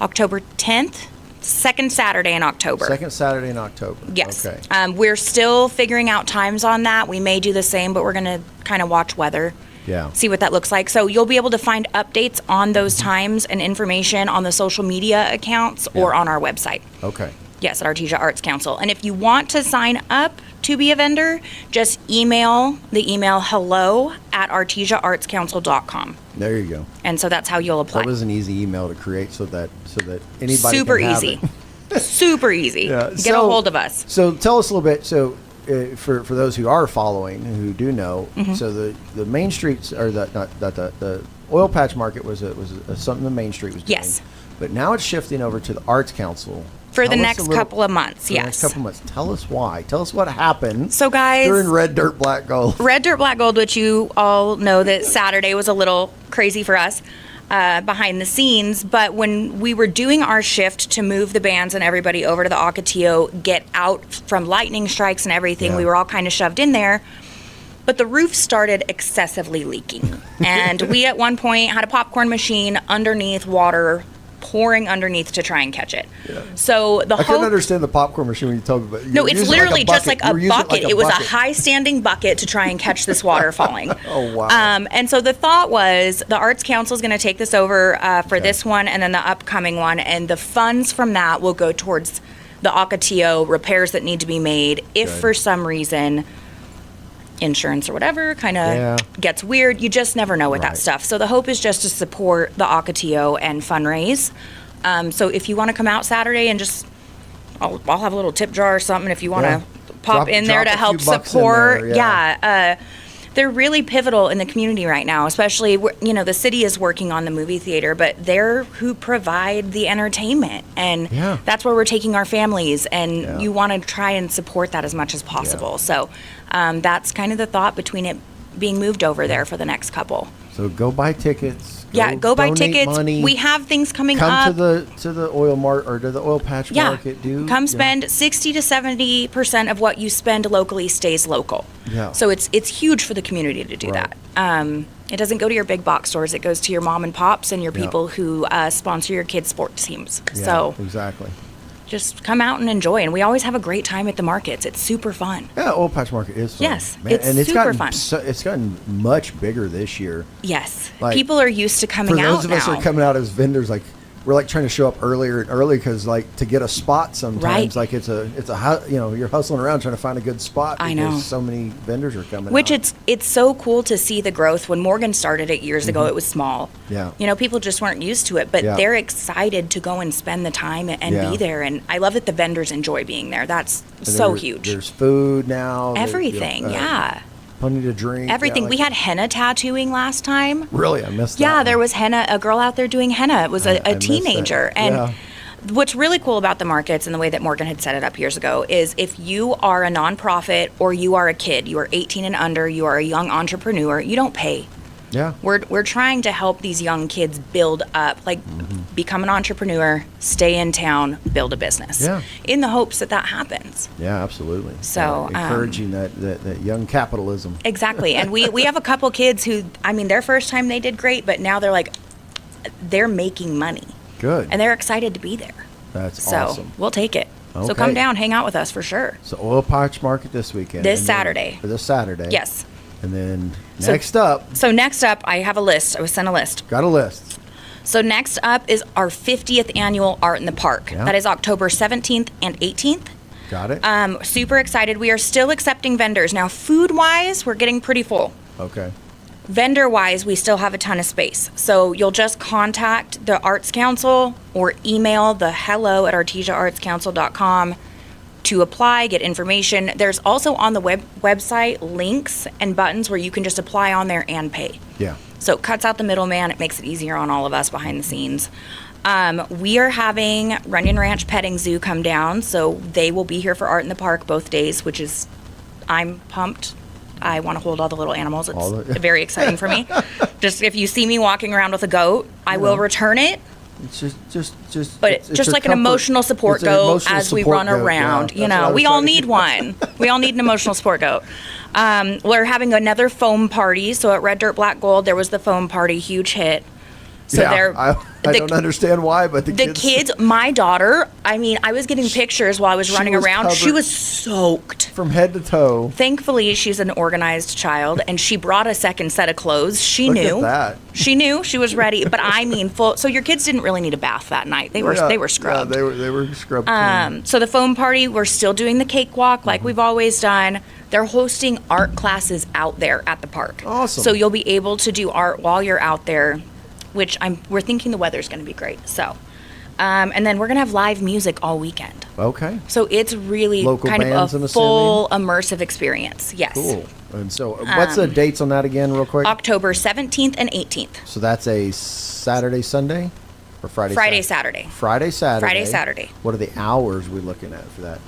October 10th second Saturday in October. Second Saturday in October. Yes. Okay. We're still figuring out times on that. We may do the same, but we're going to kind of watch weather. Yeah. See what that looks like. So you'll be able to find updates on those times and information on the social media accounts or on our website. Okay. Yes, at Artesia Arts Council. And if you want to sign up to be a vendor, just email the email hello@artesiaartscouncil.com. There you go. And so that's how you'll apply. That was an easy email to create so that anybody Super can have easy. it. Super easy. Get a hold of us. So tell us a little bit. So for those who are following, who do know, so the main streets, or the oil patch market was something the main street was doing. Yes. But now it's shifting over to the Arts Council. For the next couple of months, yes. The next couple of months. Tell us why. Tell us what happened. So, guys, during Red Dirt Black Gold. Red Dirt Black Gold, which you all know that Saturday was a little crazy for us behind the scenes. But when we were doing our shift to move the bands and everybody over to the Ocotillo, get out from lightning strikes and everything, we were all kind of shoved in there. But the roof started excessively leaking. And we at one point had a popcorn machine underneath water pouring underneath to try and catch it. Yeah. So I couldn't understand the popcorn machine when you told me about it. No, it's literally just like a bucket. It was a high standing bucket to try and catch this water falling. Oh, wow. And so the thought was the Arts Council is going to take this over for this one and then the upcoming one, and the funds from that will go towards the Ocotillo repairs that need to be made. If for some reason insurance or whatever kind of gets weird, you just never know with that stuff. So the hope is just to support the Ocotillo and fundraise. So if you want to come out Saturday and just, I'll have a little tip jar or something if you want to pop in there to help support. They're really pivotal in the community right now, especially, the city is working on the movie theater, but they're who provide the entertainment. And that's where we're taking our families, and you want to try and support that as much as possible. So that's kind of the thought between it being moved over there for the next couple. So go buy tickets. Go buy tickets. Money. We have things coming up. Come to the oil mart or to the oil patch market. Come spend 60 to 70% of what you spend locally stays local. Yeah. So it's huge for the community to do that. It doesn't go to your big box stores. It goes to your mom and pops and your people who sponsor your kids' sports teams. Yeah, so exactly. Just come out and enjoy. And we always have a great time at the markets. It's super fun. Yeah, oil patch market is fun. Yes, man. it's and super fun. It's gotten much bigger this year. Yes, like, people are used to coming out now. For those of us who are coming out as vendors, like we're like trying to show up earlier and early because like to get a spot sometimes like it's a you're hustling around trying to find a good spot. I know so many vendors are coming. Which out. it's so cool to see the growth. When Morgan started it years ago, it was small. Yeah, people just weren't used to it, but they're excited to go and spend the time and be there. And I love that the vendors enjoy being there. That's so huge. There's food now. Everything, plenty to drink. Everything. We had henna tattooing last time. Really? I missed that. Yeah, there was henna, a girl out there doing henna. It was a teenager. And what's really cool about the markets and the way that Morgan had set it up years ago is if you are a nonprofit or you are a kid, you are 18 and under, you are a young entrepreneur, you don't pay. Yeah. We're trying to help these young kids build up, become an entrepreneur, stay in town, build a business. Yeah. In the hopes that happens. Yeah, absolutely. So encouraging that young capitalism. Exactly. And we have a couple kids who, their first time they did great, but now they're making money. Good. And they're excited to be there. That's awesome. We'll take it. Okay. So come down, hang out with us for sure. So oil patch market this weekend. This Saturday. Yes. And then next up. So next up, I have a list. I was sent a list. Got a list. So next up is our 50th annual Art in the Park. Yeah. That is October 17th and 18th. Got it. Super excited. We are still accepting vendors. Now, food-wise, we're getting pretty full. Okay. Vendor-wise, we still have a ton of space. So you'll just contact the Arts Council or email the hello@artesiaartscouncil.com to apply, get information. There's also on the website links and buttons where you can just apply on there and pay. Yeah. So it cuts out the middleman. It makes it easier on all of us behind the scenes. We are having Runyon Ranch Petting Zoo come down, so they will be here for Art in the Park both days, which is, I'm pumped. I want to hold all the little animals. It's very exciting for me. Just if you see me walking around with a goat, I will return it. It's just. But it's just like an emotional support goat as we run around. Yeah, we all need one. We all need an emotional support goat. We're having another foam party. So at Red Dirt Black Gold, there was the foam party, huge hit. So they're I don't understand why, but the kids, my daughter, I mean, I was getting pictures while I was running around. She was soaked from head to toe. Thankfully, she's an organized child, and she brought a second set of clothes. She Look knew. at that. She knew. She was ready. But I mean, full. So your kids didn't really need a bath that night. They were scrubbed. Yeah, they were scrubbed. So the foam party, we're still doing the cakewalk like we've always done. They're hosting art classes out there at the park. Awesome. So you'll be able to do art while you're out there, which we're thinking the weather's going to be great. So, and then we're going to have live music all weekend. Okay. So it's really Local kind bands, of I'm a full immersive experience. Yes. Cool. And so what's the dates on that again, real quick? October 17th and 18th. So that's a Saturday, Sunday, or Friday? Saturday. Friday, Saturday. Friday, Saturday. What are the hours we're looking at for that?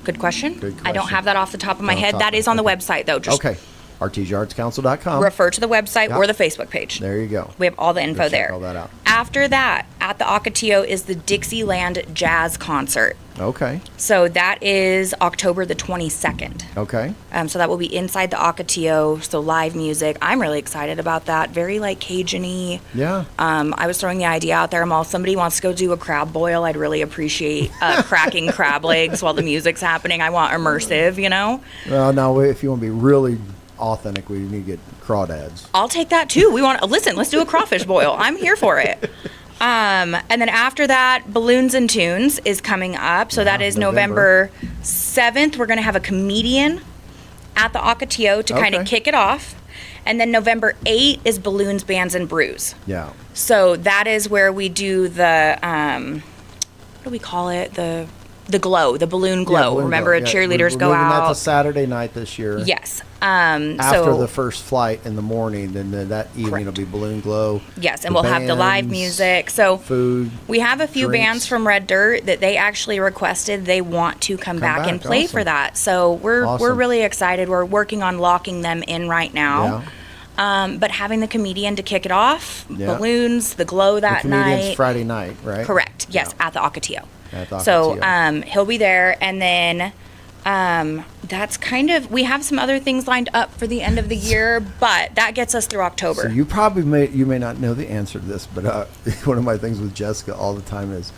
Good question. Good I don't question. have that off the top of my head. That is on the website, though. Just Okay. ArtesiaArtsCouncil.com. refer to the website or the Facebook page. There you go. We have all the info Check there. all that out. After that, at the Ocotillo is the Dixieland Jazz Concert. Okay. So that is October the 22nd. Okay. So that will be inside the Ocotillo. So live music. I'm really excited about that. Very like Cajun-y. Yeah. I was throwing the idea out there. If somebody wants to go do a crab boil, I'd really appreciate cracking crab legs while the music's happening. I want immersive, you know? Well, now if you want to be really authentic, we need to get crawdads. I'll take that too. Let's do a crawfish boil. I'm here for it. And then after that, Balloons and Tunes is coming up. So that is November 7th. We're going to have a comedian at the Ocotillo to kind of kick it off. And then November 8th is Balloons, Bands, and Brews. Yeah. So that is where we do the, what do we call it? The glow, the balloon glow. Balloon Remember, glow. cheerleaders we're go moving out. That's a Saturday night this year. Yes. After the first flight in the morning, then that evening will be balloon glow. Yes, and we'll have the live music. So food. We have a few drinks. bands from Red Dirt that they actually requested they want to come back and play for that. So we're really excited. We're working on locking them in right now. Yeah. But having the comedian to kick it off, balloons, the glow that the comedian's night. Friday night, right? Correct. Yes, at the Ocotillo. At the So Ocotillo. he'll be there, and then that's kind of, we have some other things lined up for the end of the year, but that gets us through October. So you probably may not know the answer to this, but one of my things with Jessica all the time is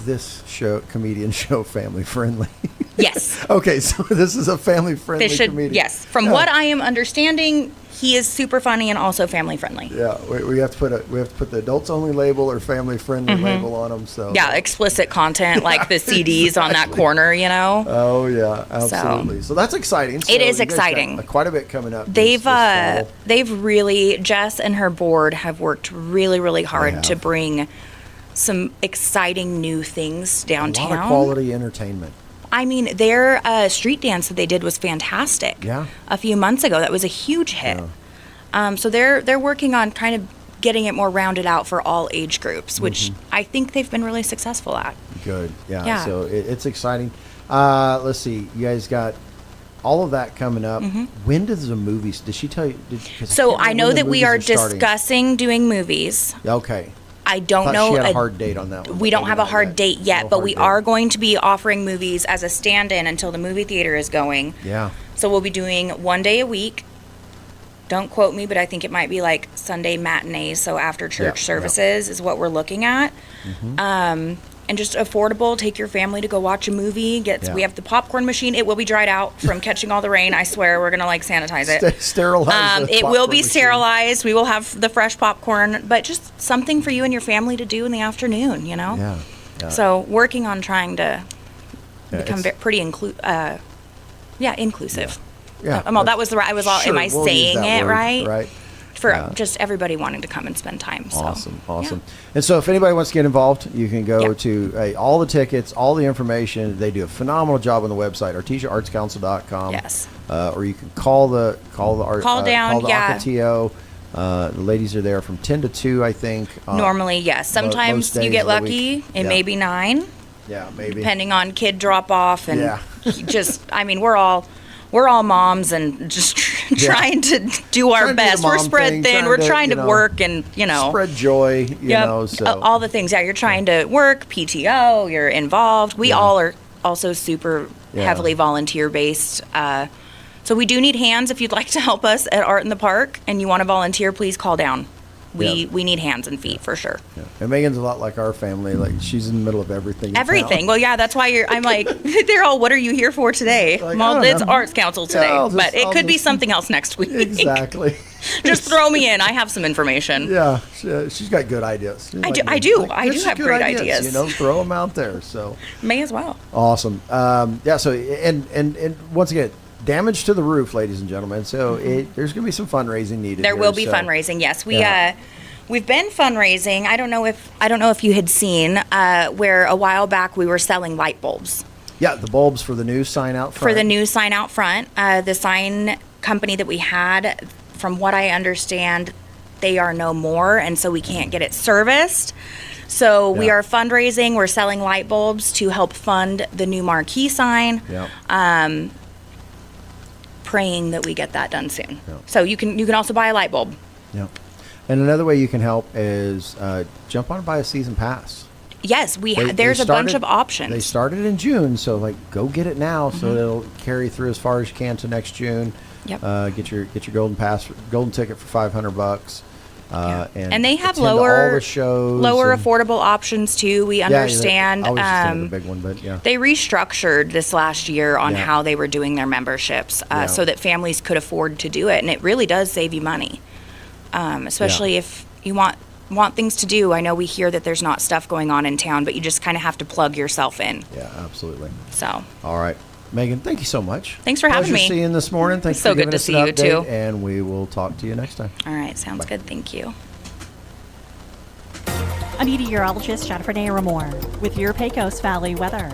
this comedian show family friendly? Yes. Okay, so this is a family friendly comedian. Yes. From what I am understanding, he is super funny and also family friendly. Yeah, we have to put the adults only label or family friendly label on them. So yeah, explicit content like the CDs on that corner, you know. Oh yeah, absolutely. So that's exciting. So it is you guys exciting. got quite a bit coming up. They've this fall. really, Jess and her board have worked really, really hard to bring some exciting new things downtown. A lot of quality entertainment. I mean, their street dance that they did was fantastic. Yeah. A few months ago, that was a huge hit. Yeah. So they're working on kind of getting it more rounded out for all age groups, which I think they've been really successful at. Good. Yeah. So it's exciting. Let's see. You guys got all of that coming up. When does the movies? Did she tell you? So I know that we are discussing doing movies. Okay. I don't know. She had a hard date on that one. We don't have a hard date yet, but we are going to be offering movies as a stand-in until the movie theater is going. Yeah. So we'll be doing one day a week. Don't quote me, but I think it might be like Sunday matinees, so after church services is what we're looking at. And just affordable. Take your family to go watch a movie. We have the popcorn machine. It will be dried out from catching all the rain. I swear we're gonna sanitize it. Sterilize. It will be sterilized. We will have the fresh popcorn, but just something for you and your family to do in the afternoon. You know. Yeah. So working on trying to become pretty inclusive. Yeah. That was the right. Am I saying it right? Right. For just everybody wanting to come and spend time. So. Awesome. Yeah. And so if anybody wants to get involved, you can go to all the tickets, all the information. They do a phenomenal job on the website, ArtesiaArtsCouncil.com. Yes. Or you can call the Ocotillo. The ladies are there from 10 to 2, I think. Normally, yes. Sometimes you get lucky. It may be 9. Yeah, maybe. Depending on kid drop off and we're all moms and just trying to do our best. We're spread thin. We're trying to work and, spread joy, so. All the things. Yeah, you're trying to work, PTO, you're involved. We all are also super heavily volunteer-based. So we do need hands. If you'd like to help us at Art in the Park and you want to volunteer, please call down. we need hands and feet for sure. Yeah. And Megan's a lot like our family. Like, she's in the middle of everything. Everything. Well, yeah, that's why I'm like, they're all, what are you here for today? Like, well, it's Arts Council today, but it could be just- something else next week. Exactly. Just throw me in. I have some information. Yeah, she's got good ideas. I do have good great ideas. You know, throw them out there. So may as well. Awesome. Yeah. So and once again, damage to the roof, ladies and gentlemen. So there's going to be some fundraising needed. There here, will be so- fundraising. Yes, we've been fundraising. I don't know if you had seen where a while back we were selling light bulbs. Yeah, the bulbs for the new sign out front. For the new sign out front, the sign company that we had, from what I understand, they are no more, and so we can't get it serviced. So we are fundraising. We're selling light bulbs to help fund the new marquee sign. Yeah. Praying that we get that done soon. Yeah. So you can also buy a light bulb. Yeah. And another way you can help is jump on and buy a season pass. Yes, there's a bunch of options. They started in June, so go get it now, so it'll carry through as far as you can to next June. Yep. Get your golden ticket for $500. And they have attend all lower the shows affordable options too. We understand. I was just thinking the big one, but yeah. They restructured this last year on how they were doing their memberships, so that families could afford to do it, and it really does save you money, especially if you want things to do. I know we hear that there's not stuff going on in town, but you just kind of have to plug yourself in. Yeah, absolutely. So. All right. Megan, thank you so much. Thanks for having me. Pleasure seeing you this morning. Thanks so for giving good to us see an you update, too. and we will talk to you next time. All right, sounds good. Thank you. I'm meteorologist Jennifer Naramore with your Pecos Valley weather.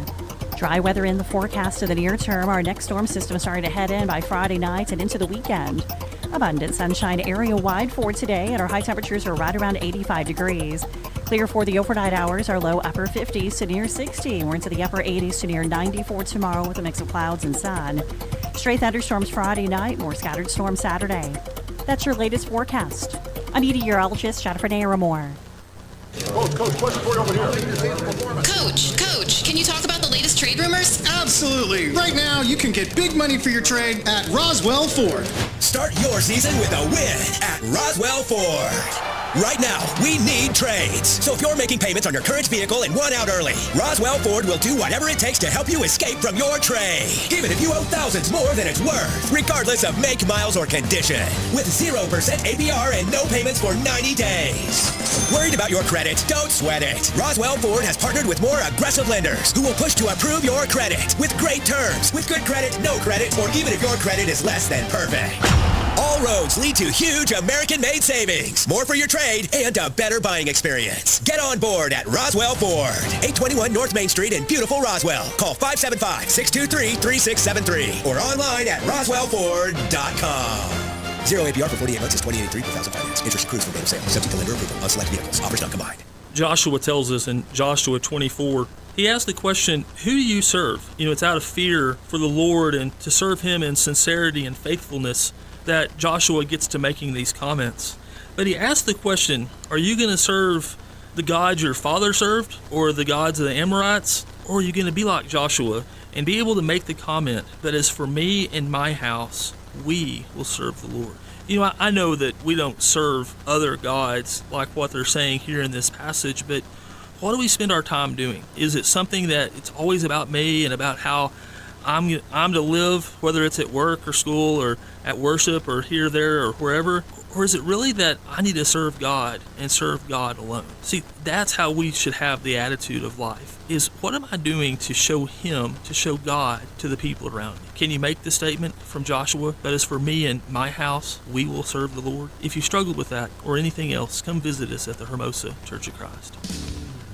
Dry weather in the forecast of the near term. Our next storm system starting to head in by Friday night and into the weekend. Abundant sunshine area-wide for today, and our high temperatures are right around 85 degrees. Clear for the overnight hours, our low upper 50s to near 60. We're into the upper 80s to near 94 tomorrow with a mix of clouds and sun. Stray thunderstorms Friday night, more scattered storms Saturday. That's your latest forecast. I'm meteorologist Jennifer Naramore. Coach, question for you over here. Coach, can you talk about the latest trade rumors? Absolutely. Right now, you can get big money for your trade at Roswell Ford. Start your season with a win at Roswell Ford. Right now, we need trades. So if you're making payments on your current vehicle and want out early, Roswell Ford will do whatever it takes to help you escape from your trade. Even if you owe thousands more than it's worth, regardless of make, miles, or condition. With 0% APR and no payments for 90 days. Worried about your credit? Don't sweat it. Roswell Ford has partnered with more aggressive lenders who will push to approve your credit with great terms, with good credit, no credit, or even if your credit is less than perfect. All roads lead to huge American-made savings, more for your trade, and a better buying experience. Get on board at Roswell Ford, 821 North Main Street in beautiful Roswell. Call 575-623-3673 or online at roswellford.com. 0 APR for 48 months is $20.83 per thousand finance. Interest accrues from date of sale, subject to lender approval on select vehicles. Offers not combined. Joshua tells us in Joshua 24, he asked the question, who do you serve? It's out of fear for the Lord and to serve him in sincerity and faithfulness that Joshua gets to making these comments. But he asked the question, are you going to serve the gods your father served or the gods of the Amorites? Or are you going to be like Joshua and be able to make the comment that as for me and my house, we will serve the Lord? I know that we don't serve other gods like what they're saying here in this passage, but what do we spend our time doing? Is it something that it's always about me and about how I'm to live, whether it's at work or school or at worship or here, there, or wherever? Or is it really that I need to serve God and serve God alone? See, that's how we should have the attitude of life, is what am I doing to show Him, to show God to the people around me? Can you make the statement from Joshua that as for me and my house, we will serve the Lord? If you struggle with that or anything else, come visit us at the Hermosa Church of Christ.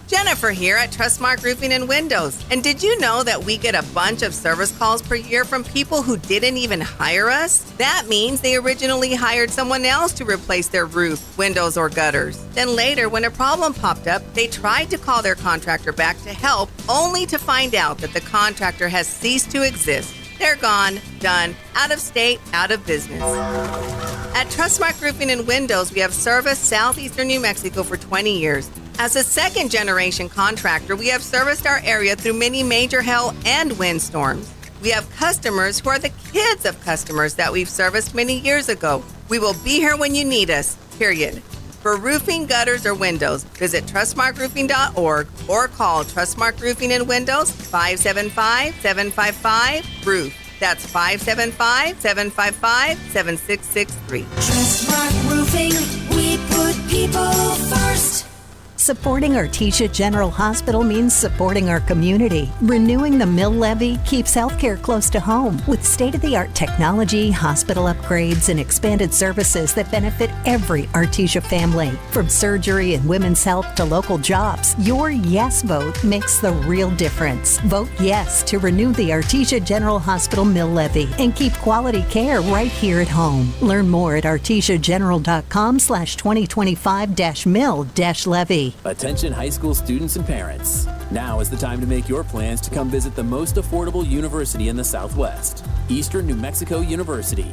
Jennifer here at Trustmark Roofing and Windows. And did you know that we get a bunch of service calls per year from people who didn't even hire us? That means they originally hired someone else to replace their roof, windows, or gutters. Then later, when a problem popped up, they tried to call their contractor back to help, only to find out that the contractor has ceased to exist. They're gone, done, out of state, out of business. At Trustmark Roofing and Windows, we have serviced southeastern New Mexico for 20 years. As a second-generation contractor, we have serviced our area through many major hail and windstorms. We have customers who are the kids of customers that we've serviced many years ago. We will be here when you need us, period. For roofing, gutters, or windows, visit trustmarkroofing.org or call Trustmark Roofing and Windows 575-755-ROOF. That's 575-755-7663. Trustmark Roofing, we put people first. Supporting Artesia General Hospital means supporting our community. Renewing the mill levy keeps healthcare close to home with state-of-the-art technology, hospital upgrades, and expanded services that benefit every Artesia family. From surgery and women's health to local jobs, your yes vote makes the real difference. Vote yes to renew the Artesia General Hospital mill levy and keep quality care right here at home. Learn more at artesiageneral.com/2025-mill-levy. Attention high school students and parents. Now is the time to make your plans to come visit the most affordable university in the Southwest, Eastern New Mexico University.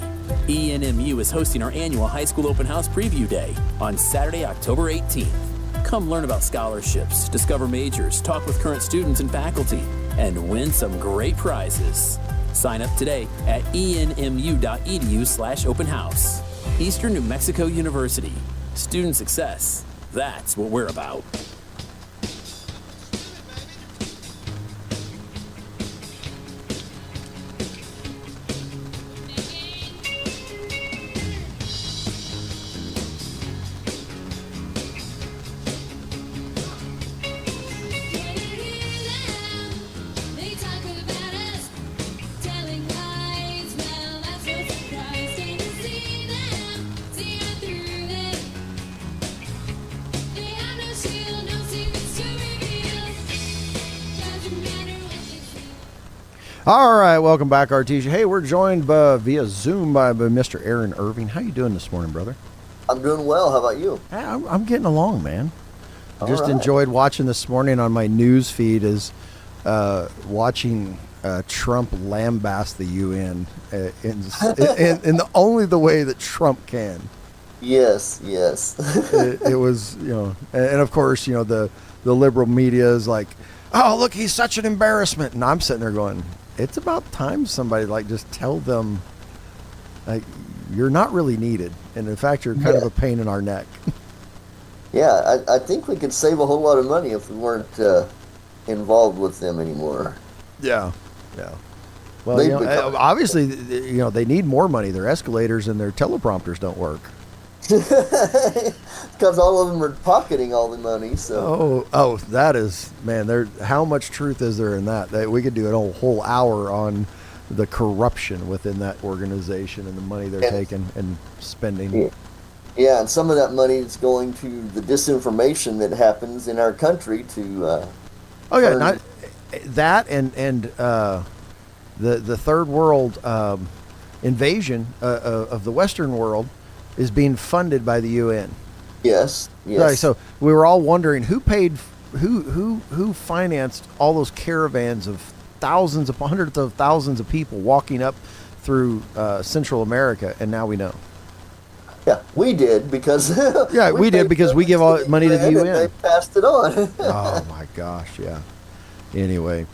ENMU is hosting our annual high school open house preview day on Saturday, October 18th. Come learn about scholarships, discover majors, talk with current students and faculty, and win some great prizes. Sign up today at enmu.edu/open house. Eastern New Mexico University. Student success. That's what we're about. All right, welcome back, Artesia. Hey, we're joined via Zoom by Mr. Aaron Irving. How you doing this morning, brother? I'm doing well. How about you? Hey, I'm getting along, man. Just right. enjoyed watching this morning on my news feed is watching Trump lambaste the UN in only the way that Trump can. Yes. it was, and of course, the liberal media is like, oh, look, he's such an embarrassment. And I'm sitting there going, it's about time somebody just tell them, you're not really needed. And in fact, you're kind of a pain in our neck. Yeah, I think we could save a whole lot of money if we weren't involved with them anymore. Yeah. Well, obviously, they need more money. Their escalators and their teleprompters don't work. Because all of them are pocketing all the money. So. Oh, that is, man. How much truth is there in that? We could do a whole hour on the corruption within that organization and the money they're taking and spending. Yeah, and some of that money is going to the disinformation that happens in our country to. Not that and the third world invasion of the Western world is being funded by the UN. Yes. Right, so we were all wondering who financed all those caravans of hundreds of thousands of people walking up through Central America, and now we know. Yeah, we did because we did because we give all money to the UN. And they passed it on. Oh my gosh, yeah. Anyway,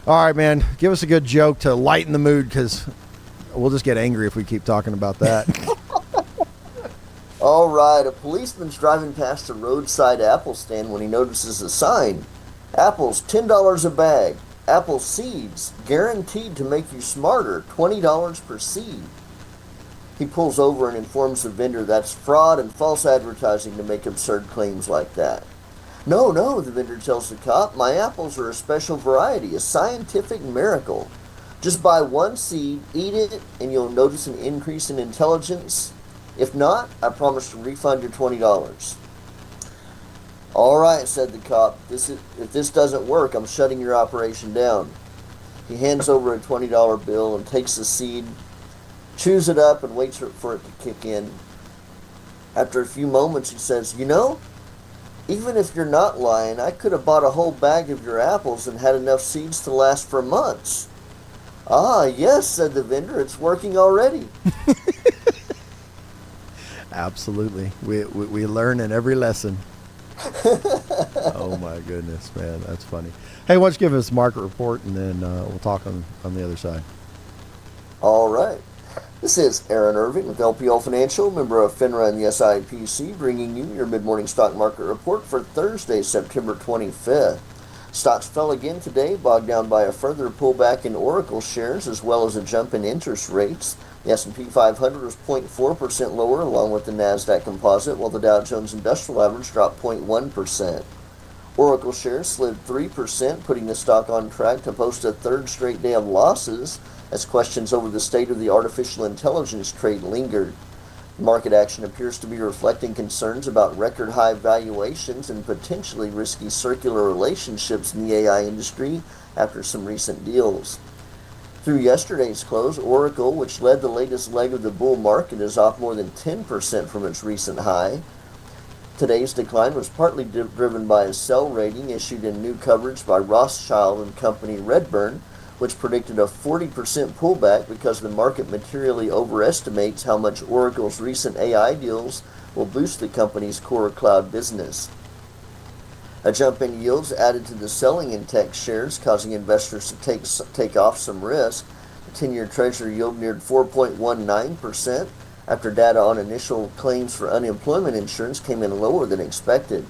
all right, man, give us a good joke to lighten the mood because we'll just get angry if we keep talking about that. All right, a policeman's driving past a roadside apple stand when he notices a sign. Apples, $10 a bag. Apple seeds, guaranteed to make you smarter, $20 per seed. He pulls over and informs the vendor that's fraud and false advertising to make absurd claims like that. No, the vendor tells the cop, my apples are a special variety, a scientific miracle. Just buy one seed, eat it, and you'll notice an increase in intelligence. If not, I promise to refund your $20. All right, said the cop. If this doesn't work, I'm shutting your operation down. He hands over a $20 bill and takes the seed, chews it up, and waits for it to kick in. After a few moments, he says, even if you're not lying, I could have bought a whole bag of your apples and had enough seeds to last for months. Ah, yes, said the vendor. It's working already. Absolutely. We learn in every lesson. Oh, my goodness, man. That's funny. Hey, why don't you give us a market report, and then we'll talk on the other side. All right. This is Aaron Irving with LPL Financial, member of FINRA and the SIPC, bringing you your mid-morning stock market report for Thursday, September 25th. Stocks fell again today, bogged down by a further pullback in Oracle shares as well as a jump in interest rates. The S&P 500 was 0.4% lower along with the NASDAQ composite, while the Dow Jones Industrial Average dropped 0.1%. Oracle shares slid 3%, putting the stock on track to post a third straight day of losses as questions over the state of the artificial intelligence trade lingered. Market action appears to be reflecting concerns about record high valuations and potentially risky circular relationships in the AI industry after some recent deals. Through yesterday's close, Oracle, which led the latest leg of the bull market, is off more than 10% from its recent high. Today's decline was partly driven by a sell rating issued in new coverage by Rothschild and Company Redburn, which predicted a 40% pullback because the market materially overestimates how much Oracle's recent AI deals will boost the company's core cloud business. A jump in yields added to the selling in tech shares, causing investors to take off some risk. The 10-year Treasury yield neared 4.19% after data on initial claims for unemployment insurance came in lower than expected.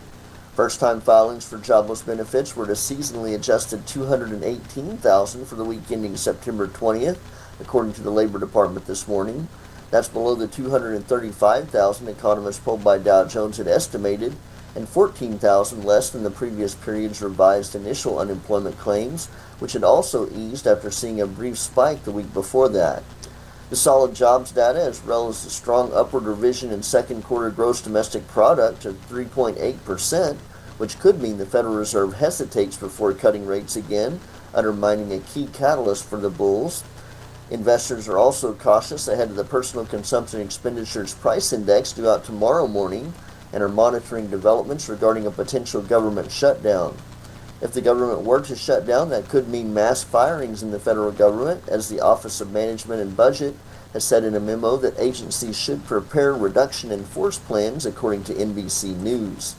First-time filings for jobless benefits were at a seasonally adjusted 218,000 for the week ending September 20th, according to the Labor Department this morning. That's below the 235,000 economists polled by Dow Jones had estimated, and 14,000 less than the previous period's revised initial unemployment claims, which had also eased after seeing a brief spike the week before that. The solid jobs data, as well as the strong upward revision in second quarter gross domestic product of 3.8%, which could mean the Federal Reserve hesitates before cutting rates again, undermining a key catalyst for the bulls. Investors are also cautious ahead of the Personal Consumption Expenditures Price Index due out tomorrow morning and are monitoring developments regarding a potential government shutdown. If the government were to shut down, that could mean mass firings in the federal government, as the Office of Management and Budget has said in a memo that agencies should prepare reduction in force plans, according to NBC News.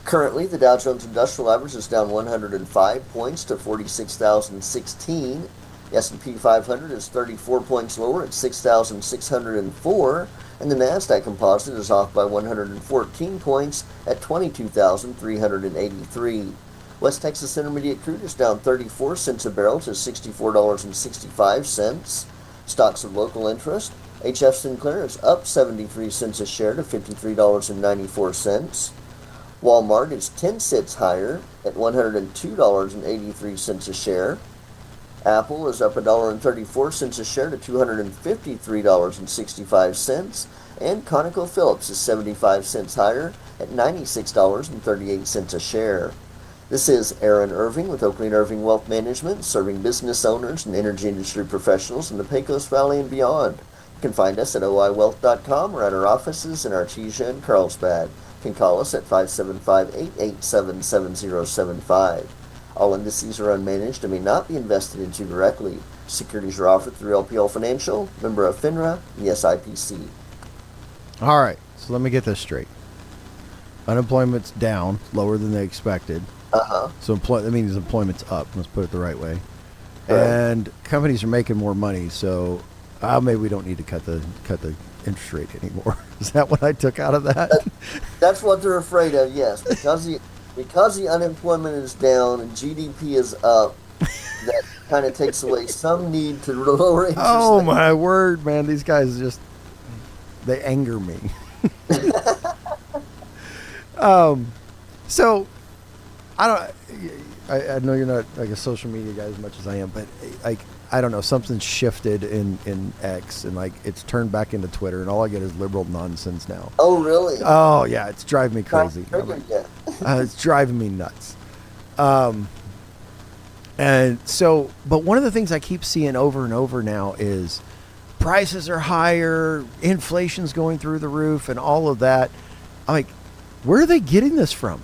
Currently, the Dow Jones Industrial Average is down 105 points to 46,016. The S&P 500 is 34 points lower at 6,604. And the NASDAQ composite is off by 114 points at 22,383. West Texas Intermediate crude is down 34 cents a barrel to $64.65. Stocks of local interest, HF Sinclair is up 73 cents a share to $53.94. Walmart is 10 cents higher at $102.83 a share. Apple is up $1.34 a share to $253.65, and ConocoPhillips is 75 cents higher at $96.38 a share. This is Aaron Irving with Oakley & Irving Wealth Management, serving business owners and energy industry professionals in the Pecos Valley and beyond. You can find us at oiwealth.com or at our offices in Artesia and Carlsbad. You can call us at 575-887-7075. All indices are unmanaged and may not be invested into directly. Securities are offered through LPL Financial, member of FINRA and the SIPC. All right, so let me get this straight. Unemployment's down, lower than they expected. So that means employment's up. Let's put it the right way. Right. And companies are making more money, so maybe we don't need to cut the interest rate anymore. Is that what I took out of that? That's what they're afraid of, yes. Because the unemployment is down and GDP is up, that kind of takes away some need to lower interest Oh, rates. my word, man. These guys they anger me. So, I know you're not like a social media guy as much as I am, but I don't know, something's shifted in X, and it's turned back into Twitter, and all I get is liberal nonsense now. Oh, really? Oh, yeah, it's driving me crazy. It's driving me nuts. And so, but one of the things I keep seeing over and over now is prices are higher, inflation's going through the roof, and all of that. I'm like, where are they getting this from?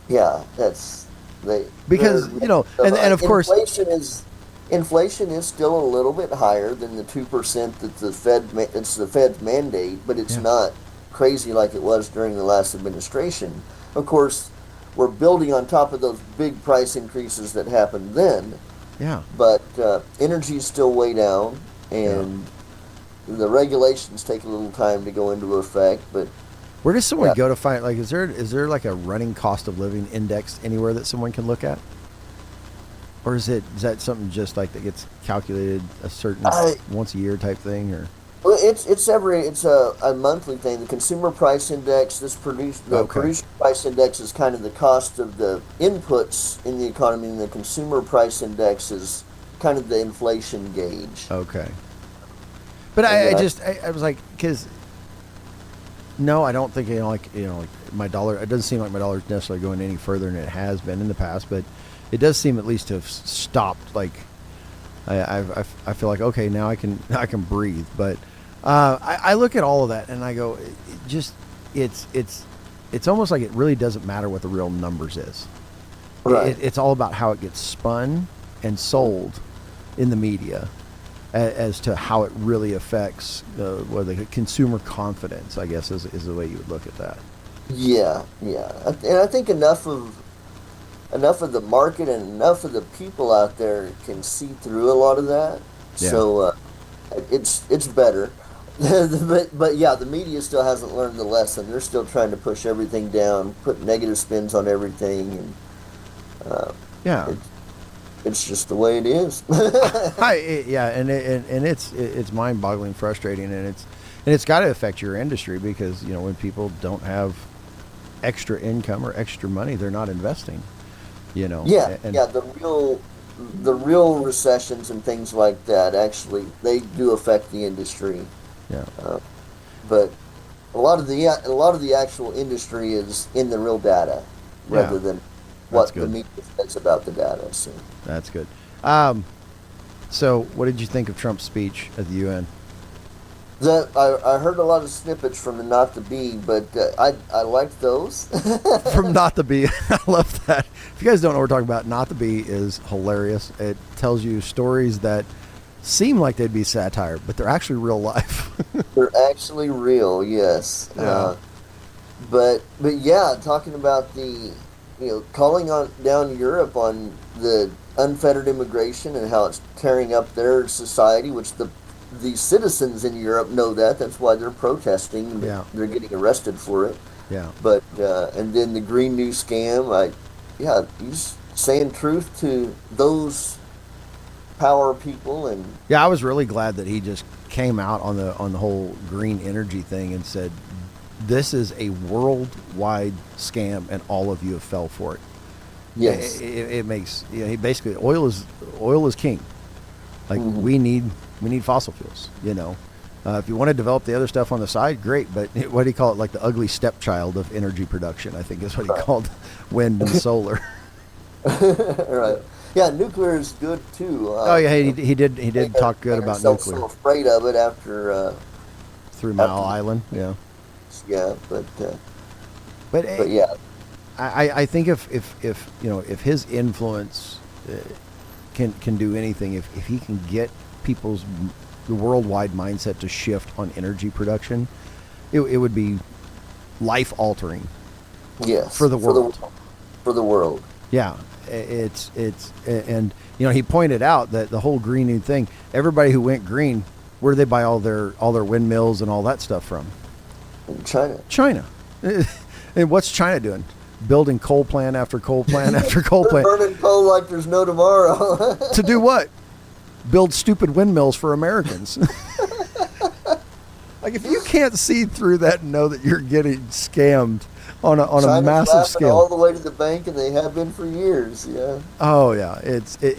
Yeah, because and of course inflation is still a little bit higher than the 2% that the Fed's mandate, but it's not crazy like it was during the last administration. Of course, we're building on top of those big price increases that happened then. Yeah. But energy is still way down. and the regulations take a little time to go into effect. But where does someone go to find, like, is there like a running cost of living index anywhere that someone can look at? Or is that something just like that gets calculated a certain once a year type thing, or? Well, it's a monthly thing. The consumer price index, producer price index is kind of the cost of the inputs in the economy, and the consumer price index is kind of the inflation gauge. Okay. But I was like, because no, I don't think like my dollar. It doesn't seem like my dollar is necessarily going any further than it has been in the past, but it does seem at least to have stopped. Like I feel like, okay, now I can breathe. But I look at all of that and I go, it's almost like it really doesn't matter what the real numbers is. Right. It's all about how it gets spun and sold in the media as to how it really affects the consumer confidence, I guess, is the way you would look at that. Yeah. And I think enough of the market and enough of the people out there can see through a lot of that. Yeah. So it's better. But yeah, the media still hasn't learned the lesson. They're still trying to push everything down, put negative spins on everything, and it's just the way it is. And it's mind-boggling, frustrating, and it's got to affect your industry because when people don't have extra income or extra money, they're not investing. The real recessions and things like that, actually, they do affect the industry. Yeah. But a lot of the actual industry is in the real data rather than what the media says about the data. So that's good. So what did you think of Trump's speech at the UN? I heard a lot of snippets from the Not the Bee, but I liked those. From Not the Bee, I love that. If you guys don't know what we're talking about, Not the Bee is hilarious. It tells you stories that seem like they'd be satire, but they're actually real life. They're actually real, yes. Yeah. But yeah, talking about the calling down Europe on the unfettered immigration and how it's tearing up their society, which the citizens in Europe know that. That's why they're protesting. Yeah. They're getting arrested for it. Yeah. But and then the Green New Scam, he's saying truth to those power people. And yeah, I was really glad that he just came out on the whole green energy thing and said, this is a worldwide scam and all of you have fell for it. Yes. It makes, he basically, oil is king. Like we need fossil fuels, if you want to develop the other stuff on the side, great. But what do you call it? Like the ugly stepchild of energy production, I think is what he called wind and solar. Right. Yeah, nuclear is good too. He did talk good about nuclear. So afraid of it after 3 Mile Island. Yeah. Yeah, but yeah, I think if his influence can do anything, if he can get the worldwide mindset to shift on energy production, it would be life altering. Yes, for the world. For the world. Yeah, and he pointed out that the whole green new thing. Everybody who went green, where do they buy all their windmills and all that stuff from? China. And what's China doing? Building coal plant after coal plant after coal plant. Burning coal like there's no tomorrow. To do what? Build stupid windmills for Americans. Like if you can't see through that and know that you're getting scammed on a massive scale, all the way to the bank, and they have been for years. Yeah. Oh yeah, it's a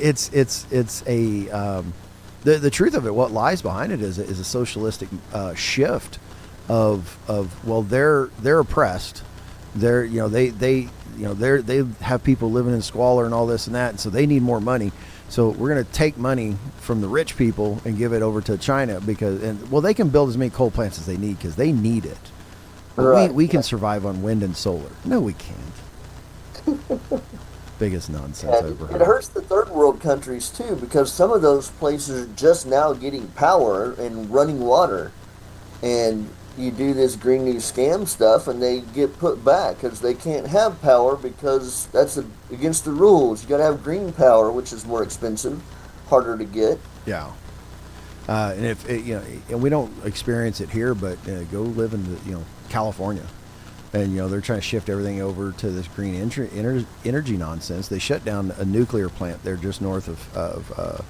the truth of it. What lies behind it is a socialistic shift of well, they're oppressed. They have people living in squalor and all this and that, and so they need more money. So we're going to take money from the rich people and give it over to China because they can build as many coal plants as they need because they need it. But we can survive on wind and solar. No, we can't. Biggest nonsense I've ever heard. It hurts the third world countries too because some of those places are just now getting power and running water, and you do this Green New Scam stuff and they get put back because they can't have power because that's against the rules. You got to have green power, which is more expensive, harder to get. Yeah. And if and we don't experience it here, but go live in California, and they're trying to shift everything over to this green energy nonsense. They shut down a nuclear plant there just north of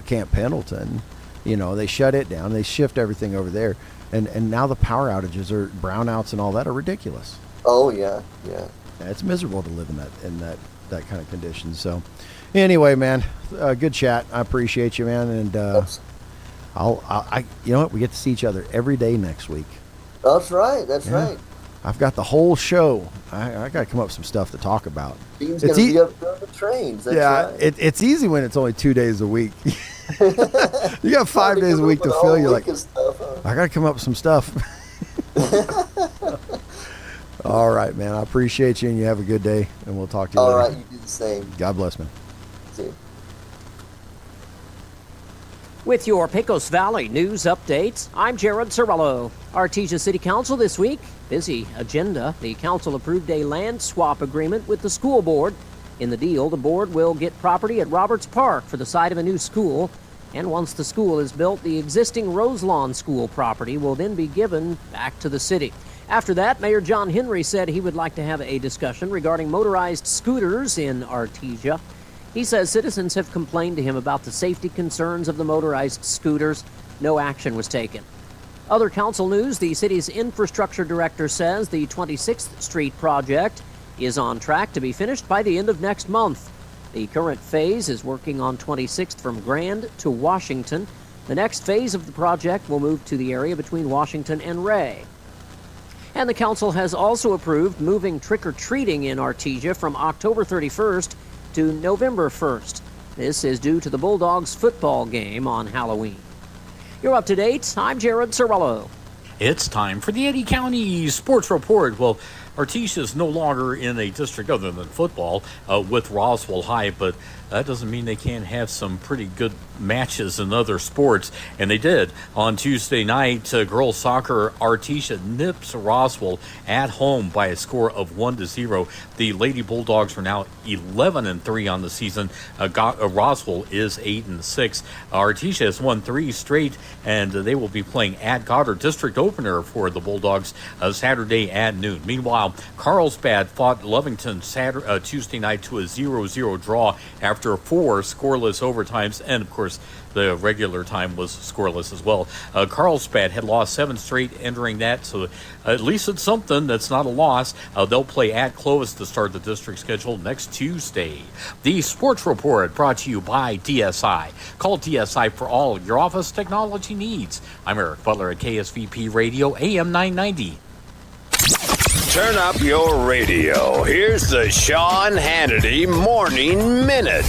Camp Pendleton. They shut it down. They shift everything over there, and now the power outages or brownouts and all that are ridiculous. Oh yeah. It's miserable to live in that kind of condition. So, anyway, man, good chat. I appreciate you, man, and I you know what? We get to see each other every day next week. That's right. That's right. I've got the whole show. I got to come up with some stuff to talk about. Dean's going to be up on the trains. That's right. It's easy when it's only 2 days a week. You got 5 days a week to fill. You're like, I got to come up with some stuff. All right, man. I appreciate you, and you have a good day, and we'll talk to you later. All right, you do the same. God bless, man. See you. With your Pecos Valley news updates, I'm Jared Cirillo. Artesia City Council this week, busy agenda. The council approved a land swap agreement with the school board. In the deal, the board will get property at Roberts Park for the site of a new school. And once the school is built, the existing Roselawn School property will then be given back to the city. After that, Mayor John Henry said he would like to have a discussion regarding motorized scooters in Artesia. He says citizens have complained to him about the safety concerns of the motorized scooters. No action was taken. Other council news, the city's infrastructure director says the 26th Street project is on track to be finished by the end of next month. The current phase is working on 26th from Grand to Washington. The next phase of the project will move to the area between Washington and Ray. And the council has also approved moving trick-or-treating in Artesia from October 31st to November 1st. This is due to the Bulldogs football game on Halloween. You're up to date. I'm Jared Cirillo. It's time for the Eddy County Sports Report. Well, Artesia is no longer in a district other than football with Roswell High, but that doesn't mean they can't have some pretty good matches in other sports. And they did. On Tuesday night, girls soccer, Artesia nips Roswell at home by a score of 1-0. The Lady Bulldogs are now 11-3 on the season. Roswell is 8-6. Artesia has won 3 straight, and they will be playing at Goddard, district opener for the Bulldogs Saturday at noon. Meanwhile, Carlsbad fought Lovington Tuesday night to a 0-0 draw after 4 scoreless overtimes, and of course the regular time was scoreless as well. Carlsbad had lost 7 straight entering that, so at least it's something. That's not a loss. They'll play at Clovis to start the district schedule next Tuesday. The Sports Report brought to you by DSI. Call DSI for all of your office technology needs. I'm Eric Butler at KSVP Radio AM 990. Turn up your radio. Here's the Sean Hannity Morning Minute.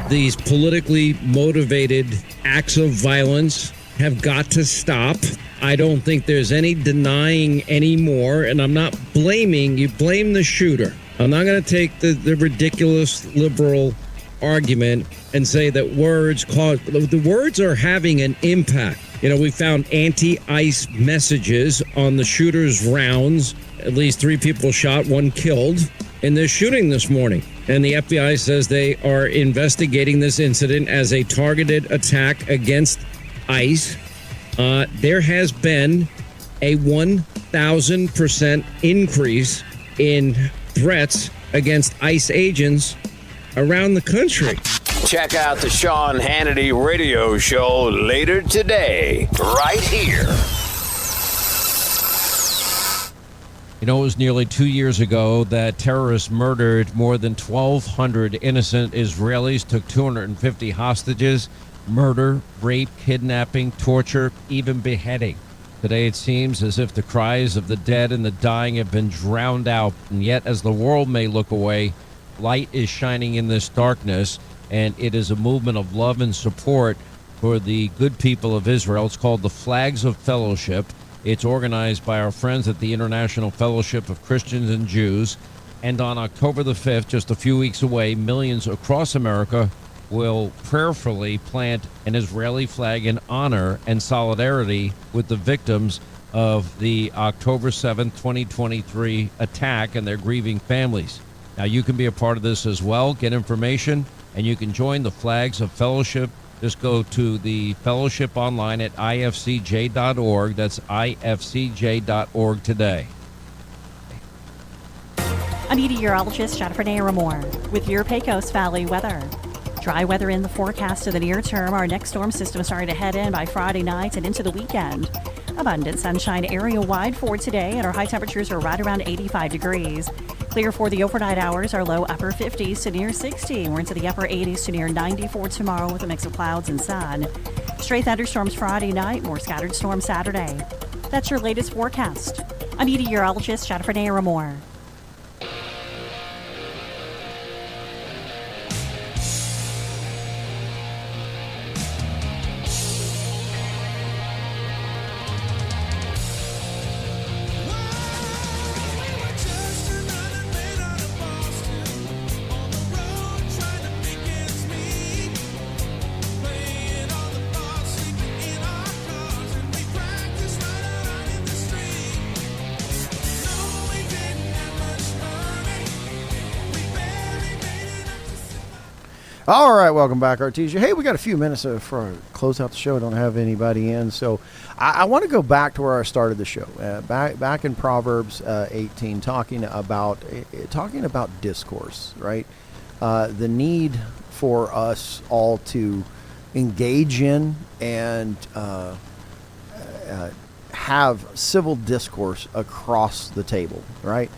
These politically motivated acts of violence have got to stop. I don't think there's any denying anymore, and I'm not blaming. You blame the shooter. I'm not going to take the ridiculous liberal argument and say that words cause... The words are having an impact. We found anti-ICE messages on the shooter's rounds. At least 3 people shot, 1 killed in this shooting this morning. And the FBI says they are investigating this incident as a targeted attack against ICE. There has been a 1,000% increase in threats against ICE agents around the country. Check out the Sean Hannity radio show later today, right here. It was nearly 2 years ago that terrorists murdered more than 1,200 innocent Israelis, took 250 hostages, murder, rape, kidnapping, torture, even beheading. Today it seems as if the cries of the dead and the dying have been drowned out, and yet as the world may look away, light is shining in this darkness, and it is a movement of love and support for the good people of Israel. It's called the Flags of Fellowship. It's organized by our friends at the International Fellowship of Christians and Jews. And on October the 5th, just a few weeks away, millions across America will prayerfully plant an Israeli flag in honor and solidarity with the victims of the October 7th, 2023 attack and their grieving families. Now, you can be a part of this as well. Get information, and you can join the Flags of Fellowship Just go to the fellowship online at ifcj.org. That's ifcj.org today. I'm meteorologist Jennifer Naramore with your Pecos Valley weather. Dry weather in the forecast of the near term. Our next storm system starting to head in by Friday night and into the weekend. Abundant sunshine area-wide for today, and our high temperatures are right around 85 degrees. Clear for the overnight hours, our low upper 50s to near 60. We're into the upper 80s to near 90 for tomorrow with a mix of clouds and sun. Stray thunderstorms Friday night, more scattered storms Saturday. That's your latest forecast. I'm meteorologist Jennifer Naramore. All right, welcome back, Artesia. Hey, we got a few minutes for close out the show. Don't have anybody in, so I want to go back to where I started the show, back in Proverbs 18, talking about discourse, right? The need for us all to engage in and have civil discourse across the table, right?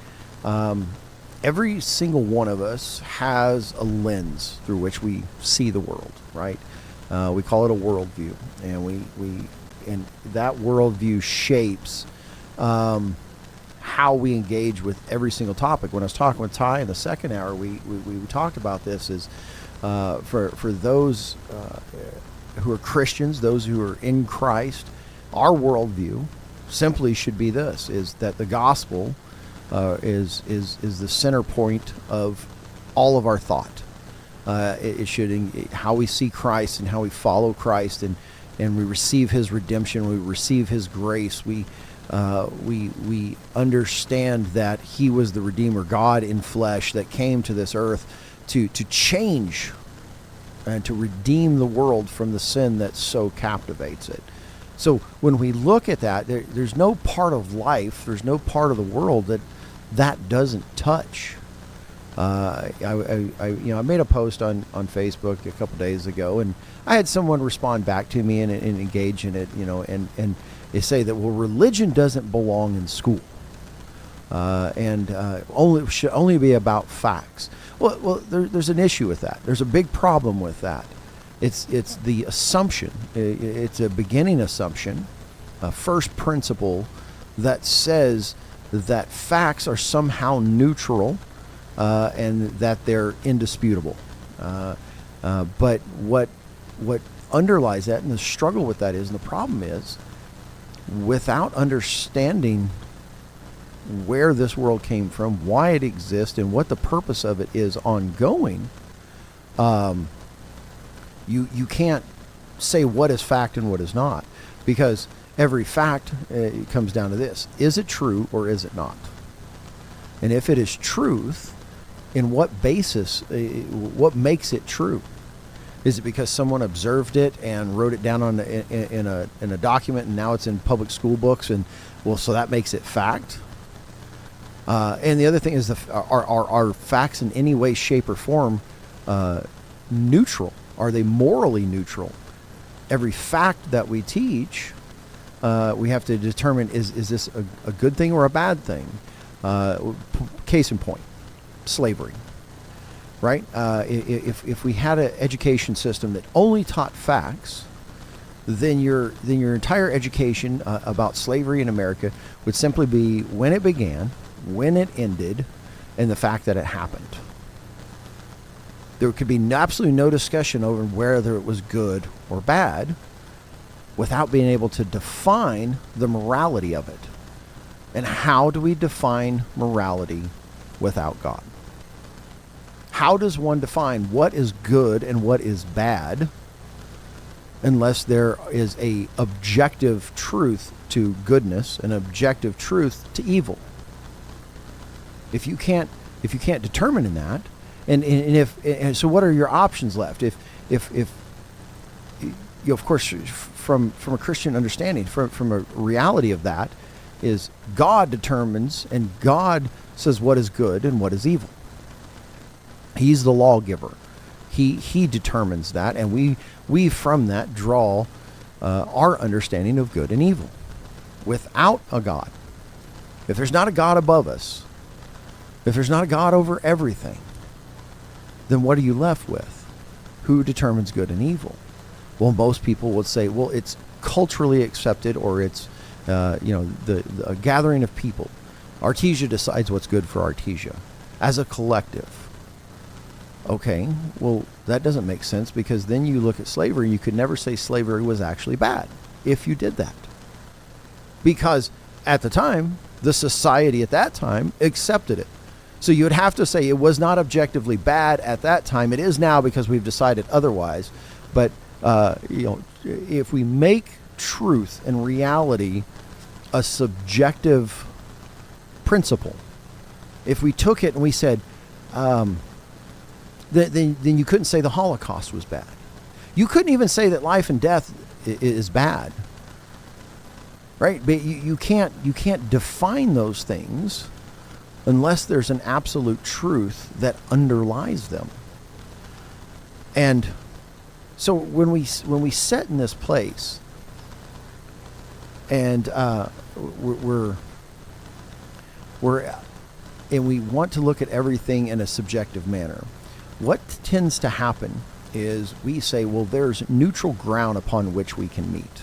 Every single one of us has a lens through which we see the world, right? We call it a worldview, and and that worldview shapes how we engage with every single topic. When I was talking with Ty in the second hour, we talked about this is for those who are Christians, those who are in Christ, our worldview simply should be this: is that the gospel is the center point of all of our thought. It should how we see Christ and how we follow Christ, and we receive His redemption. We receive His grace. We understand that He was the Redeemer, God in flesh, that came to this earth to change and to redeem the world from the sin that so captivates it. So when we look at that, there's no part of life, there's no part of the world that doesn't touch. I made a post on Facebook a couple days ago, and I had someone respond back to me and engage in it, and they say that, well, religion doesn't belong in school, and should only be about facts. Well, there's an issue with that. There's a big problem with that. It's the assumption. It's a beginning assumption, a first principle that says that facts are somehow neutral and that they're indisputable. But what underlies that, and the struggle with that is, and the problem is, without understanding where this world came from, why it exists, and what the purpose of it is ongoing, you can't say what is fact and what is not, because every fact comes down to this: is it true or is it not? And if it is truth, in what basis, what makes it true? Is it because someone observed it and wrote it down in a document, and now it's in public school books, and so that makes it fact? And the other thing is, are facts in any way, shape, or form neutral? Are they morally neutral? Every fact that we teach, we have to determine, is this a good thing or a bad thing? Case in point, slavery, right? If we had an education system that only taught facts, then your entire education about slavery in America would simply be when it began, when it ended, and the fact that it happened. There could be absolutely no discussion over whether it was good or bad without being able to define the morality of it. And how do we define morality without God? How does one define what is good and what is bad unless there is a objective truth to goodness and objective truth to evil? If you can't determine in that, so what are your options left? If of course, from a Christian understanding, from a reality of that, is God determines and God says what is good and what is evil. He's the lawgiver. He determines that, and we from that draw our understanding of good and evil. Without a God, if there's not a God above us, if there's not a God over everything, then what are you left with? Who determines good and evil? Well, most people would say, well, it's culturally accepted, or it's the gathering of people. Artesia decides what's good for Artesia as a collective. Okay, well, that doesn't make sense, because then you look at slavery, you could never say slavery was actually bad if you did that. Because at the time, the society at that time accepted it. So you would have to say it was not objectively bad at that time. It is now, because we've decided otherwise. But, if we make truth and reality a subjective principle, if we took it and we said, then you couldn't say the Holocaust was bad. You couldn't even say that life and death is bad, right? But you can't define those things unless there's an absolute truth that underlies them. And so when we sit in this place, and we're and we want to look at everything in a subjective manner, what tends to happen is we say, well, there's neutral ground upon which we can meet.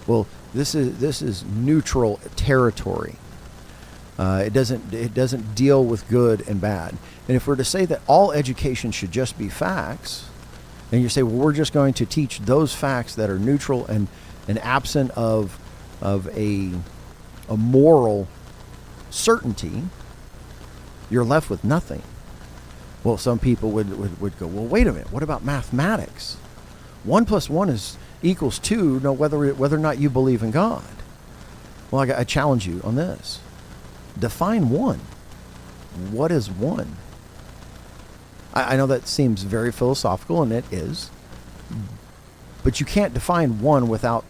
Well, this is neutral territory. It doesn't deal with good and bad. And if we're to say that all education should just be facts, and you say, well, we're just going to teach those facts that are neutral and absent of a moral certainty, you're left with nothing. Well, some people would go, well, wait a minute, what about mathematics? 1 + 1 equals 2, no, whether or not you believe in God. Well, I challenge you on this. Define 1. What is 1? I know that seems very philosophical, and it is. But you can't define 1 without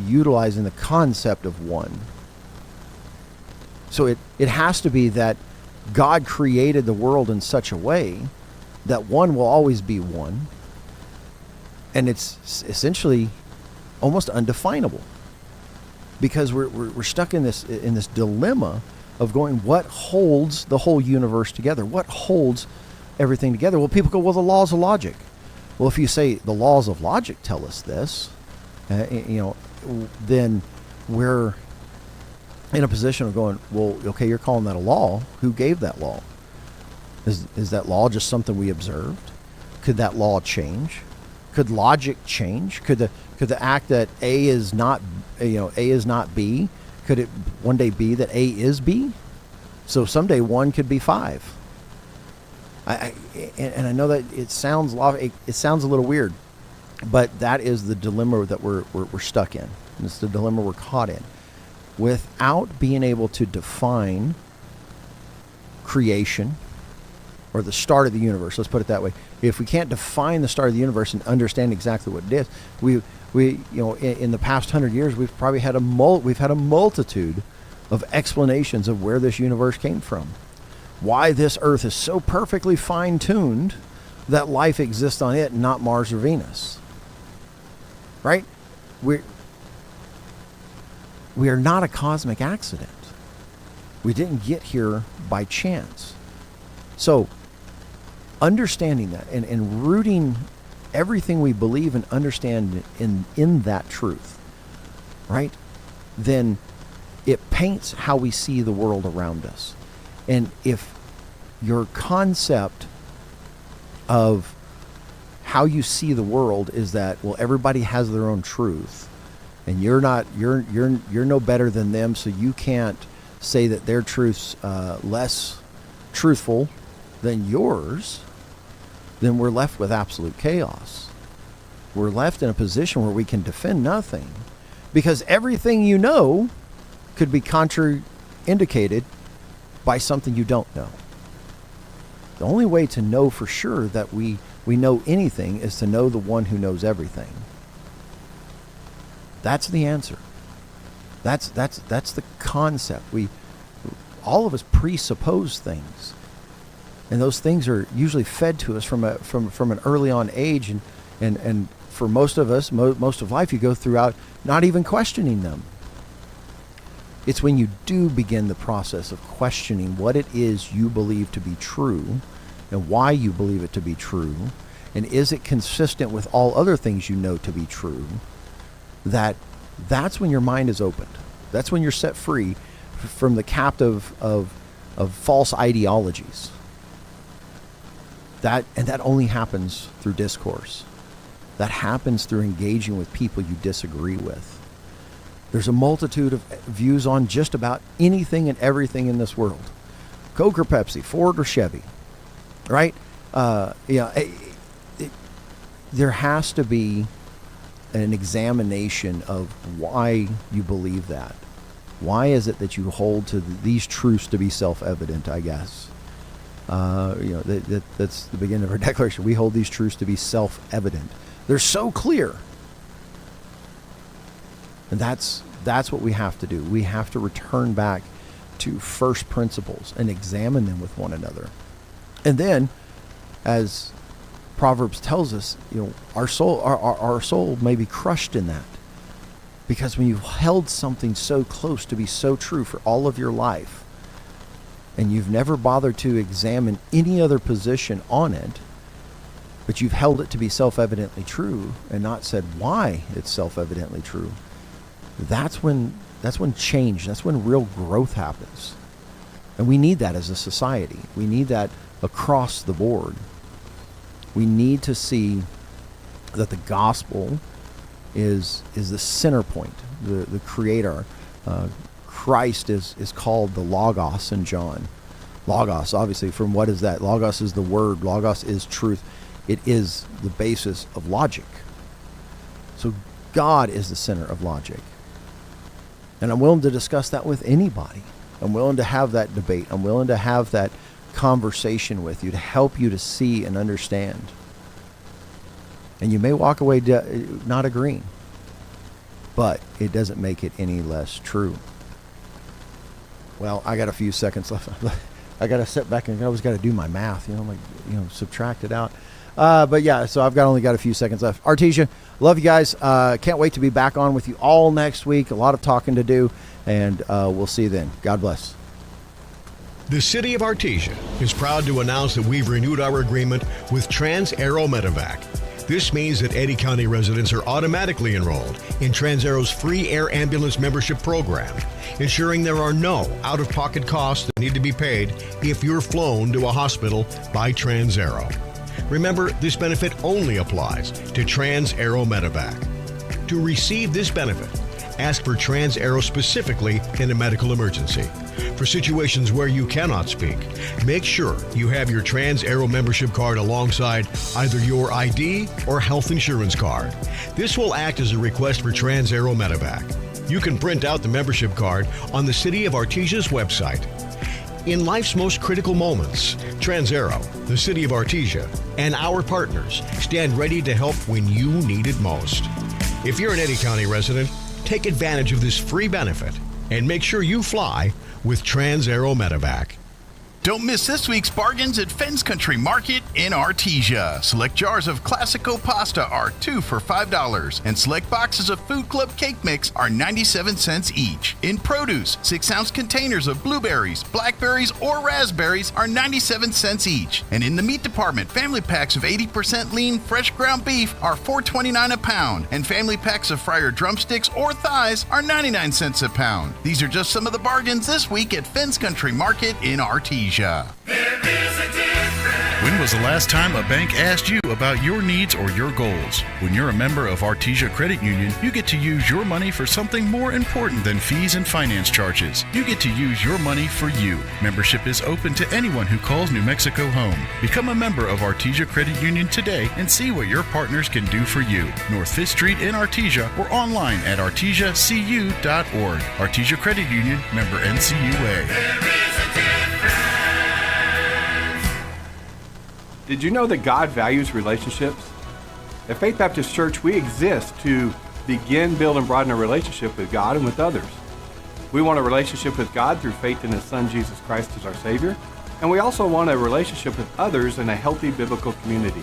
utilizing the concept of 1. So it has to be that God created the world in such a way that 1 will always be 1. And it's essentially almost undefinable, because we're stuck in this dilemma of going, what holds the whole universe together? What holds everything together? Well, people go, well, the laws of logic. Well, if you say the laws of logic tell us this, then we're in a position of going, well, okay, you're calling that a law. Who gave that law? Is that law just something we observed? Could that law change? Could logic change? Could the act that A is not B, could it one day be that A is B? So someday 1 could be 5. And I know that it sounds a little weird, but that is the dilemma that we're stuck in. And it's the dilemma we're caught in. Without being able to define creation, or the start of the universe, let's put it that way. If we can't define the start of the universe and understand exactly what it is, we in the past 100 years, we've probably had a multitude of explanations of where this universe came from. Why this Earth is so perfectly fine-tuned that life exists on it and not Mars or Venus. Right? We are not a cosmic accident. We didn't get here by chance. So, understanding that and rooting everything we believe and understand in that truth, right? Then it paints how we see the world around us. And if your concept of how you see the world is that, well, everybody has their own truth, and you're no better than them, so you can't say that their truth's less truthful than yours, then we're left with absolute chaos. We're left in a position where we can defend nothing, because everything you know could be contraindicated by something you don't know. The only way to know for sure that we know anything is to know the one who knows everything. That's the answer. That's the concept. All of us presuppose things, and those things are usually fed to us from an early on age, and for most of us, most of life, you go throughout not even questioning them. It's when you do begin the process of questioning what it is you believe to be true and why you believe it to be true, and is it consistent with all other things you know to be true, that's when your mind is opened. That's when you're set free from the captive of false ideologies. That only happens through discourse. That happens through engaging with people you disagree with. There's a multitude of views on just about anything and everything in this world. Coke or Pepsi, Ford or Chevy, right? There has to be an examination of why you believe that. Why is it that you hold to these truths to be self-evident, I guess? That's the beginning of our declaration. We hold these truths to be self-evident. They're so clear. And that's what we have to do. We have to return back to first principles and examine them with one another. And then, as Proverbs tells us, our soul may be crushed in that. Because when you've held something so close to be so true for all of your life, and you've never bothered to examine any other position on it, but you've held it to be self-evidently true and not said why it's self-evidently true, that's when change, that's when real growth happens. And we need that as a society. We need that across the board. We need to see that the gospel is the center point, the creator. Christ is called the Logos in John. Logos, obviously, from what is that? Logos is the word. Logos is truth. It is the basis of logic. So God is the center of logic. And I'm willing to discuss that with anybody. I'm willing to have that debate. I'm willing to have that conversation with you to help you to see and understand. And you may walk away not agreeing, but it doesn't make it any less true. Well, I got a few seconds left. I got to sit back and I always got to do my math, subtract it out. But yeah, so I've only got a few seconds left. Artesia, love you guys. Can't wait to be back on with you all next week. A lot of talking to do, and we'll see you then. God bless. The City of Artesia is proud to announce that we've renewed our agreement with Trans-Aero Medevac. This means that Eddy County residents are automatically enrolled in Trans-Aero's free air ambulance membership program, ensuring there are no out-of-pocket costs that need to be paid if you're flown to a hospital by Trans-Aero. Remember, this benefit only applies to Trans-Aero Medevac. To receive this benefit, ask for Trans-Aero specifically in a medical emergency. For situations where you cannot speak, make sure you have your Trans-Aero membership card alongside either your ID or health insurance card. This will act as a request for Trans-Aero Medevac. You can print out the membership card on the City of Artesia's website. In life's most critical moments, Trans-Aero, the City of Artesia, and our partners stand ready to help when you need it most. If you're an Eddy County resident, take advantage of this free benefit and make sure you fly with Trans-Aero Medevac. Don't miss this week's bargains at Fens Country Market in Artesia. Select jars of Classico pasta are 2 for $5, and select boxes of Food Club cake mix are 97 cents each. In produce, 6-ounce containers of blueberries, blackberries, or raspberries are 97 cents each. And in the meat department, family packs of 80% lean fresh ground beef are $4.29 a pound, and family packs of fryer drumsticks or thighs are 99 cents a pound. These are just some of the bargains this week at Fens Country Market in Artesia. When was the last time a bank asked you about your needs or your goals? When you're a member of Artesia Credit Union, you get to use your money for something more important than fees and finance charges. You get to use your money for you. Membership is open to anyone who calls New Mexico home. Become a member of Artesia Credit Union today and see what your partners can do for you. North 5th Street in Artesia or online at artesiacu.org. Artesia Credit Union, member NCUA. Did you know that God values relationships? At Faith Baptist Church, we exist to begin, build, and broaden a relationship with God and with others. We want a relationship with God through faith in His Son, Jesus Christ, as our Savior. And we also want a relationship with others in a healthy biblical community.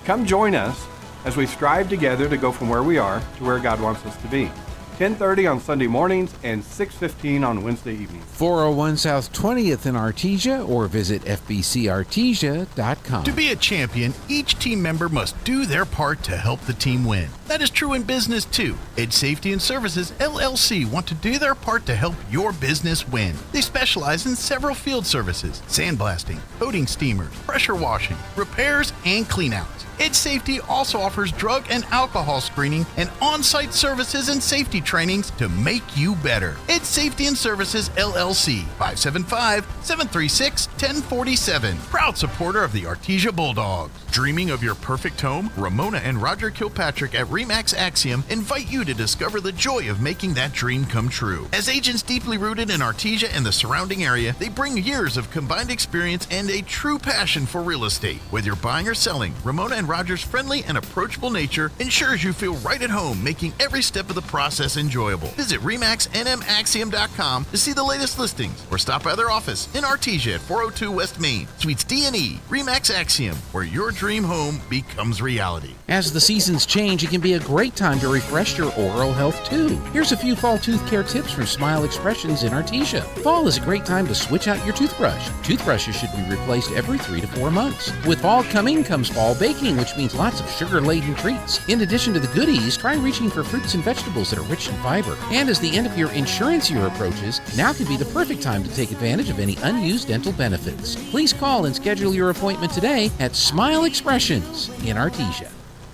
Come join us as we strive together to go from where we are to where God wants us to be. 10:30 on Sunday mornings and 6:15 on Wednesday evenings. 401 South 20th in Artesia, or visit fbcartesia.com. To be a champion, each team member must do their part to help the team win. That is true in business too. Ed Safety and Services LLC want to do their part to help your business win. They specialize in several field services: sandblasting, coating steamers, pressure washing, repairs, and cleanouts. Ed Safety also offers drug and alcohol screening and on-site services and safety trainings to make you better. Ed Safety and Services LLC, 575-736-1047. Proud supporter of the Artesia Bulldogs. Dreaming of your perfect home? Ramona and Roger Kilpatrick at RE/MAX Axiom invite you to discover the joy of making that dream come true. As agents deeply rooted in Artesia and the surrounding area, they bring years of combined experience and a true passion for real estate. Whether you're buying or selling, Ramona and Roger's friendly and approachable nature ensures you feel right at home, making every step of the process enjoyable. Visit RE/MAXNMAxiom.com to see the latest listings or stop by their office in Artesia at 402 West Main, Suites D and E. RE/MAX Axiom, where your dream home becomes reality. As the seasons change, it can be a great time to refresh your oral health too. Here's a few fall tooth care tips from Smile Expressions in Artesia. Fall is a great time to switch out your toothbrush. Toothbrushes should be replaced every 3 to 4 months. With fall coming comes fall baking, which means lots of sugar-laden treats. In addition to the goodies, try reaching for fruits and vegetables that are rich in fiber. And as the end of your insurance year approaches, now could be the perfect time to take advantage of any unused dental benefits. Please call and schedule your appointment today at Smile Expressions in Artesia.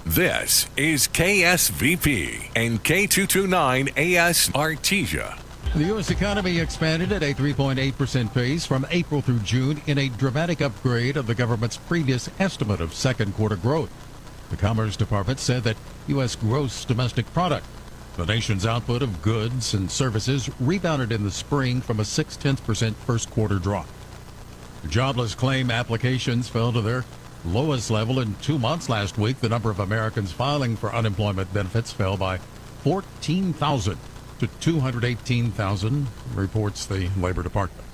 This is KSVP and K229 AS Artesia. The U.S. economy expanded at a 3.8% pace from April through June in a dramatic upgrade of the government's previous estimate of second quarter growth. The Commerce Department said that U.S. gross domestic product, the nation's output of goods and services, rebounded in the spring from a 0.6% first quarter drop. Jobless claim applications fell to their lowest level in 2 months last week. The number of Americans filing for unemployment benefits fell by 14,000 to 218,000, reports the Labor Department.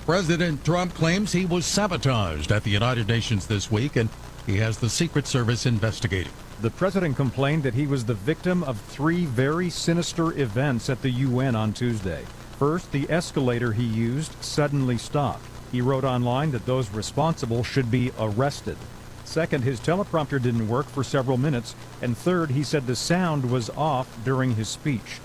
President Trump claims he was sabotaged at the United Nations this week, and he has the Secret Service investigating. The president complained that he was the victim of 3 very sinister events at the UN on Tuesday. First, the escalator he used suddenly stopped. He wrote online that those responsible should be arrested. Second, his teleprompter didn't work for several minutes. And third, he said the sound was off during his speech.